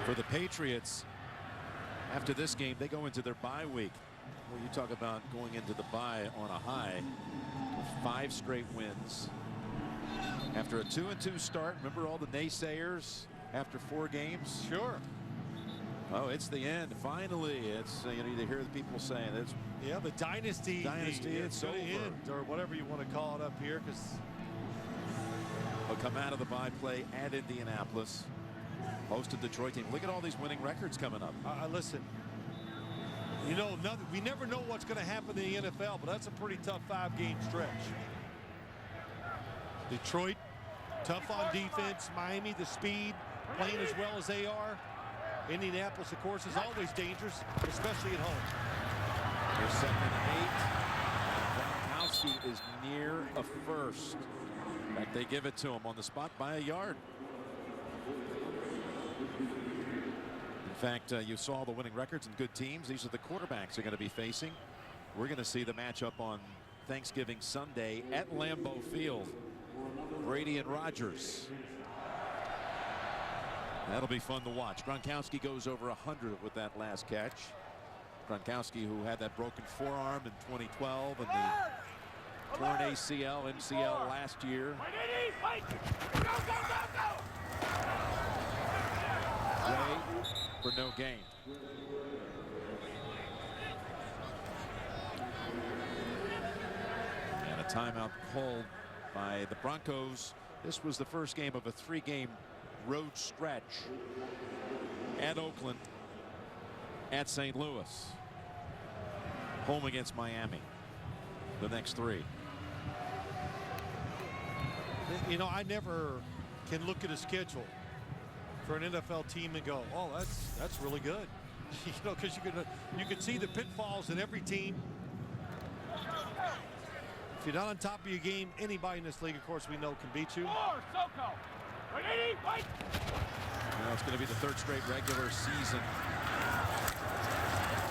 For the Patriots, after this game, they go into their bye week. Well, you talk about going into the bye on a high with 5 straight wins. After a 2-2 start, remember all the naysayers after 4 games? Sure. Oh, it's the end. Finally, it's you hear the people saying it's the dynasty. It's over, end, or whatever you want to call it up here, because they'll come out of the bye play at Indianapolis, hosted Detroit team. Look at all these winning records coming up. Listen, you know, we never know what's going to happen in the NFL, but that's a pretty tough 5-game stretch. Detroit, tough on defense. Miami, the speed, playing as well as they are. Indianapolis, of course, is always dangerous, especially at home. They're 2nd and 8. Gronkowski is near a first. In fact, they give it to him on the spot by a yard. In fact, you saw the winning records and good teams. These are the quarterbacks they're going to be facing. We're going to see the matchup on Thanksgiving Sunday at Lambeau Field. Brady and Rodgers. That'll be fun to watch. Gronkowski goes over 100 with that last catch. Gronkowski, who had that broken forearm in 2012 and the torn ACL, MCL last year. Gray for no gain. Timeout called by the Broncos. This was the first game of a 3-game road stretch at Oakland, at St. Louis, home against Miami. The next 3. You know, I never can look at a schedule for an NFL team and go, oh, that's really good. You know, because you can see the pitfalls in every team. If you're not on top of your game, anybody in this league, of course, we know can beat you. It's going to be the 3rd straight regular season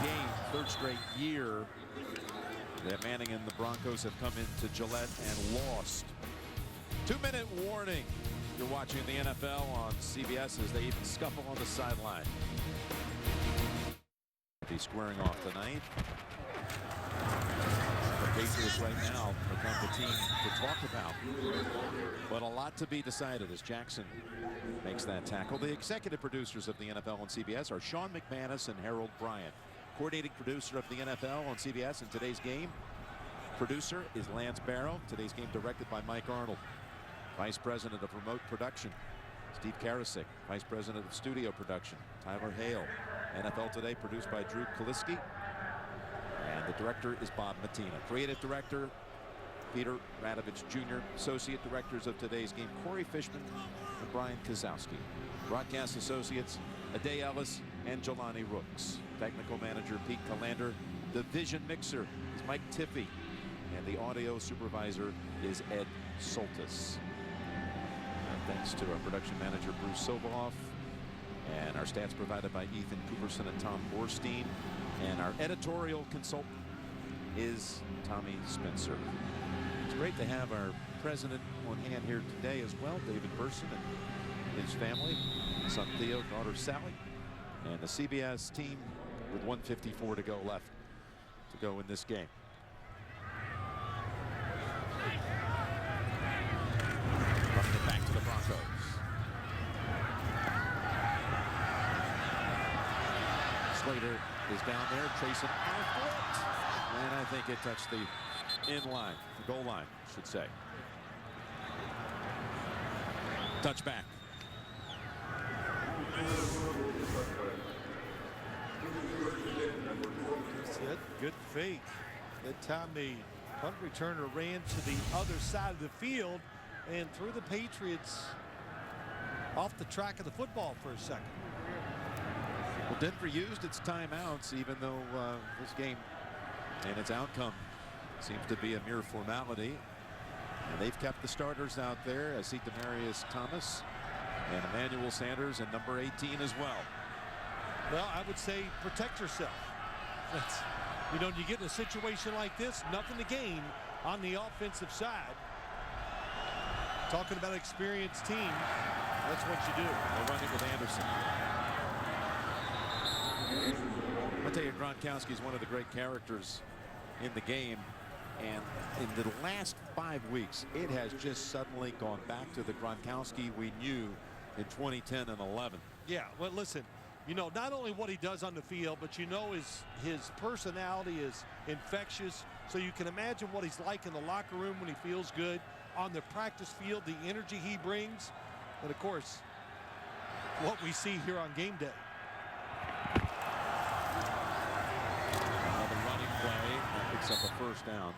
game, 3rd straight year that Manning and the Broncos have come into Gillette and lost. 2-minute warning. You're watching the NFL on CBS as they even scuffle on the sideline. He's squaring off tonight. The Patriots right now become the team to talk about. But a lot to be decided as Jackson makes that tackle. The executive producers of the NFL on CBS are Sean McManus and Harold Bryant. Coordinating producer of the NFL on CBS in today's game. Producer is Lance Barrow. Today's game directed by Mike Arnold. Vice President of Remote Production, Steve Karasik. Vice President of Studio Production, Tyler Hale. NFL Today produced by Drew Kaliski. And the director is Bob Matina. Creative Director, Peter Radovich Jr. Associate Directors of today's game, Corey Fishman and Brian Kozowski. Broadcast Associates, Ade Ellis and Jelani Rooks. Technical Manager, Pete Calander. The Vision Mixer is Mike Tiffey. And the Audio Supervisor is Ed Soltis. Thanks to our production manager, Bruce Sobohoff. And our stats provided by Ethan Cooperson and Tom Borstein. And our editorial consultant is Tommy Spencer. It's great to have our president on hand here today as well, David Burson and his family, son Theo, daughter Sally, and the CBS team with 1:54 to go left to go in this game. Running it back to the Broncos. Slater is down there, chasing on foot. And I think it touched the in-line, the goal line, I should say. Touchback. That's good fake. That time the punt returner ran to the other side of the field and threw the Patriots off the track of the football for a second. Well, Denver used its timeouts, even though this game and its outcome seems to be a mere formality. And they've kept the starters out there. I see Demaryius Thomas and Emmanuel Sanders and number 18 as well. Well, I would say protect yourself. That's, you know, you get in a situation like this, nothing to gain on the offensive side. Talking about an experienced team, that's what you do. They're running with Anderson. I'll tell you, Gronkowski is one of the great characters in the game. And in the last 5 weeks, it has just suddenly gone back to the Gronkowski we knew in 2010 and 11. Yeah, well, listen, you know, not only what he does on the field, but you know his personality is infectious. So you can imagine what he's like in the locker room when he feels good. On the practice field, the energy he brings. And, of course, what we see here on game day. The running play picks up a first down.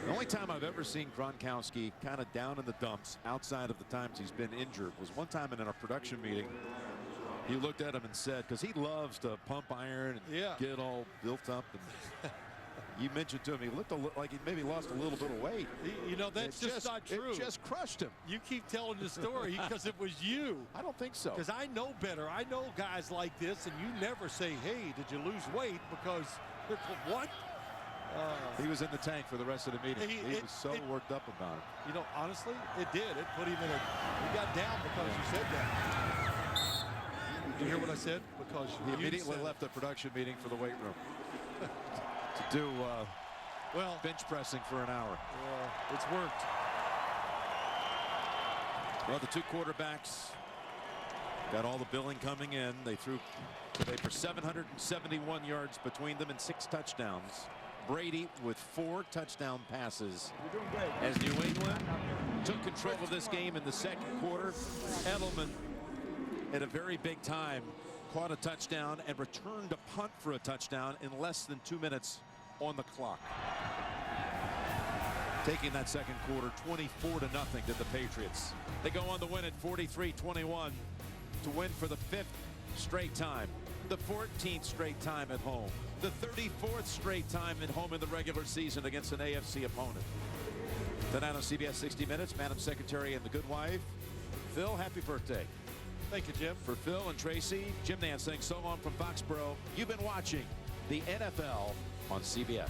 The only time I've ever seen Gronkowski kind of down in the dumps outside of the times he's been injured was one time in our production meeting. He looked at him and said, because he loves to pump iron and get all built up. And you mentioned to him he looked like he maybe lost a little bit of weight. You know, that's just not true. It just crushed him. You keep telling the story because it was you. I don't think so. Because I know better. I know guys like this, and you never say, hey, did you lose weight? Because what? He was in the tank for the rest of the meeting. He was so worked up about it. You know, honestly, it did. It put him in a. He got down because you said that. Did you hear what I said? Because he immediately left the production meeting for the weight room to do bench pressing for an hour. It's worked. Well, the two quarterbacks got all the billing coming in. They threw today for 771 yards between them and 6 touchdowns. Brady with 4 touchdown passes as New England took control of this game in the second quarter. Edelman at a very big time caught a touchdown and returned a punt for a touchdown in less than 2 minutes on the clock. Taking that second quarter 24-0 to the Patriots. They go on to win at 43-21 to win for the 5th straight time, the 14th straight time at home, the 34th straight time at home in the regular season against an AFC opponent. Tonight on CBS 60 Minutes, Madam Secretary and the good wife. Phil, happy birthday. Thank you, Jim. For Phil and Tracy, Jim Nance saying so long from Foxborough. You've been watching the NFL on CBS.